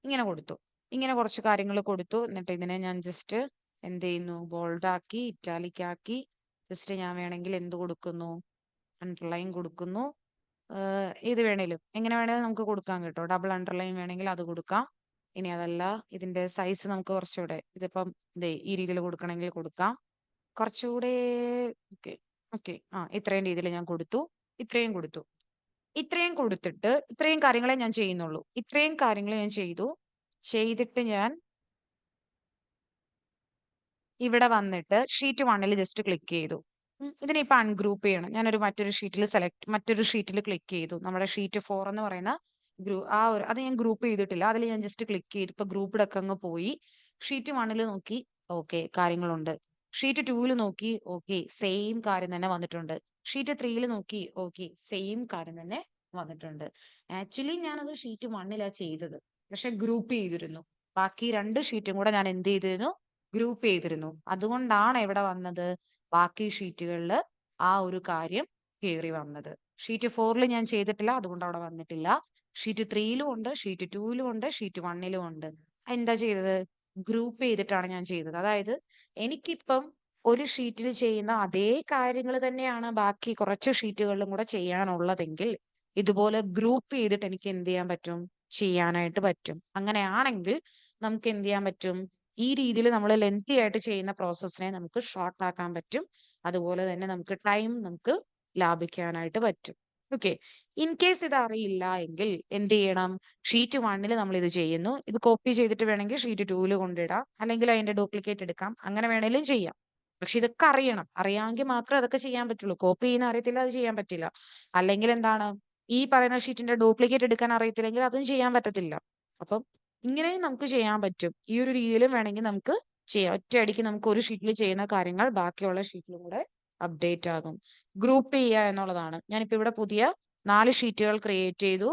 ഇങ്ങനെ കൊടുത്തു. ഇങ്ങനെ കുറച്ച് കാര്യങ്ങൾ കൊടുത്തു. എന്നിട്ട് ഇതിനെ ഞാൻ ജസ്റ്റ് എന്ത് ചെയ്യുന്നു, ബോൾഡ് ആക്കി, ഇറ്റാലിക് ആക്കി, ജസ്റ്റ് ഞാൻ വേണമെങ്കിൽ എന്ത് കൊടുക്കുന്നു, അണ്ടർലൈൻ കൊടുക്കുന്നു. ഏത് വേണേലും എങ്ങനെ വേണേലും നമുക്ക് കൊടുക്കാം കേട്ടോ. ഡബിൾ അണ്ടർലൈൻ വേണമെങ്കിൽ അത് കൊടുക്കാം. ഇനി അതല്ല, ഇതിന്റെ സൈസ് നമുക്ക് കുറച്ചുകൂടെ, ഇതിപ്പം ഈ രീതിയിൽ കൊടുക്കണമെങ്കിൽ കൊടുക്കാം. കുറച്ചുകൂടെ ഓക്കെ ഓക്കെ ഇത്രയും രീതിയിൽ ഞാൻ കൊടുത്തു. ഇത്രയും കൊടുത്തു. ഇത്രയും കൊടുത്തിട്ട് ഇത്രയും കാര്യങ്ങളെ ഞാൻ ചെയ്യുന്നുള്ളൂ. ഇത്രയും കാര്യങ്ങൾ ഞാൻ ചെയ്തു. ചെയ്തിട്ട് ഞാൻ ഇവിടെ വന്നിട്ട് ഷീറ്റ് 1ൽ ജസ്റ്റ് ക്ലിക്ക് ചെയ്തു. ഇതിനെ ഇപ്പൊ അൺഗ്രൂപ്പ് ചെയ്യണം. ഞാനൊരു മറ്റൊരു ഷീറ്റിൽ ക്ലിക്ക് ചെയ്തു. നമ്മുടെ ഷീറ്റ് 4 എന്ന് പറയുന്ന അത് ഞാൻ ഗ്രൂപ്പ് ചെയ്തിട്ടില്ല. അതിൽ ഞാൻ ജസ്റ്റ് ക്ലിക്ക് ചെയ്തു. ഇപ്പൊ ഗ്രൂപ്പിഡ് ഒക്കെ അങ്ങ് പോയി. ഷീറ്റ് 1ൽ നോക്കി, ഓക്കെ കാര്യങ്ങളുണ്ട്. ഷീറ്റ് 2ൽ നോക്കി, ഓക്കെ സെയിം കാര്യം തന്നെ വന്നിട്ടുണ്ട്. ഷീറ്റ് 3ൽ നോക്കി, ഓക്കെ സെയിം കാര്യം തന്നെ വന്നിട്ടുണ്ട്. ആക്ച്വലി ഞാനത് ഷീറ്റ് 1ലാണ് ചെയ്തത്, പക്ഷെ ഗ്രൂപ്പ് ചെയ്തിരുന്നു. ബാക്കി 2 ഷീറ്റും കൂടെ ഞാൻ എന്ത് ചെയ്തിരുന്നു, ഗ്രൂപ്പ് ചെയ്തിരുന്നു. അതുകൊണ്ടാണ് ഇവിടെ വന്നത്, ബാക്കി ഷീറ്റുകളിൽ ആ ഒരു കാര്യം കയറി വന്നത്. ഷീറ്റ് 4ൽ ഞാൻ ചെയ്തിട്ടില്ല, അതുകൊണ്ട് അവിടെ വന്നിട്ടില്ല. ഷീറ്റ് 3ലും ഉണ്ട്, ഷീറ്റ് 2ലും ഉണ്ട്, ഷീറ്റ് 1ലും ഉണ്ട്. എന്താ ചെയ്തത്, ഗ്രൂപ്പ് ചെയ്തിട്ടാണ് ഞാൻ ചെയ്തത്. അതായത് എനിക്കിപ്പം ഒരു ഷീറ്റിൽ ചെയ്യുന്ന അതേ കാര്യങ്ങൾ തന്നെയാണ് ബാക്കി കുറച്ച് ഷീറ്റുകളിലും കൂടെ ചെയ്യാനുള്ളതെങ്കിൽ ഇതുപോലെ ഗ്രൂപ്പ് ചെയ്തിട്ട് എനിക്ക് എന്ത് ചെയ്യാൻ പറ്റും, ചെയ്യാനായിട്ട് പറ്റും. അങ്ങനെയാണെങ്കിൽ നമുക്ക് എന്ത് ചെയ്യാൻ പറ്റും, ഈ രീതിയിൽ നമ്മൾ ലെങ്തി ആയിട്ട് ചെയ്യുന്ന പ്രോസസ്സിനെ നമുക്ക് ഷോർട്ട് ആക്കാൻ പറ്റും. അതുപോലെ തന്നെ നമുക്ക് ടൈം നമുക്ക് ലാഭിക്കാനായിട്ട് പറ്റും. ഓക്കെ. ഇൻ കേസ് ഇത് അറിയില്ല എങ്കിൽ എന്ത് ചെയ്യണം, ഷീറ്റ് 1ൽ നമ്മൾ ഇത് ചെയ്യുന്നു. ഇത് കോപ്പി ചെയ്തിട്ട് വേണമെങ്കിൽ ഷീറ്റ് 2ൽ കൊണ്ടിടാം, അല്ലെങ്കിൽ അതിന്റെ ഡ്യൂപ്ലിക്കേറ്റ് എടുക്കാം, അങ്ങനെ വേണേലും ചെയ്യാം. പക്ഷെ ഇതൊക്കെ അറിയണം. അറിയാമെങ്കിൽ മാത്രമേ അതൊക്കെ ചെയ്യാൻ പറ്റുള്ളൂ. കോപ്പി ചെയ്യുന്ന അറിയത്തില്ല, അത് ചെയ്യാൻ പറ്റില്ല. അല്ലെങ്കിൽ എന്താണ്, ഈ പറയുന്ന ഷീറ്റിന്റെ ഡ്യൂപ്ലിക്കേറ്റ് എടുക്കാൻ അറിയത്തില്ലെങ്കിൽ അതും ചെയ്യാൻ പറ്റത്തില്ല. അപ്പം ഇങ്ങനെയും നമുക്ക് ചെയ്യാൻ പറ്റും. ഈ ഒരു രീതിയിലും വേണമെങ്കിൽ നമുക്ക് ചെയ്യാം. ഒറ്റയടിക്ക് നമുക്ക് ഒരു ഷീറ്റിൽ ചെയ്യുന്ന കാര്യങ്ങൾ ബാക്കിയുള്ള ഷീറ്റിലും കൂടെ അപ്ഡേറ്റ് ആകും. ഗ്രൂപ്പ് ചെയ്യുക എന്നുള്ളതാണ്. ഞാനിപ്പോ ഇവിടെ പുതിയ 4 ഷീറ്റുകൾ ക്രിയേറ്റ് ചെയ്തു.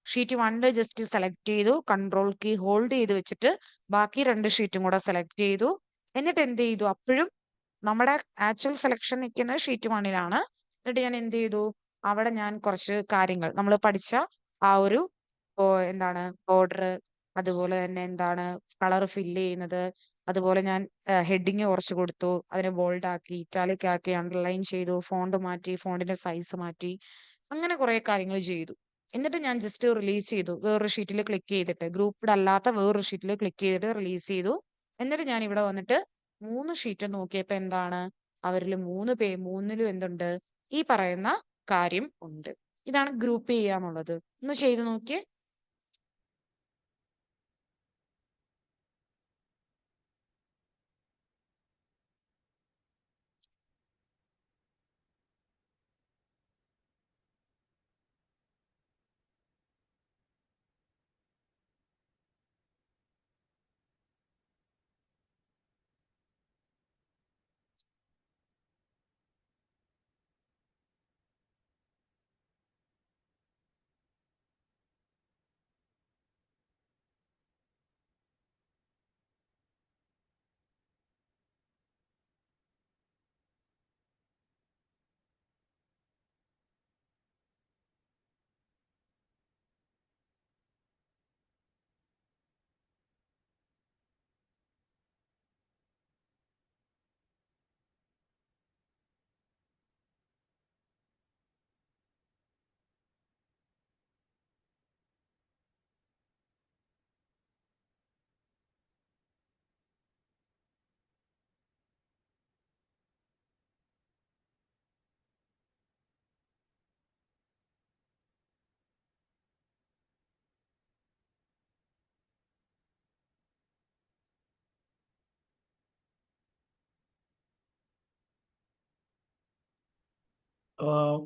ഷീറ്റ് 1 ജസ്റ്റ് സെലക്ട് ചെയ്തു. കൺട്രോൾ കീ ഹോൾഡ് ചെയ്ത് വെച്ചിട്ട് ബാക്കി 2 ഷീറ്റും കൂടെ സെലക്ട് ചെയ്തു. എന്നിട്ട് എന്ത് ചെയ്തു? അപ്പോഴും നമ്മുടെ ആക്ച്വൽ സെലക്ഷൻ നിൽക്കുന്നത് ഷീറ്റ് 1-ലാണ്. എന്നിട്ട് ഞാൻ എന്ത് ചെയ്തു? അവിടെ ഞാൻ കുറച്ച് കാര്യങ്ങൾ നമ്മൾ പഠിച്ച ആ ഒരു എന്താണ് ബോർഡർ, അതുപോലെ തന്നെ എന്താണ് കളർ ഫില്ല് ചെയ്യുന്നത്, അതുപോലെ ഞാൻ ഹെഡിങ് കുറച്ച് കൊടുത്തു, അതിനെ ബോൾഡ് ആക്കി, ഇറ്റാലിക് ആക്കി, അണ്ടർലൈൻ ചെയ്തു, ഫോണ്ട് മാറ്റി, ഫോണ്ടിന്റെ സൈസ് മാറ്റി, അങ്ങനെ കുറെ കാര്യങ്ങൾ ചെയ്തു. എന്നിട്ട് ഞാൻ ജസ്റ്റ് റിലീസ് ചെയ്തു. വേറൊരു ഷീറ്റിൽ ക്ലിക്ക് ചെയ്തിട്ട്, ഗ്രൂപ്പ്ഡ് അല്ലാത്ത വേറൊരു ഷീറ്റിൽ ക്ലിക്ക് ചെയ്തിട്ട് റിലീസ് ചെയ്തു. എന്നിട്ട് ഞാൻ ഇവിടെ വന്നിട്ട് 3 ഷീറ്റ് നോക്കിയപ്പോ എന്താണ്, അവരിൽ 3ലും എന്തുണ്ട്, ഈ പറയുന്ന കാര്യം ഉണ്ട്. ഇതാണ് ഗ്രൂപ്പ് ചെയ്യുക എന്നുള്ളത്. ഒന്ന് ചെയ്തു നോക്കിയേ.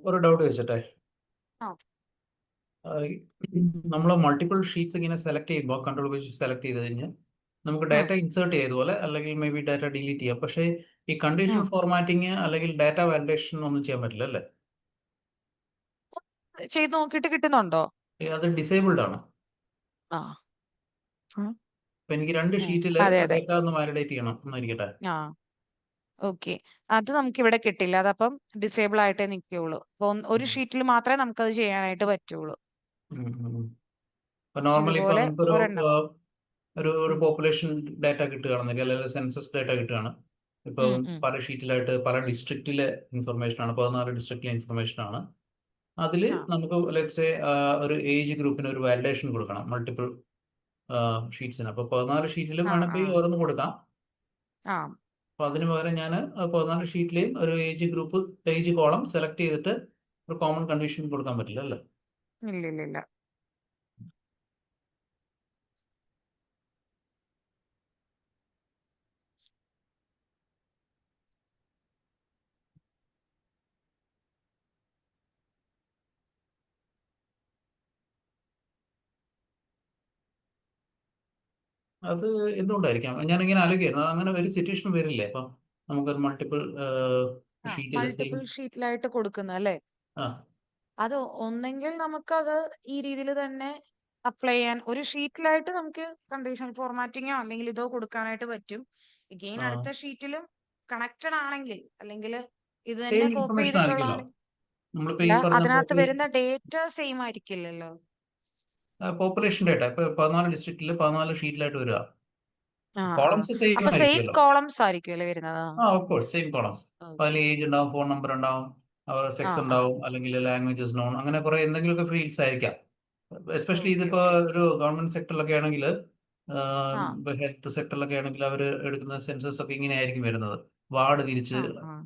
ഒരു ഡൗട്ട് ചോദിച്ചട്ടെ. ആ. നമ്മൾ മൾട്ടിപ്പിൾ ഷീറ്റ്സ് ഇങ്ങനെ സെലക്ട് ചെയ്യുമ്പോൾ കൺട്രോൾ ഉപയോഗിച്ച് സെലക്ട് ചെയ്ത് കഴിഞ്ഞ് നമുക്ക് ഉം. ഡാറ്റ ഇൻസേർട്ട് ചെയ്തതുപോലെ അല്ലെങ്കിൽ മേ ബി ഡാറ്റ ഡിലീറ്റ് ചെയ്യാം. പക്ഷേ ഈ കണ്ടീഷൻ ഉം. ഫോർമാറ്റിംഗ് അല്ലെങ്കിൽ ഡാറ്റ വാലിഡേഷൻ ഒന്നും ചെയ്യാൻ പറ്റില്ല അല്ലേ? ചെയ്ത് നോക്കിയിട്ട് കിട്ടുന്നുണ്ടോ? അത് ഡിസേബിൾഡ് ആണ്. ആ. ഉം. അപ്പൊ എനിക്ക് 2 ഉം. ഷീറ്റിൽ അതെ അതെ. ഡാറ്റ ഒന്ന് വാലിഡേറ്റ് ചെയ്യണം എന്നായിരിക്കട്ടെ. ആ, ഓക്കെ. അത് നമുക്ക് ഇവിടെ കിട്ടില്ല. അതപ്പം ഡിസേബിൾ ആയിട്ടേ നിൽക്കുള്ളൂ. അപ്പൊ ഒരു ഷീറ്റിൽ മാത്രമേ നമുക്കത് ചെയ്യാനായിട്ട് പറ്റുള്ളൂ. നോർമലി ഇപ്പൊ ഇതുപോലെ നമുക്കൊരു ഒരെണ്ണം. ഒരു ഉം. പോപ്പുലേഷൻ ഡാറ്റ കിട്ടുകയാണെന്നൊക്കെ, അല്ലെങ്കിൽ സെൻസസ് ഡാറ്റ കിട്ടുകയാണ്. ഇപ്പം ഉം. ഉം. പല ഷീറ്റിലായിട്ട് പല ഡിസ്ട്രിക്റ്റിലെ ഇൻഫർമേഷൻ ആണ്, 14 ഡിസ്ട്രിക്റ്റിലെ ഇൻഫർമേഷൻ ആണ്. അതിൽ ആ. നമുക്ക് ലെറ്റ്സ് ഒരു ഏജ് ഗ്രൂപ്പിന് ഒരു വാലിഡേഷൻ കൊടുക്കണം മൾട്ടിപ്പിൾ ഷീറ്റ്സിന്. അപ്പോൾ 14 ഷീറ്റിലും ആ. ആ. വേണമെങ്കിൽ ഓരോന്ന് കൊടുക്കാം. ആ. അപ്പോൾ അതിന് പകരം ഞാൻ 14 ഷീറ്റിലെയും ഒരു age group, age column select ചെയ്തിട്ട് ഒരു കോമൺ കണ്ടീഷൻ കൊടുക്കാൻ പറ്റില്ല അല്ലേ? ഇല്ല. അത് എന്തുകൊണ്ടായിരിക്കാം? ഞാനിങ്ങനെ ആലോചിക്കായിരുന്നു, അങ്ങനെ ഒരു സിറ്റുവേഷൻ വരില്ലേ അപ്പം നമുക്ക് മൾട്ടിപ്പിൾ ആ, ഷീറ്റിൽ സെയിം. മൾട്ടിപ്പിൾ ഷീറ്റിലായിട്ട് കൊടുക്കുന്നത് അല്ലേ? ആ അത് ഒന്നെങ്കിൽ നമുക്കത് ഈ രീതിയിൽ തന്നെ അപ്ലൈ ചെയ്യാൻ, ഒരു ഷീറ്റിലായിട്ട് നമുക്ക് കണ്ടീഷൻ ഫോർമാറ്റിങ്ങോ അല്ലെങ്കിൽ ഇതോ കൊടുക്കാനായിട്ട് പറ്റും. എഗെയിൻ ആ അടുത്ത ഷീറ്റിലും കണക്റ്റഡ് ആണെങ്കിൽ, അല്ലെങ്കിൽ ഇത് സെയിം തന്നെ കോപ്പി ഇൻഫർമേഷൻ ആയിരിക്കുമല്ലോ. ചെയ്തിട്ടുള്ളതാണെങ്കിൽ നമ്മളിപ്പോൾ ഈ അല്ല, പറഞ്ഞ അതിനകത്ത് വരുന്ന ഡേറ്റ സെയിം ആയിരിക്കില്ലല്ലോ. പോപ്പുലേഷൻ ഡേറ്റ ഇപ്പോൾ 14 ഡിസ്ട്രിക്റ്റിൽ 14 ഷീറ്റിലായിട്ട് വരിക. ആ. ആ. കോളംസ് സെയിം അപ്പൊ സെയിം ആയിരിക്കുമല്ലോ. കോളംസ് ആയിരിക്കുമല്ലേ വരുന്നത്? Of course same columns. അതിൽ ഓക്കെ. ഏജ് ഉണ്ടാവും, ഫോൺ നമ്പർ ഉണ്ടാവും, ആ. സെക്സ് ആ. ഉണ്ടാവും, അല്ലെങ്കിൽ ലാംഗ്വേജസ് നോൺ, അങ്ങനെ കുറെ എന്തെങ്കിലുമൊക്കെ ഫീൽഡ്സ് ആയിരിക്കാം. Especially okay. ഇതിപ്പോൾ ഓക്കെ. ഒരു ഗവൺമെന്റ് സെക്ടറിലൊക്കെ ആണെങ്കിൽ, ആ. ഇപ്പോൾ ഹെൽത്ത് സെക്ടറിലൊക്കെ ആണെങ്കിൽ അവർ എടുക്കുന്ന സെൻസസ് ഒക്കെ ഇങ്ങനെ ആയിരിക്കും വരുന്നത്. വാർഡ് തിരിച്ച് ആ. ആ.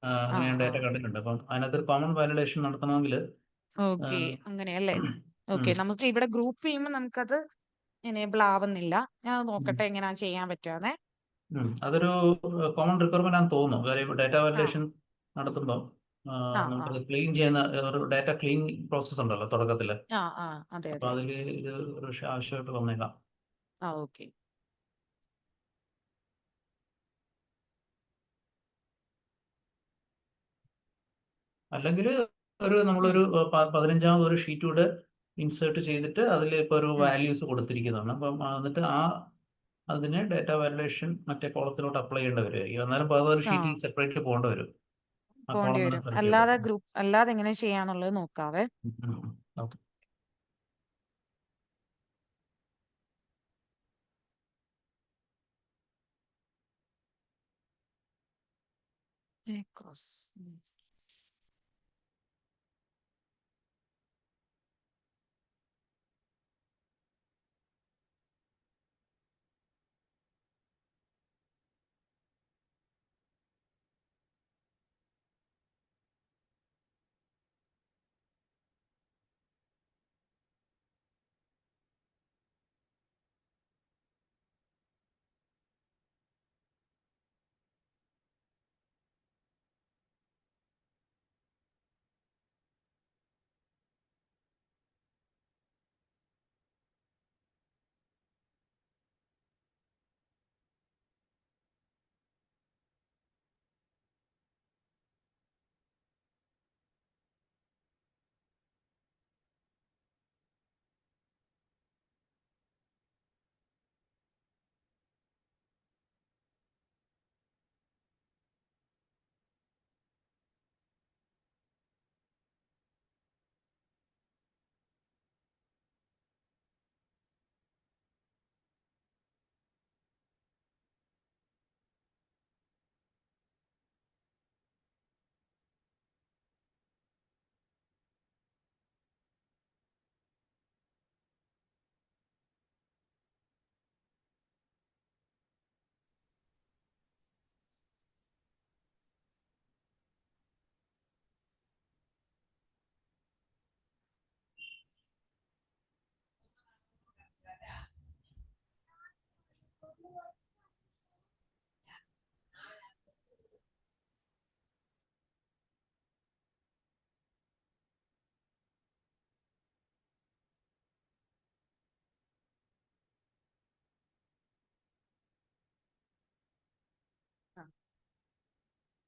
ആ. അങ്ങനെ ആ. ഡാറ്റ കണ്ടിട്ടുണ്ട്. അപ്പം അതിനകത്ത് കോമൺ വാലിഡേഷൻ നടത്തണമെങ്കിൽ ഓക്കെ. അങ്ങനെയല്ലേ? ഓക്കെ. ഉം, നമുക്ക് ഇവിടെ ഗ്രൂപ്പ് ചെയ്യുമ്പോൾ നമുക്കത് എനേബിൾ ആവുന്നില്ല. ഞാൻ ഉം, നോക്കട്ടെ എങ്ങനെയാ ചെയ്യാൻ പറ്റാതെ. അതൊരു കോമൺ റിക്വയർമെന്റ് ആണെന്ന് തോന്നുന്നു. കാര്യം ഡാറ്റ ആ. വാലിഡേഷൻ നടത്തുമ്പോൾ ആ ആ നമുക്കത് ക്ലീൻ ചെയ്യുന്ന ഒരു ഡാറ്റ ക്ലീൻ പ്രോസസ്സ് ഉണ്ടല്ലോ തുടക്കത്തിൽ. ആ ആ അതെ അപ്പൊ അതെ. അതിൽ ഇത് ഒരു ആവശ്യമായിട്ട് വന്നേക്കാം. ആ ഓക്കെ. അല്ലെങ്കിൽ നമ്മളൊരു 15ാമത് ഒരു ഷീറ്റ് കൂടെ ഇൻസേർട്ട് ചെയ്തിട്ട് അതിൽ ഇപ്പോൾ ഒരു വാല്യൂസ് കൊടുത്തിരിക്കുന്നതാണ്. അപ്പം എന്നിട്ട് അതിന് ഡാറ്റ വാലിഡേഷൻ മറ്റേ കോളത്തിലോട്ട് അപ്ലൈ ചെയ്യേണ്ടി വരും. അന്നേരം 16 ആ ഷീറ്റിൽ സെപ്പറേറ്റ് പോകേണ്ടി വരും. ആ പോണ്ടി കോളം തന്നെ വരും. സെലക്ട് അല്ലാതെ ചെയ്തിട്ട്. അല്ലാതെ എങ്ങനെ ചെയ്യാന്നുള്ളത് നോക്കാവേ. ഓക്കെ. ക്രോസ്.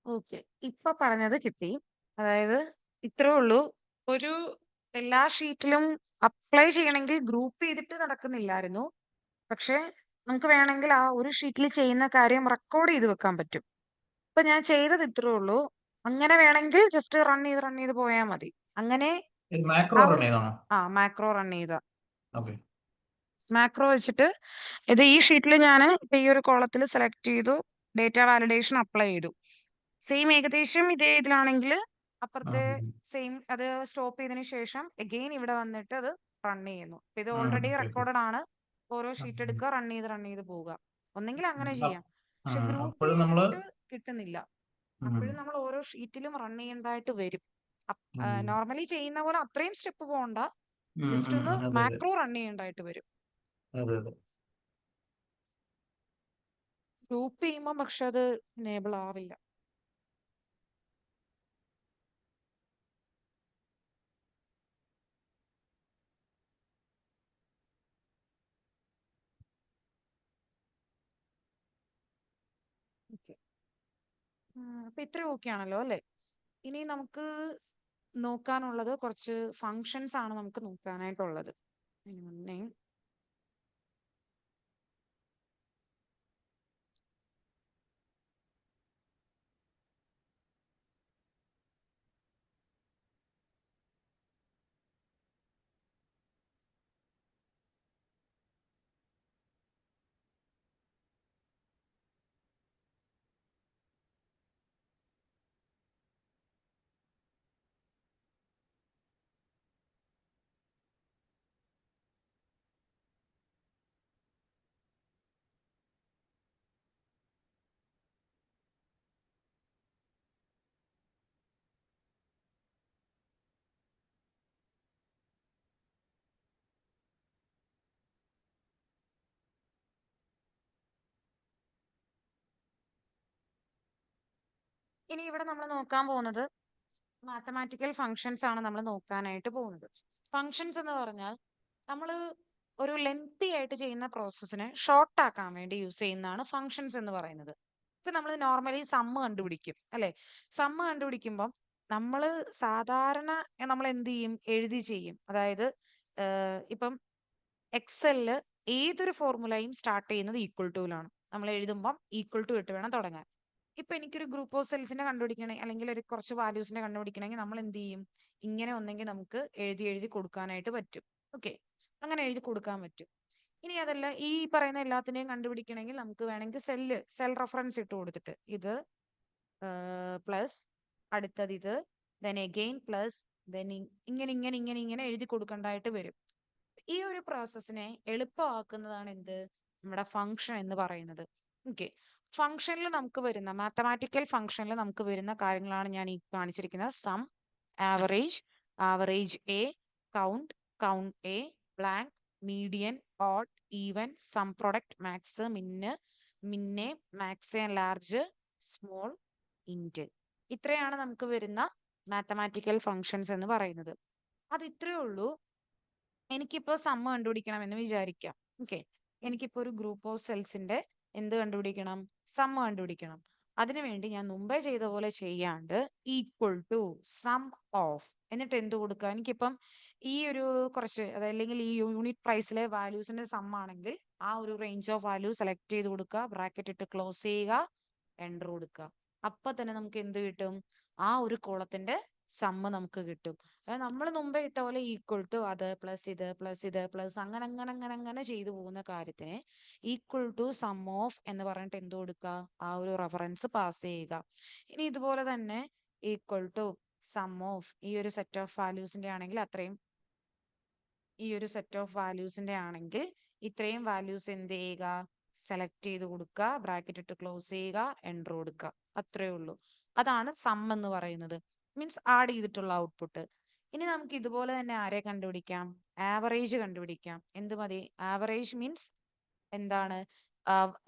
ഓക്കെ, ഇപ്പൊ പറഞ്ഞത് കിട്ടി. അതായത് ഇത്രേ ഉള്ളൂ. ഒരു എല്ലാ ഷീറ്റിലും അപ്ലൈ ചെയ്യണമെങ്കിൽ ഗ്രൂപ്പ് ചെയ്തിട്ട് നടക്കുന്നില്ലായിരുന്നു. പക്ഷെ നമുക്ക് വേണമെങ്കിൽ ആ ഒരു ഷീറ്റിൽ ചെയ്യുന്ന കാര്യം റെക്കോർഡ് ചെയ്ത് വെക്കാൻ പറ്റും. ഇപ്പൊ ഞാൻ ചെയ്തത് ഇത്രേ ഉള്ളൂ. അങ്ങനെ വേണമെങ്കിൽ ജസ്റ്റ് റൺ ചെയ്ത് പോയാൽ മതി. അങ്ങനെ മാക്രോ ആ റൺ ചെയ്താണോ? മാക്രോ റൺ ചെയ്ത ഓക്കെ. മാക്രോ വെച്ചിട്ട് ഇത് ഈ ഷീറ്റിൽ ഞാൻ ഇപ്പൊ ഈ ഒരു കോളത്തിൽ സെലക്ട് ചെയ്തു, ഡേറ്റ വാലിഡേഷൻ അപ്ലൈ ചെയ്തു. സെയിം ഏകദേശം ഇതേ ഇതിലാണെങ്കിൽ അപ്പുറത്തെ സെയിം അത് സ്റ്റോപ്പ് ചെയ്തതിന് ശേഷം അഗെയിൻ ഇവിടെ വന്നിട്ട് അത് റൺ ചെയ്യുന്നു. ഇത് ഓൾറെഡി റെക്കോർഡഡ് ആണ്. ഓരോ ഷീറ്റ് എടുക്കുക, റൺ ചെയ്ത് പോവുക. ഒന്നെങ്കിൽ അങ്ങനെ ചെയ്യാം. പക്ഷെ ഗ്രൂപ്പ് അപ്പോഴും നമ്മള് ചെയ്തിട്ട് കിട്ടുന്നില്ല. അപ്പോഴും നമ്മൾ ഓരോ ഷീറ്റിലും റൺ ചെയ്യേണ്ടതായിട്ട് വരും. നോർമലി ചെയ്യുന്ന പോലെ അത്രയും സ്റ്റെപ്പ് പോകണ്ട. ജസ്റ്റ് ഒന്ന് അതെ അതെ മാക്രോ റൺ ചെയ്യേണ്ടതായിട്ട് വരും. അതെ അതെ. ഗ്രൂപ്പ് ചെയ്യുമ്പോൾ പക്ഷെ അത് എനേബിൾ ആവില്ല. അപ്പൊ ഇത്ര ഓക്കെ ആണല്ലോ അല്ലെ? ഇനി നമുക്ക് നോക്കാനുള്ളത് കുറച്ച് ഫങ്ഷൻസ് ആണ് നമുക്ക് നോക്കാനായിട്ടുള്ളത്. അതിന് മുന്നേ ഇവിടെ നമ്മൾ നോക്കാൻ പോകുന്നത് മാത്തമാറ്റിക്കൽ ഫങ്ഷൻസ് ആണ് നമ്മൾ നോക്കാനായിട്ട് പോകുന്നത്. ഫങ്ഷൻസ് എന്ന് പറഞ്ഞാൽ നമ്മൾ ഒരു ലെങ്തി ആയിട്ട് ചെയ്യുന്ന പ്രോസസ്സിനെ ഷോർട്ട് ആക്കാൻ വേണ്ടി യൂസ് ചെയ്യുന്നതാണ് ഫങ്ഷൻസ് എന്ന് പറയുന്നത്. ഇപ്പൊ നമ്മൾ നോർമലി സമ്മ് കണ്ടുപിടിക്കും അല്ലെ? സമ്മ് കണ്ടുപിടിക്കുമ്പം നമ്മൾ സാധാരണ നമ്മൾ എന്ത് ചെയ്യും? എഴുതി ചെയ്യും. അതായത് ഇപ്പം എക്സലില് ഏതൊരു ഫോർമുലയും സ്റ്റാർട്ട് ചെയ്യുന്നത് ഈക്വൽ ടുവിലാണ്. നമ്മൾ എഴുതുമ്പം ഈക്വൽ ടു ഇട്ട് വേണം തുടങ്ങാൻ. ഇപ്പൊ എനിക്കൊരു ഗ്രൂപ്പ് ഓഫ് സെൽസിനെ കണ്ടുപിടിക്കണേ അല്ലെങ്കിൽ ഒരു കുറച്ച് വാല്യൂസിനെ കണ്ടുപിടിക്കണമെങ്കിൽ നമ്മൾ എന്ത് ചെയ്യും? ഇങ്ങനെ ഒന്നെങ്കിൽ നമുക്ക് എഴുതി എഴുതി കൊടുക്കാനായിട്ട് പറ്റും. ഓക്കെ, അങ്ങനെ എഴുതി കൊടുക്കാൻ പറ്റും. ഇനി അതല്ല ഈ പറയുന്ന എല്ലാത്തിനെയും കണ്ടുപിടിക്കണമെങ്കിൽ നമുക്ക് വേണമെങ്കിൽ സെൽ റെഫറൻസ് ഇട്ട് കൊടുത്തിട്ട് ഇത് പ്ലസ് അടുത്തത് ഇത് ദെൻ എഗെയിൻ പ്ലസ് ദെൻ ഇങ്ങനെ ഇങ്ങനെ ഇങ്ങനെ ഇങ്ങനെ എഴുതി കൊടുക്കേണ്ടതായിട്ട് വരും. ഈ ഒരു പ്രോസസ്സിനെ എളുപ്പമാക്കുന്നതാണ് എന്ത്? നമ്മുടെ ഫംഗ്ഷൻ എന്ന് പറയുന്നത്. ഓക്കെ, ഫംഗ്ഷനിൽ നമുക്ക് വരുന്ന മാത്തമാറ്റിക്കൽ ഫംഗ്ഷനിൽ നമുക്ക് വരുന്ന കാര്യങ്ങളാണ് ഞാൻ ഈ കാണിച്ചിരിക്കുന്നത്. Sum, average, average A, count, count A, blank, median, odd, even, sum product, max, min, max and large, small, int. ഇത്രയാണ് നമുക്ക് വരുന്ന മാത്തമാറ്റിക്കൽ ഫങ്ഷൻസ് എന്ന് പറയുന്നത്. അത് ഇത്രയേ ഉള്ളൂ. എനിക്കിപ്പോ സമ്മ് കണ്ടുപിടിക്കണം എന്ന് വിചാരിക്കാം. ഓക്കെ, എനിക്കിപ്പോ ഒരു ഗ്രൂപ്പ് ഓഫ് സെൽസിന്റെ എന്ത് കണ്ടുപിടിക്കണം? സമ്മ് കണ്ടുപിടിക്കണം. അതിനുവേണ്ടി ഞാൻ മുമ്പേ ചെയ്ത പോലെ ചെയ്യാണ്ട് ഈക്വൽ ടു സം ഓഫ് എന്നിട്ട് എന്ത് കൊടുക്കുക? എനിക്കിപ്പം ഈ ഒരു കുറച്ച് അതല്ലെങ്കിൽ ഈ യൂണിറ്റ് പ്രൈസിലെ വാല്യൂസിന്റെ സം ആണെങ്കിൽ ആ ഒരു റേഞ്ച് ഓഫ് വാല്യൂ സെലക്ട് ചെയ്ത് കൊടുക്കുക, ബ്രാക്കറ്റ് ഇട്ട് ക്ലോസ് ചെയ്യുക, എൻ്റർ കൊടുക്കുക. അപ്പൊ തന്നെ നമുക്ക് എന്ത് കിട്ടും? ആ ഒരു കോളത്തിന്റെ സമ്മ് നമുക്ക് കിട്ടും. നമ്മൾ മുമ്പേ ഇട്ട പോലെ ഈക്വൽ ടു അത് പ്ലസ് ഇത് പ്ലസ് ഇത് പ്ലസ് അങ്ങനെ അങ്ങനെ അങ്ങനെ അങ്ങനെ ചെയ്തു പോകുന്ന കാര്യത്തിന് ഈക്വൽ ടു സം ഓഫ് എന്ന് പറഞ്ഞിട്ട് എന്ത് കൊടുക്കുക? ആ ഒരു റെഫറൻസ് പാസ് ചെയ്യുക. ഇനി ഇതുപോലെ തന്നെ ഈക്വൽ ടു സം ഓഫ് ഈ ഒരു സെറ്റ് ഓഫ് വാല്യൂസിന്റെ ആണെങ്കിൽ അത്രയും ഈ ഒരു സെറ്റ് ഓഫ് വാല്യൂസിന്റെ ആണെങ്കിൽ ഇത്രയും വാല്യൂസ് എന്ത് ചെയ്യുക? സെലക്ട് ചെയ്ത് കൊടുക്കുക, ബ്രാക്കറ്റ് ഇട്ട് ക്ലോസ് ചെയ്യുക, എൻ്റർ കൊടുക്കുക. അത്രേ ഉള്ളൂ. അതാണ് സം എന്ന് പറയുന്നത്. മീൻസ് ആഡ് ചെയ്തിട്ടുള്ള ഔട്ട്പുട്ട്. ഇനി നമുക്ക് ഇതുപോലെ തന്നെ ആരെ കണ്ടുപിടിക്കാം? ആവറേജ് കണ്ടുപിടിക്കാം. എന്ത് മതി? ആവറേജ് മീൻസ് എന്താണ്?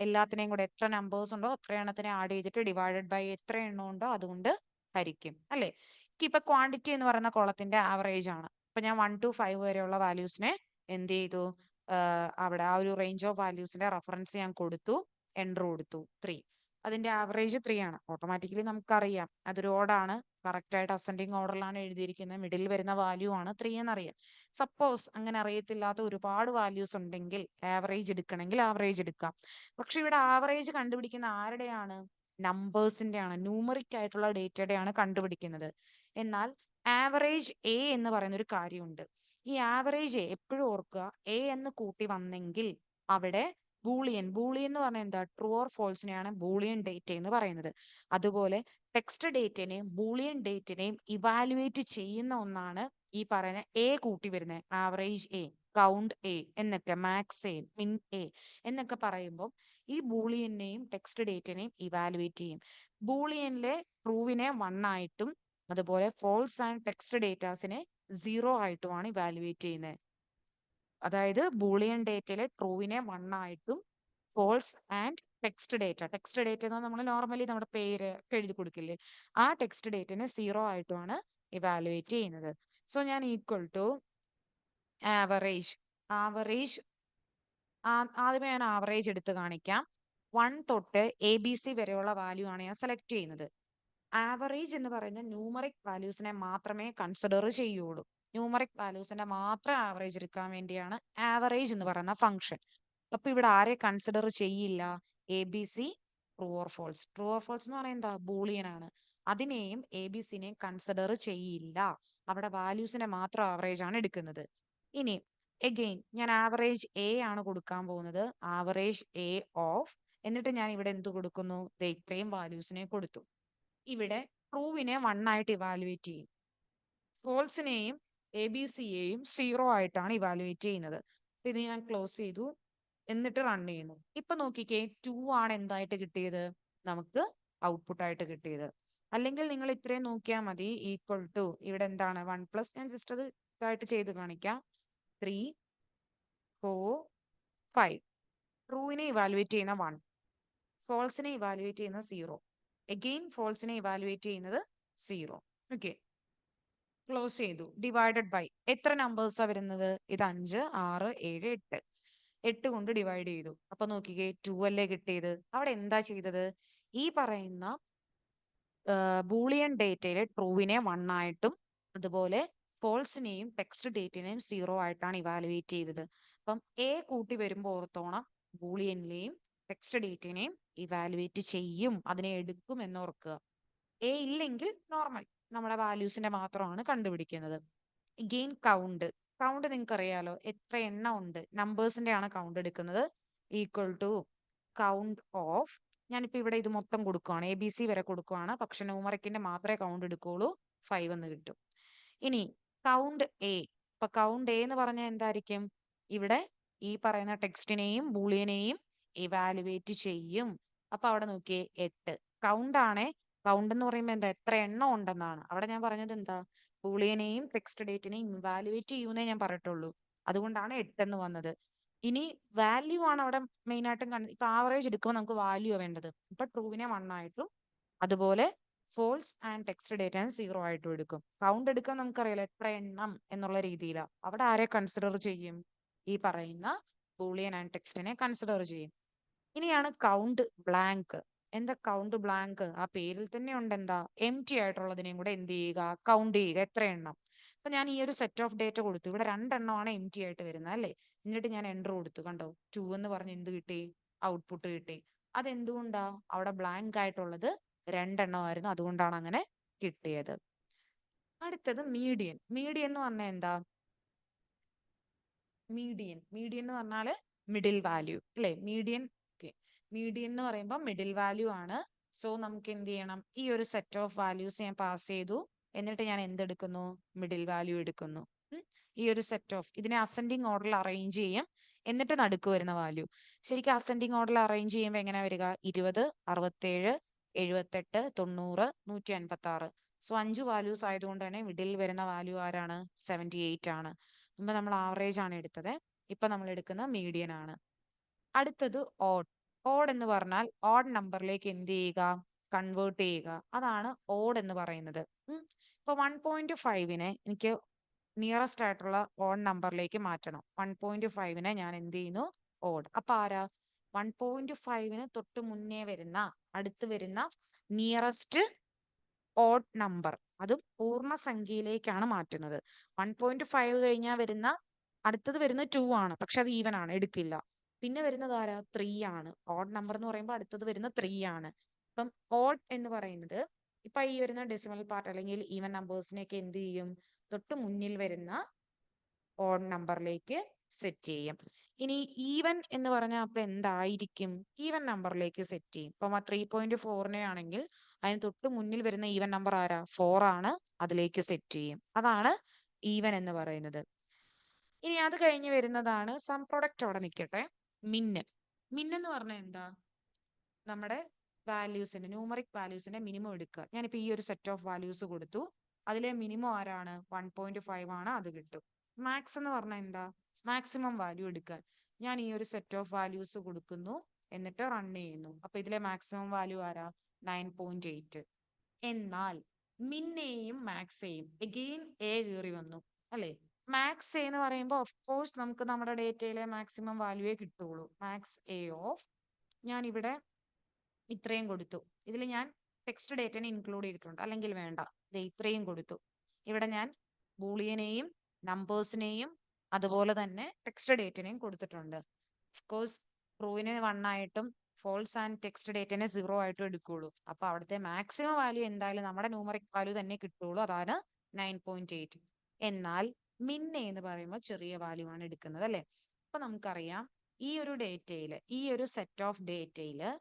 എല്ലാത്തിനെയും കൂടെ എത്ര നമ്പേഴ്സ് ഉണ്ടോ അത്ര എണ്ണത്തിനെ ആഡ് ചെയ്തിട്ട് ഡിവൈഡഡ് ബൈ എത്ര എണ്ണം ഉണ്ടോ അതുകൊണ്ട് ഹരിക്കും അല്ലെ? ഇപ്പൊ ക്വാണ്ടിറ്റി എന്ന് പറയുന്ന കോളത്തിന്റെ ആവറേജ് ആണ്. അപ്പൊ ഞാൻ 1 to 5 വരെയുള്ള വാല്യൂസിനെ എന്ത് ചെയ്തു? അവിടെ ആ ഒരു റേഞ്ച് ഓഫ് വാല്യൂസിന്റെ റെഫറൻസ് ഞാൻ കൊടുത്തു, എൻ്റർ കൊടുത്തു 3. അതിന്റെ ആവറേജ് 3 ആണ്. ഓട്ടോമാറ്റിക്കലി നമുക്കറിയാം അതൊരു ഓർഡാണ്. കറക്റ്റ് ആയിട്ട് അസെൻഡിങ് ഓർഡറിലാണ് എഴുതിയിരിക്കുന്നത്. മിഡിൽ വരുന്ന വാല്യൂ ആണ് 3 എന്നറിയാം. സപ്പോസ് അങ്ങനെ അറിയത്തില്ലാത്ത ഒരുപാട് വാല്യൂസ് ഉണ്ടെങ്കിൽ ആവറേജ് എടുക്കണമെങ്കിൽ ആവറേജ് എടുക്കാം. പക്ഷെ ഇവിടെ ആവറേജ് കണ്ടുപിടിക്കുന്ന ആരുടെയാണ്? നമ്പേഴ്സിന്റെ ആണ്, ന്യൂമറിക് ആയിട്ടുള്ള ഡേറ്റയുടെ ആണ് കണ്ടുപിടിക്കുന്നത്. എന്നാൽ ആവറേജ് എ എന്ന് പറയുന്ന ഒരു കാര്യമുണ്ട്. ഈ ആവറേജ് എപ്പോഴും ഓർക്കുക, എ എന്ന് കൂട്ടി വന്നെങ്കിൽ അവിടെ ബൂളിയൻ എന്ന് പറഞ്ഞാൽ എന്താ? ട്രൂ ഓർ ഫോൾസിനെയാണ് ബൂളിയൻ ഡേറ്റ എന്ന് പറയുന്നത്. അതുപോലെ ടെക്സ്റ്റ് ഡേറ്റനെയും ബൂളിയൻ ഡേറ്റനെയും ഇവാലുവേറ്റ് ചെയ്യുന്ന ഒന്നാണ് ഈ പറയുന്ന എ കൂട്ടി വരുന്നത്. ആവറേജ് എ, കൗണ്ട് എ എന്നൊക്കെ, മാക്സ് എ, മിൻ എ എന്നൊക്കെ പറയുമ്പോൾ ഈ ബൂളിയനെയും ടെക്സ്റ്റ് ഡേറ്റനെയും ഇവാലുവേറ്റ് ചെയ്യും. ബൂളിയനിലെ ട്രൂവിനെ 1 ആയിട്ടും അതുപോലെ ഫോൾസ് ആൻഡ് ടെക്സ്റ്റ് ഡേറ്റാസിനെ 0 ആയിട്ടുമാണ് ഇവാലുവേറ്റ് ചെയ്യുന്നത്. അതായത് ബൂളിയൻ ഡേറ്റയിലെ ട്രൂവിനെ 1 ആയിട്ടും ഫോൾസ് ആൻഡ് ടെക്സ്റ്റ് ഡേറ്റ എന്ന് നമ്മൾ നോർമലി നമ്മുടെ പേര് ഒക്കെ എഴുതി കൊടുക്കില്ലേ, ആ ടെക്സ്റ്റ് ഡേറ്റിനെ 0 ആയിട്ടുമാണ് ഇവാലുവേറ്റ് ചെയ്യുന്നത്. സോ ഞാൻ ഈക്വൽ ടു ആവറേജ് ആദ്യമേ ഞാൻ ആവറേജ് എടുത്ത് കാണിക്കാം. 1 തൊട്ട് ABC വരെയുള്ള വാല്യൂ ആണ് ഞാൻ സെലക്ട് ചെയ്യുന്നത്. ആവറേജ് എന്ന് പറയുന്ന ന്യൂമറിക് വാല്യൂസിനെ മാത്രമേ കൺസിഡർ ചെയ്യുള്ളൂ. ന്യൂമറിക് വാല്യൂസിന്റെ മാത്രം ആവറേജ് എടുക്കാൻ വേണ്ടിയാണ് ആവറേജ് എന്ന് പറയുന്ന ഫംഗ്ഷൻ. അപ്പൊ ഇവിടെ ആരെ കൺസിഡർ ചെയ്യില്ല? ABC, true or false. True or false എന്ന് പറയുന്നത് എന്താ? ബൂളിയൻ ആണ്. അതിനെയും ABCനെയും കൺസിഡർ ചെയ്യില്ല. അവിടെ വാല്യൂസിന്റെ മാത്രം ആവറേജ് ആണ് എടുക്കുന്നത്. ഇനി എഗെയിൻ ഞാൻ ആവറേജ് എ ആണ് കൊടുക്കാൻ പോകുന്നത്. ആവറേജ് എ ഓഫ് എന്നിട്ട് ഞാൻ ഇവിടെ എന്ത് കൊടുക്കുന്നു? ഇത്രയും വാല്യൂസിനെ കൊടുത്തു. ഇവിടെ ട്രൂവിനെ 1 ആയിട്ട് ഇവാലുവേറ്റ് ചെയ്യും, ഫോൾസിനെയും ABCയെയും 0 ആയിട്ടാണ് ഇവാലുവേറ്റ് ചെയ്യുന്നത്. ഇത് ഞാൻ ക്ലോസ് ചെയ്തു എന്നിട്ട് റൺ ചെയ്യുന്നു. ഇപ്പൊ നോക്കിക്കേ, 2 ആണ് എന്തായിട്ട് കിട്ടിയത്? നമുക്ക് ഔട്ട്പുട്ട് ആയിട്ട് കിട്ടിയത്. അല്ലെങ്കിൽ നിങ്ങൾ ഇത്രയും നോക്കിയാൽ മതി. ഈക്വൽ ടു ഇവിടെ എന്താണ്? 1+, ഞാൻ ജസ്റ്റ് അത് ഇതായിട്ട് ചെയ്ത് കാണിക്കാം. 3, 4, 5. ട്രൂവിനെ ഇവാലുവേറ്റ് ചെയ്യുന്ന 1, ഫോൾസിനെ ഇവാലുവേറ്റ് ചെയ്യുന്ന 0, എഗെയിൻ ഫോൾസിനെ ഇവാലുവേറ്റ് ചെയ്യുന്നത് 0. ഓക്കെ, ക്ലോസ് ചെയ്തു. ഡിവൈഡഡ് ബൈ എത്ര നമ്പേഴ്സാ വരുന്നത്? ഇത് 5, 6, 7, 8. 8 കൊണ്ട് ഡിവൈഡ് ചെയ്തു. അപ്പൊ നോക്കിക്കേ 2 അല്ലേ കിട്ടിയത്. അവിടെ എന്താ ചെയ്തത്? ഈ പറയുന്ന ബൂളിയൻ ഡേറ്റയിലെ ട്രൂവിനെ 1 ആയിട്ടും അതുപോലെ ഫോൾസിനെയും ടെക്സ്റ്റ് ഡേറ്റിനെയും 0 ആയിട്ടാണ് ഇവാലുവേറ്റ് ചെയ്തത്. അപ്പം എ കൂട്ടി വരുമ്പോൾ ഓർത്തോണം ബൂളിയനിലെയും ടെക്സ്റ്റ് ഡേറ്റിനെയും ഇവാലുവേറ്റ് ചെയ്യും, അതിനെ എടുക്കും എന്ന് ഓർക്കുക. എ ഇല്ലെങ്കിൽ നോർമൽ നമ്മുടെ വാല്യൂസിന്റെ മാത്രമാണ് കണ്ടുപിടിക്കുന്നത്. Gain count. കൗണ്ട് നിങ്ങൾക്ക് അറിയാലോ, എത്ര എണ്ണം ഉണ്ട്, നമ്പേഴ്സിന്റെ ആണ് കൗണ്ട് എടുക്കുന്നത്. ഈക്വൽ ടു കൗണ്ട് ഓഫ്, ഞാനിപ്പോ ഇവിടെ ഇത് മൊത്തം കൊടുക്കുവാണ്, ABC വരെ കൊടുക്കുവാണ്, പക്ഷെ ന്യൂമറിക്കിന്റെ മാത്രമേ കൗണ്ട് എടുക്കുള്ളൂ, 5 എന്ന് കിട്ടും. ഇനി കൗണ്ട് എ. ഇപ്പൊ കൗണ്ട് എ എന്ന് പറഞ്ഞാൽ എന്തായിരിക്കും? ഇവിടെ ഈ പറയുന്ന ടെക്സ്റ്റിനെയും ബൂളിയനെയും ഇവാലുവേറ്റ് ചെയ്യും. അപ്പൊ അവിടെ നോക്കിയേ 8. കൗണ്ട് ആണേ. കൗണ്ട് എന്ന് പറയുമ്പോൾ എന്താ, എത്ര എണ്ണം ഉണ്ടെന്നാണ്. അവിടെ ഞാൻ പറഞ്ഞത് എന്താ, ബൂളിയനെയും ടെക്സ്റ്റ് ഡേറ്റിനെയും ഇവാലുവേറ്റ് ചെയ്യുന്നേ ഞാൻ പറഞ്ഞിട്ടുള്ളൂ. അതുകൊണ്ടാണ് 8 എന്ന് വന്നത്. ഇനി വാല്യൂ ആണ് അവിടെ മെയിൻ ആയിട്ടും ഇപ്പൊ ആവറേജ് എടുക്കുമ്പോൾ നമുക്ക് വാല്യൂ വേണ്ടത്. ഇപ്പൊ ട്രൂവിനെ 1 ആയിട്ടും അതുപോലെ ഫോൾസ് ആൻഡ് ടെക്സ്റ്റ് ഡേറ്റ 0 ആയിട്ടും എടുക്കും. കൗണ്ട് എടുക്കാൻ നമുക്കറിയാലോ എത്ര എണ്ണം എന്നുള്ള രീതിയിലാണ്. അവിടെ ആരെ കൺസിഡർ ചെയ്യും? ഈ പറയുന്ന ബൂളിയൻ ആൻഡ് ടെക്സ്റ്റിനെ കൺസിഡർ ചെയ്യും. ഇനിയാണ് കൗണ്ട് ബ്ലാങ്ക്. എന്താ കൗണ്ട് ബ്ലാങ്ക്? ആ പേരിൽ തന്നെ ഉണ്ട് എന്താ, എം ടി ആയിട്ടുള്ളതിനെയും കൂടെ എന്ത് ചെയ്യുക, കൗണ്ട് ചെയ്യുക, എത്ര എണ്ണം. അപ്പൊ ഞാൻ ഈ ഒരു സെറ്റ് ഓഫ് ഡേറ്റ കൊടുത്തു, ഇവിടെ 2 എണ്ണമാണ് എം ടി ആയിട്ട് വരുന്നത് അല്ലേ. എന്നിട്ട് ഞാൻ എൻ്റർ കൊടുത്തു, കണ്ടോ 2 എന്ന് പറഞ്ഞ് എന്ത് കിട്ടി, ഔട്ട്പുട്ട് കിട്ടി. അതെന്തുകൊണ്ടാ? അവിടെ ബ്ലാങ്ക് ആയിട്ടുള്ളത് 2 എണ്ണമായിരുന്നു, അതുകൊണ്ടാണ് അങ്ങനെ കിട്ടിയത്. അടുത്തത് മീഡിയൻ. മീഡിയൻ എന്ന് പറഞ്ഞാൽ എന്താ? മീഡിയൻ എന്ന് പറഞ്ഞാല് മിഡിൽ വാല്യൂ അല്ലെ. മീഡിയൻ മീഡിയൻ എന്ന് പറയുമ്പോൾ മിഡിൽ വാല്യൂ ആണ്. സോ നമുക്ക് എന്ത് ചെയ്യണം, ഈ ഒരു സെറ്റ് ഓഫ് വാല്യൂസ് ഞാൻ പാസ് ചെയ്തു, എന്നിട്ട് ഞാൻ എന്തെടുക്കുന്നു, മിഡിൽ വാല്യൂ എടുക്കുന്നു. ഈ ഒരു സെറ്റ് ഓഫ് ഇതിനെ അസെൻഡിങ് ഓർഡറിൽ അറേഞ്ച് ചെയ്യും, എന്നിട്ട് നടുക്ക് വരുന്ന വാല്യൂ. ശരിക്കും അസെൻഡിങ് ഓർഡറിൽ അറേഞ്ച് ചെയ്യുമ്പോൾ എങ്ങനെ വരിക, 20, 67, 78, 90, 156. സോ 5 വാല്യൂസ് ആയതുകൊണ്ട് തന്നെ മിഡിൽ വരുന്ന വാല്യൂ ആരാണ്, 78 ആണ്. മുമ്പ് നമ്മൾ ആവറേജ് ആണ് എടുത്തത്, ഇപ്പൊ നമ്മൾ എടുക്കുന്ന മീഡിയൻ ആണ്. അടുത്തത് ഓഡ്. ഓഡ് എന്ന് പറഞ്ഞാൽ ഓഡ് നമ്പറിലേക്ക് എന്ത് ചെയ്യുക, കൺവേർട്ട് ചെയ്യുക. അതാണ് ഓഡ് എന്ന് പറയുന്നത്. ഇപ്പൊ 1.5നെ എനിക്ക് നിയറസ്റ്റ് ആയിട്ടുള്ള ഓഡ് നമ്പറിലേക്ക് മാറ്റണം. 1.5നെ ഞാൻ എന്ത് ചെയ്യുന്നു, ഓഡ്. അപ്പൊ ആരാ 1.5ന് തൊട്ട് മുന്നേ വരുന്ന, അടുത്ത് വരുന്ന നിയറസ്റ്റ് ഓഡ് നമ്പർ, അതും പൂർണ്ണസംഖ്യയിലേക്കാണ് മാറ്റുന്നത്. 1.5 കഴിഞ്ഞാൽ വരുന്ന അടുത്തത് വരുന്ന 2 ആണ്, പക്ഷെ അത് ഈവൻ ആണ്, എടുക്കില്ല. പിന്നെ വരുന്നത് ആരാ, 3 ആണ്. ഓഡ് നമ്പർ എന്ന് പറയുമ്പോൾ അടുത്തത് വരുന്ന 3 ആണ്. അപ്പം ഓഡ് എന്ന് പറയുന്നത് ഇപ്പൊ ഈ വരുന്ന ഡെസിമൽ പാർട്ട് അല്ലെങ്കിൽ ഈവൻ നമ്പേഴ്സിനെയൊക്കെ എന്ത് ചെയ്യും, തൊട്ട് മുന്നിൽ വരുന്ന ഓഡ് നമ്പറിലേക്ക് സെറ്റ് ചെയ്യും. ഇനി ഈവൻ എന്ന് പറഞ്ഞാൽ അപ്പൊ എന്തായിരിക്കും, ഈവൻ നമ്പറിലേക്ക് സെറ്റ് ചെയ്യും. ഇപ്പൊ 3.4നെ ആണെങ്കിൽ അതിന് തൊട്ട് മുന്നിൽ വരുന്ന ഈവൻ നമ്പർ ആരാ, 4 ആണ്, അതിലേക്ക് സെറ്റ് ചെയ്യും. അതാണ് ഈവൻ എന്ന് പറയുന്നത്. ഇനി അത് കഴിഞ്ഞ് വരുന്നതാണ് സം പ്രൊഡക്റ്റ്. അവിടെ നിൽക്കട്ടെ. മിന്ന്. മിന്നെന്ന് പറഞ്ഞാൽ എന്താ, നമ്മുടെ വാല്യൂസിന്റെ ന്യൂമറിക് വാല്യൂസിന്റെ മിനിമം എടുക്കുക. ഞാനിപ്പോ ഈ ഒരു സെറ്റ് ഓഫ് വാല്യൂസ് കൊടുത്തു, അതിലെ മിനിമം ആരാണ്, 1.5 ആണ്, അത് കിട്ടും. മാക്സ് എന്ന് പറഞ്ഞാൽ എന്താ, മാക്സിമം വാല്യൂ എടുക്കാൻ. ഞാൻ ഈ ഒരു സെറ്റ് ഓഫ് വാല്യൂസ് കൊടുക്കുന്നു, എന്നിട്ട് റൺ ചെയ്യുന്നു. അപ്പൊ ഇതിലെ മാക്സിമം വാല്യൂ ആരാ, 9.8. എന്നാൽ മിന്നെയും മാക്സെയും എഗെയിൻ എ കയറി വന്നു അല്ലെ. മാക്സ് എന്ന് പറയുമ്പോൾ ഓഫ് കോഴ്സ് നമുക്ക് നമ്മുടെ ഡേറ്റയിലെ മാക്സിമം വാല്യൂവേ കിട്ടുള്ളൂ. മാക്സ് എ ഓഫ്, ഞാൻ ഇവിടെ ഇത്രയും കൊടുത്തു. ഇതിൽ ഞാൻ ടെക്സ്റ്റ് ഡേറ്റനെ ഇൻക്ലൂഡ് ചെയ്തിട്ടുണ്ട്, അല്ലെങ്കിൽ വേണ്ട, ഇത്രയും കൊടുത്തു. ഇവിടെ ഞാൻ ബൂളിയനെയും നമ്പേഴ്സിനെയും അതുപോലെ തന്നെ ടെക്സ്റ്റ് ഡേറ്റനെയും കൊടുത്തിട്ടുണ്ട്. ഓഫ്കോഴ്സ് ട്രൂവിനെ 1 ആയിട്ടും ഫോൾസ് ആൻഡ് ടെക്സ്റ്റ് ഡേറ്റനെ 0 ആയിട്ടും എടുക്കുള്ളൂ. അപ്പൊ അവിടുത്തെ മാക്സിമം വാല്യൂ എന്തായാലും നമ്മുടെ ന്യൂമറിക് വാല്യൂ തന്നെ കിട്ടുള്ളൂ, അതാണ് 9.8. എന്നാൽ മിന്നെ എന്ന് പറയുമ്പോൾ ചെറിയ വാല്യൂ ആണ് എടുക്കുന്നത് അല്ലെ. അപ്പൊ നമുക്കറിയാം ഈ ഒരു ഡേറ്റയില്, ഈ ഒരു സെറ്റ് ഓഫ് ഡേറ്റയില്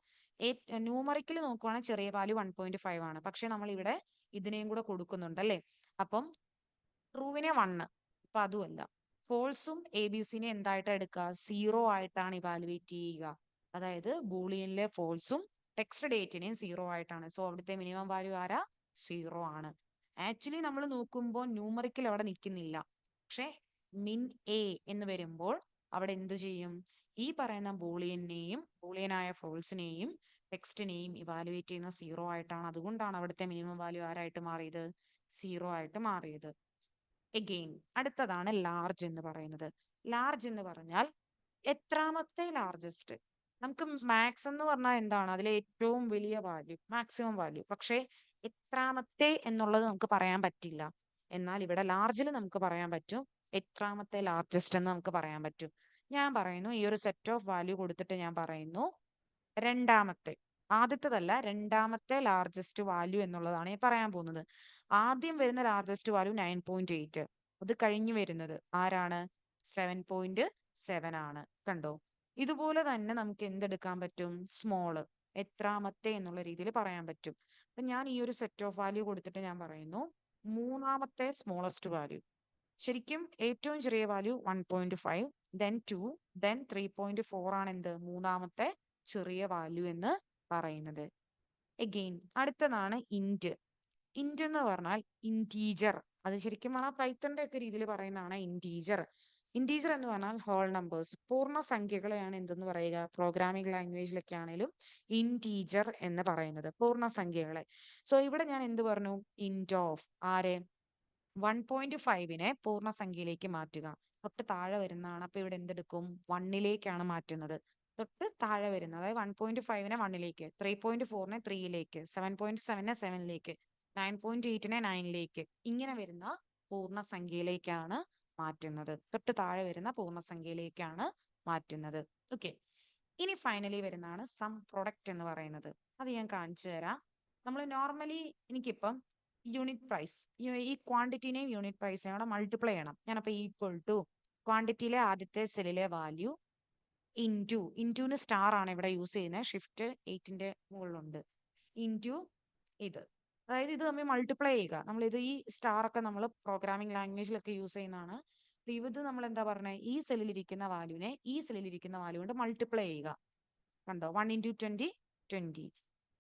ന്യൂമറിക്കൽ നോക്കുവാണെങ്കിൽ ചെറിയ വാല്യൂ 1.5 ആണ്, പക്ഷെ നമ്മൾ ഇവിടെ ഇതിനെയും കൂടെ കൊടുക്കുന്നുണ്ട് അല്ലെ. അപ്പം ട്രൂവിനെ 1, അപ്പൊ അതുമല്ല. ഫോൾസും ABCനെ എന്തായിട്ട് എടുക്കുക, 0 ആയിട്ടാണ് ഇവാലുവേറ്റ് ചെയ്യുക. അതായത് ബൂളിയനിലെ ഫോൾസും ടെക്സ്റ്റ് ഡേറ്റിനെയും 0 ആയിട്ടാണ്. സോ അവിടുത്തെ മിനിമം വാല്യൂ ആരാ, 0 ആണ്. ആക്ച്വലി നമ്മൾ നോക്കുമ്പോൾ ന്യൂമറിക്കൽ അവിടെ നിൽക്കുന്നില്ല, പക്ഷെ മിൻ എ എന്ന് വരുമ്പോൾ അവിടെ എന്ത് ചെയ്യും, ഈ പറയുന്ന ബൂളിയനെയും ബൂളിയനായ ഫോൾസിനെയും ടെക്സ്റ്റിനെയും ഇവാലുവേറ്റ് ചെയ്യുന്ന 0 ആയിട്ടാണ്. അതുകൊണ്ടാണ് അവിടുത്തെ മിനിമം വാല്യൂ ആരായിട്ട് മാറിയത്, 0 ആയിട്ട് മാറിയത്. എഗെയിൻ അടുത്തതാണ് ലാർജ് എന്ന് പറയുന്നത്. ലാർജ് എന്ന് പറഞ്ഞാൽ എത്രാമത്തെ ലാർജസ്റ്റ്. നമുക്ക് മാക്സ് എന്ന് പറഞ്ഞാൽ എന്താണ്? അതിലെ ഏറ്റവും വലിയ വാല്യൂ, മാക്സിമം വാല്യൂ. പക്ഷേ എത്രാമത്തെ എന്നുള്ളത് നമുക്ക് പറയാൻ പറ്റില്ല. എന്നാൽ ഇവിടെ ലാർജിൽ നമുക്ക് പറയാൻ പറ്റും എത്രാമത്തെ ലാർജസ്റ്റ് എന്ന് നമുക്ക് പറയാൻ പറ്റും. ഞാൻ പറയുന്നു ഈ ഒരു സെറ്റ് ഓഫ് വാല്യൂ കൊടുത്തിട്ട് ഞാൻ പറയുന്നു രണ്ടാമത്തെ, ആദ്യത്തേതല്ല, രണ്ടാമത്തെ ലാർജസ്റ്റ് വാല്യൂ എന്നുള്ളതാണ് ഞാൻ പറയാൻ പോകുന്നത്. ആദ്യം വരുന്ന ലാർജസ്റ്റ് വാല്യൂ 9.8. അത് കഴിഞ്ഞു വരുന്നത് ആരാണ്? 7.7 ആണ്. കണ്ടോ? ഇതുപോലെ തന്നെ നമുക്ക് എന്തെടുക്കാൻ പറ്റും? സ്മോള്, എത്രാമത്തെ എന്നുള്ള രീതിയിൽ പറയാൻ പറ്റും. അപ്പൊ ഞാൻ ഈ ഒരു സെറ്റ് ഓഫ് വാല്യൂ കൊടുത്തിട്ട് ഞാൻ പറയുന്നു മൂന്നാമത്തെ സ്മോളസ്റ്റ് വാല്യൂ. ശരിക്കും ഏറ്റവും ചെറിയ വാല്യൂ 1.5, ദെൻ 2, ദെൻ 3.4 ആണ് എന്ത്? മൂന്നാമത്തെ ചെറിയ വാല്യൂ എന്ന് പറയുന്നത്. എഗെയിൻ അടുത്തതാണ് ഇന്റ്. ഇന്റ് എന്ന് പറഞ്ഞാൽ ഇന്റീജർ. അത് ശരിക്കും പറഞ്ഞാൽ പൈത്തണിന്റെ ഒക്കെ രീതിയിൽ പറയുന്നതാണ് ഇന്റീജർ. ഇന്റീജർ എന്ന് പറഞ്ഞാൽ ഹോൾ നമ്പേഴ്സ്, പൂർണ്ണ സംഖ്യകളെയാണ് എന്തെന്ന് പറയുക? പ്രോഗ്രാമിംഗ് ലാംഗ്വേജിലൊക്കെ ആണെങ്കിലും ഇന്റീജർ എന്ന് പറയുന്നത് പൂർണ്ണ സംഖ്യകളെ. സോ ഇവിടെ ഞാൻ എന്ത് പറഞ്ഞു? ഇന്റ് ഓഫ് ആരെ? 1.5നെ പൂർണ്ണസംഖ്യയിലേക്ക് മാറ്റുക. തൊട്ട് താഴെ വരുന്നതാണ്. അപ്പൊ ഇവിടെ എന്തെടുക്കും? 1ലേക്കാണ് മാറ്റുന്നത്. തൊട്ട് താഴെ വരുന്നത്, അതായത് 1.5നെ 1ലേക്ക്, 3.4നെ 3ലേക്ക്, 7.7നെ 7ലേക്ക്, 9.8നെ 9ലേക്ക്, ഇങ്ങനെ വരുന്ന പൂർണ്ണസംഖ്യയിലേക്കാണ് മാറ്റുന്നത്. തൊട്ട് താഴെ വരുന്ന പൂർണ്ണസംഖ്യയിലേക്കാണ് മാറ്റുന്നത്. ഓക്കെ. ഇനി ഫൈനലി വരുന്നതാണ് സം പ്രൊഡക്റ്റ് എന്ന് പറയുന്നത്. അത് ഞാൻ കാണിച്ചു തരാം. നമ്മൾ നോർമലി എനിക്കിപ്പം യൂണിറ്റ് പ്രൈസ്, ഈ ക്വാണ്ടിറ്റിനെയും യൂണിറ്റ് പ്രൈസിനെയും കൂടെ മൾട്ടിപ്ലൈ ചെയ്യണം. ഞാനപ്പോൾ ഈക്വൽ ടു ക്വാണ്ടിറ്റിയിലെ ആദ്യത്തെ സെല്ലിലെ വാല്യൂ ഇൻറ്റുന് സ്റ്റാർ ആണ് ഇവിടെ യൂസ് ചെയ്യുന്നത്. ഷിഫ്റ്റ് 8ന്റെ മുകളിലുണ്ട്. ഇൻറ്റു ഇത്, അതായത് ഇത് തമ്മിൽ മൾട്ടിപ്ലൈ ചെയ്യുക. നമ്മളിത് ഈ സ്റ്റാർ ഒക്കെ നമ്മൾ പ്രോഗ്രാമിംഗ് ലാംഗ്വേജിലൊക്കെ യൂസ് ചെയ്യുന്നതാണ്. ഇത് നമ്മൾ എന്താ പറഞ്ഞത്? ഈ സെല്ലിലിരിക്കുന്ന വാല്യൂവിനെ ഈ സെല്ലിലിരിക്കുന്ന വാല്യൂ കൊണ്ട് മൾട്ടിപ്ലൈ ചെയ്യുക. കണ്ടോ? 1 × 20 20.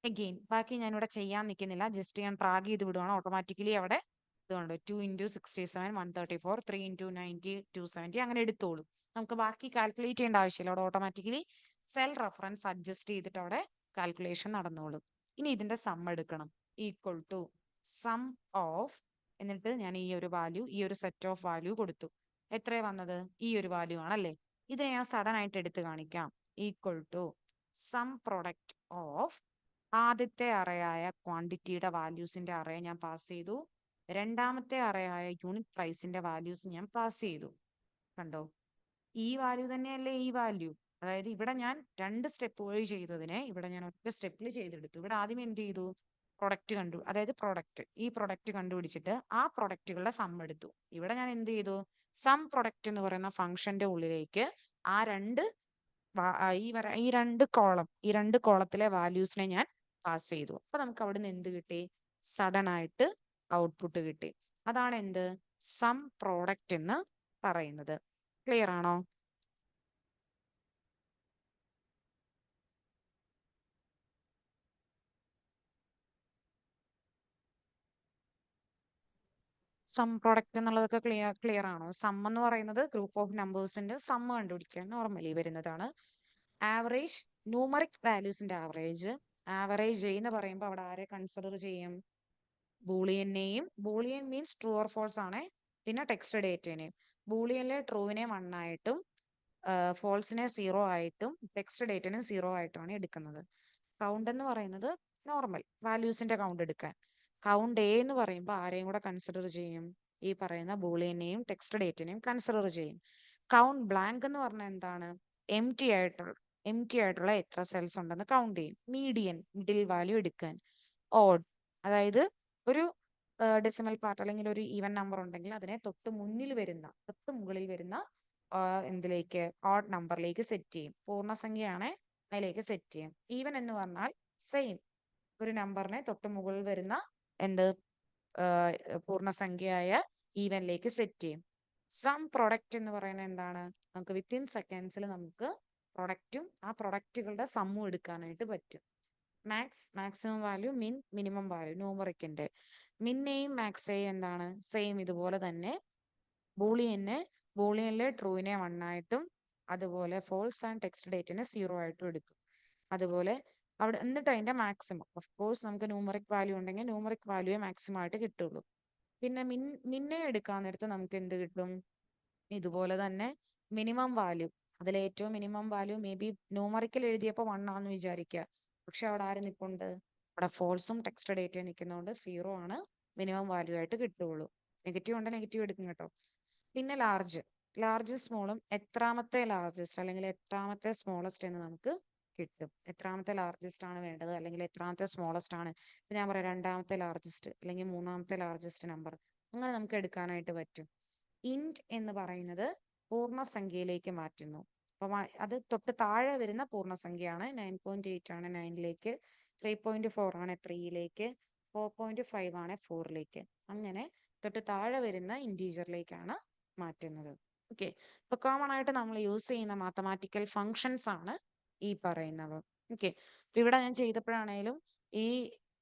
അഗെയിൻ ബാക്കി ഞാനിവിടെ ചെയ്യാൻ നിൽക്കുന്നില്ല, ജസ്റ്റ് ഞാൻ ട്രാഗ് ചെയ്ത് വിടുവാണ്. ഓട്ടോമാറ്റിക്കലി അവിടെ ഇതുകൊണ്ട് 2 × 67 134, 3 × 90 270 അങ്ങനെ എടുത്തോളും. നമുക്ക് ബാക്കി കാൽക്കുലേറ്റ് ചെയ്യേണ്ട ആവശ്യമില്ല. അവിടെ ഓട്ടോമാറ്റിക്കലി സെൽ റെഫറൻസ് അഡ്ജസ്റ്റ് ചെയ്തിട്ട് അവിടെ കാൽക്കുലേഷൻ നടന്നോളും. ഇനി ഇതിന്റെ സം എടുക്കണം. ഈക്വൽ ടു സം ഓഫ്, എന്നിട്ട് ഞാൻ ഈ ഒരു വാല്യൂ, ഈ ഒരു സെറ്റ് ഓഫ് വാല്യൂ കൊടുത്തു. എത്രയാ വന്നത്? ഈ ഒരു വാല്യൂ ആണല്ലേ. ഇതിനെ ഞാൻ സഡൻ ആയിട്ട് എടുത്ത് കാണിക്കാം. Equal to sum product of, ആദ്യത്തെ അറയായ ക്വാണ്ടിറ്റിയുടെ വാല്യൂസിന്റെ അറയെ ഞാൻ പാസ് ചെയ്തു. രണ്ടാമത്തെ അറയായ യൂണിറ്റ് പ്രൈസിന്റെ വാല്യൂസ് ഞാൻ പാസ് ചെയ്തു. കണ്ടോ? ഈ വാല്യൂ തന്നെയല്ലേ ഈ വാല്യൂ. അതായത് ഇവിടെ ഞാൻ 2 സ്റ്റെപ്പ് വഴി ചെയ്തതിനെ ഇവിടെ ഞാൻ ഒറ്റ സ്റ്റെപ്പിൽ ചെയ്തെടുത്തു. ഇവിടെ ആദ്യം എന്ത് ചെയ്തു? പ്രൊഡക്റ്റ് അതായത് ഈ പ്രൊഡക്റ്റ് കണ്ടുപിടിച്ചിട്ട് ആ പ്രൊഡക്റ്റുകളുടെ സം എടുത്തു. ഇവിടെ ഞാൻ എന്ത് ചെയ്തു? സം പ്രൊഡക്റ്റ് എന്ന് പറയുന്ന ഫംഗ്ഷന്റെ ഉള്ളിലേക്ക് ആ ഈ രണ്ട് കോളത്തിലെ വാല്യൂസിനെ ഞാൻ പാസ് ചെയ്തു. അപ്പൊ നമുക്ക് അവിടെ നിന്ന് എന്ത് കിട്ടി? സഡൻ ആയിട്ട് ഔട്ട്പുട്ട് കിട്ടി. അതാണ് എന്ത്? സം പ്രോഡക്റ്റ് എന്ന് പറയുന്നത്. ക്ലിയർ ആണോ? സം പ്രോഡക്റ്റ് എന്നുള്ളതൊക്കെ ക്ലിയർ ആണോ? സം എന്ന് പറയുന്നത് ഗ്രൂപ്പ് ഓഫ് നമ്പേഴ്സിന്റെ സം കണ്ടുപിടിക്കാൻ നോർമലി വരുന്നതാണ്. ആവറേജ്, ന്യൂമറിക് വാല്യൂസിന്റെ ആവറേജ് എന്ന് പറയുമ്പോൾ അവിടെ ആരെ കൺസിഡർ ചെയ്യും? ബൂളിയനെയും. Boolean means true or false ആണ്. പിന്നെ ടെക്സ്റ്റ് ഡേറ്റനെയും. ബൂളിയനിലെ ട്രൂവിനെ 1 ആയിട്ടും ഫോൾസിനെ 0 ആയിട്ടും ടെക്സ്റ്റ് ഡേറ്റനെ 0 ആയിട്ടുമാണ് എടുക്കുന്നത്. കൗണ്ട് എന്ന് പറയുന്നത് നോർമൽ വാല്യൂസിന്റെ കൗണ്ട് എടുക്കാൻ. കൗണ്ട് എ എന്ന് പറയുമ്പോൾ ആരെയും കൂടെ കൺസിഡർ ചെയ്യും? ഈ പറയുന്ന ബൂളിയനെയും ടെക്സ്റ്റ് ഡേറ്റനെയും കൺസിഡർ ചെയ്യും. കൗണ്ട് ബ്ലാങ്ക് എന്ന് പറഞ്ഞാൽ എന്താണ്? എം ടി ആയിട്ടുള്ള എത്ര സെൽസ് ഉണ്ടെന്ന് കൗണ്ട് ചെയ്യും. മീഡിയൻ, മിഡിൽ വാല്യൂ എടുക്കാൻ. ഓഡ്, അതായത് ഒരു ഡെസിമൽ പാർട്ട് അല്ലെങ്കിൽ ഒരു ഈവൻ നമ്പർ ഉണ്ടെങ്കിൽ അതിനെ തൊട്ട് മുകളിൽ വരുന്ന എന്തിലേക്ക്? ഓഡ് നമ്പറിലേക്ക് സെറ്റ് ചെയ്യും. പൂർണ്ണസംഖ്യയാണെ അതിലേക്ക് സെറ്റ് ചെയ്യും. ഈവൻ എന്ന് പറഞ്ഞാൽ സെയിം, ഒരു നമ്പറിനെ തൊട്ട് മുകളിൽ വരുന്ന എന്ത് പൂർണ്ണസംഖ്യയായ ഈവനിലേക്ക് സെറ്റ് ചെയ്യും. സം പ്രൊഡക്റ്റ് എന്ന് പറയുന്നത് എന്താണ്? നമുക്ക് വിത്തിൻ സെക്കൻഡ്സിൽ നമുക്ക് പ്രൊഡക്റ്റും ആ പ്രൊഡക്റ്റുകളുടെ സമ്മും എടുക്കാനായിട്ട് പറ്റും. മാക്സിമം വാല്യൂ, മിനിമം വാല്യൂ, ന്യൂമറിക്കിന്റെ മിന്നെയും മാക്സേയും എന്താണ്? സെയിം ഇതുപോലെ തന്നെ. ബൂളിയനിലെ ട്രൂവിനെ 1 ആയിട്ടും അതുപോലെ ഫോൾസ് ആൻഡ് ടെക്സ്റ്റ് ഡേറ്റിനെ 0 ആയിട്ടും എടുക്കും. അതുപോലെ എന്നിട്ട് അതിന്റെ മാക്സിമം, ഓഫ് കോഴ്സ് നമുക്ക് ന്യൂമറിക് വാല്യൂ ഉണ്ടെങ്കിൽ ന്യൂമറിക് വാല്യൂയെ മാക്സിമം ആയിട്ട് കിട്ടുള്ളൂ. പിന്നെ മിന്നെ എടുക്കാൻ നേരത്ത് നമുക്ക് എന്ത് കിട്ടും? ഇതുപോലെ തന്നെ മിനിമം വാല്യൂ, അതിൽ ഏറ്റവും minimum value may be numerical എഴുതിയപ്പോൾ 1 ആണെന്ന് വിചാരിക്കുക. പക്ഷെ അവിടെ ആര് നിൽപ്പുണ്ട്? അവിടെ ഫോൾസും ടെക്സ്റ്റ് ഡേറ്റ നിൽക്കുന്നതുകൊണ്ട് 0 ആണ് മിനിമം വാല്യൂ ആയിട്ട് കിട്ടുള്ളൂ. നെഗറ്റീവ് ഉണ്ട്, നെഗറ്റീവ് എടുക്കും കേട്ടോ. പിന്നെ ലാർജ് സ്മോളും എത്രാമത്തെ ലാർജസ്റ്റ് അല്ലെങ്കിൽ എത്രാമത്തെ സ്മോളസ്റ്റ് എന്ന് നമുക്ക് കിട്ടും. എത്രാമത്തെ ലാർജസ്റ്റ് ആണ് വേണ്ടത് അല്ലെങ്കിൽ എത്രാമത്തെ സ്മോളസ്റ്റ് ആണ്. ഇപ്പൊ ഞാൻ പറയാം രണ്ടാമത്തെ ലാർജസ്റ്റ് അല്ലെങ്കിൽ മൂന്നാമത്തെ ലാർജസ്റ്റ് നമ്പർ, അങ്ങനെ നമുക്ക് എടുക്കാനായിട്ട് പറ്റും. ഇൻറ്റ് എന്ന് പറയുന്നത് പൂർണ്ണസംഖ്യയിലേക്ക് മാറ്റുന്നു. അപ്പൊ അത് തൊട്ട് താഴെ വരുന്ന പൂർണ്ണസംഖ്യയാണ്. 9.8 ആണ് 9ലേക്ക്, 3.4 ആണ് 3ലേക്ക്, 4.5 ആണ് 4ലേക്ക്. അങ്ങനെ തൊട്ട് താഴെ വരുന്ന ഇൻറ്റീജറിലേക്കാണ് മാറ്റുന്നത്. ഓക്കെ, ഇപ്പൊ കോമൺ ആയിട്ട് നമ്മൾ യൂസ് ചെയ്യുന്ന മാത്തമാറ്റിക്കൽ ഫങ്ഷൻസ് ആണ് ഈ പറയുന്നവ. ഓക്കെ, അപ്പൊ ഇവിടെ ഞാൻ ചെയ്തപ്പോഴാണേലും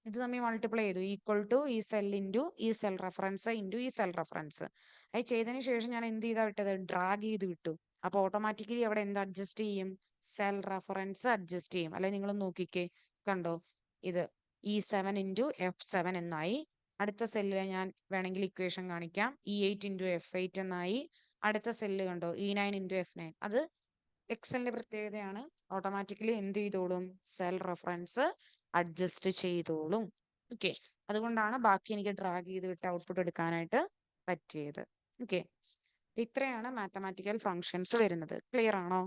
ഇത് തമ്മിൽ മൾട്ടിപ്ലൈ ചെയ്തു, ഈക്വൽ ടു ഈ സെൽ ഇൻറ്റു ഈ സെൽ റെഫറൻസ് ഇൻറ്റു ഈ സെൽ റെഫറൻസ്. അത് ചെയ്തതിന് ശേഷം ഞാൻ എന്ത് ചെയ്താ വിട്ടത്? ഡ്രാഗ് ചെയ്ത് വിട്ടു. അപ്പൊ ഓട്ടോമാറ്റിക്കലി അവിടെ എന്ത് അഡ്ജസ്റ്റ് ചെയ്യും? സെൽ റെഫറൻസ് അഡ്ജസ്റ്റ് ചെയ്യും. അല്ലെ നിങ്ങൾ നോക്കിക്കേ, കണ്ടോ ഇത് E7 ഇൻറ്റു F7 എന്നായി. അടുത്ത സെല്ലിൽ ഞാൻ വേണമെങ്കിൽ ഇക്വേഷൻ കാണിക്കാം. E8 ഇൻറ്റു F8 എന്നായി. അടുത്ത സെല്ല് കണ്ടോ E9 ഇൻറ്റു F9. അത് എക്സലിന്റെ പ്രത്യേകതയാണ്. ഓട്ടോമാറ്റിക്കലി എന്ത് ചെയ്തോളും? സെൽ റെഫറൻസ് അഡ്ജസ്റ്റ് ചെയ്തോളും. ഓക്കെ, അതുകൊണ്ടാണ് ബാക്കി എനിക്ക് ഡ്രാഗ് ചെയ്ത് വിട്ട് ഔട്ട്പുട്ട് എടുക്കാനായിട്ട് പറ്റിയത്. ഓക്കെ, ഇത്രയാണ് മാത്തമാറ്റിക്കൽ ഫങ്ഷൻസ് വരുന്നത്. ക്ലിയർ ആണോ?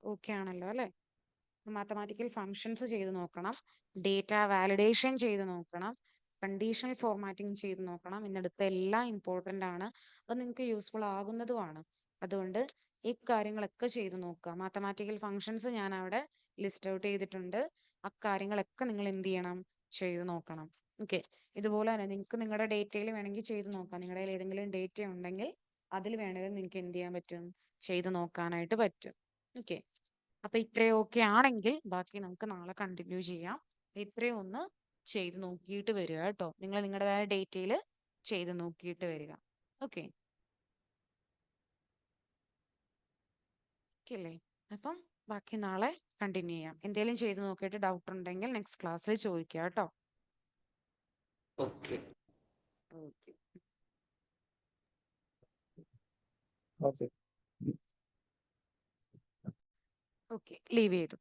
ഓക്കെ ആണല്ലോ അല്ലെ? മാത്തമാറ്റിക്കൽ ഫങ്ഷൻസ് ചെയ്ത് നോക്കണം, ഡേറ്റ വാലിഡേഷൻ ചെയ്ത് നോക്കണം, കണ്ടീഷണൽ ഫോർമാറ്റിംഗ് ചെയ്ത് നോക്കണം. ഇന്നെടുത്ത എല്ലാം ഇമ്പോർട്ടൻ്റ് ആണ്. അത് നിങ്ങൾക്ക് യൂസ്ഫുൾ ആകുന്നതുമാണ്. അതുകൊണ്ട് ഈ കാര്യങ്ങളൊക്കെ ചെയ്ത് നോക്കുക. മാത്തമാറ്റിക്കൽ ഫങ്ഷൻസ് ഞാൻ അവിടെ ലിസ്റ്റ് ഔട്ട് ചെയ്തിട്ടുണ്ട്. അക്കാര്യങ്ങളൊക്കെ നിങ്ങൾ എന്ത് ചെയ്യണം? ചെയ്ത് നോക്കണം. ഓക്കെ, ഇതുപോലെ തന്നെ നിങ്ങൾക്ക് നിങ്ങളുടെ ഡേറ്റയിൽ വേണമെങ്കിൽ ചെയ്ത് നോക്കാം. നിങ്ങളുടെ കയ്യിൽ ഏതെങ്കിലും ഡേറ്റ ഉണ്ടെങ്കിൽ അതിൽ വേണമെങ്കിൽ നിങ്ങൾക്ക് എന്ത് ചെയ്യാൻ പറ്റും? ചെയ്ത് നോക്കാനായിട്ട് പറ്റും. ഓക്കെ, അപ്പൊ ഇത്രയും ഓക്കെ ആണെങ്കിൽ ബാക്കി നമുക്ക് നാളെ കണ്ടിന്യൂ ചെയ്യാം. ഇത്രയും ഒന്ന് ചെയ്ത് നോക്കിയിട്ട് വരിക കേട്ടോ. നിങ്ങൾ നിങ്ങളുടേതായ ഡേറ്റയിൽ ചെയ്ത് നോക്കിയിട്ട് വരിക. ഓക്കെ അല്ലേ? അപ്പം ബാക്കി നാളെ കണ്ടിന്യൂ ചെയ്യാം. എന്തെങ്കിലും ചെയ്ത് നോക്കിയിട്ട് ഡൗട്ട് ഉണ്ടെങ്കിൽ നെക്സ്റ്റ് ക്ലാസ്സിൽ ചോദിക്കുക കേട്ടോ. Okay. Okay okay okay, leave ചെയ്തു.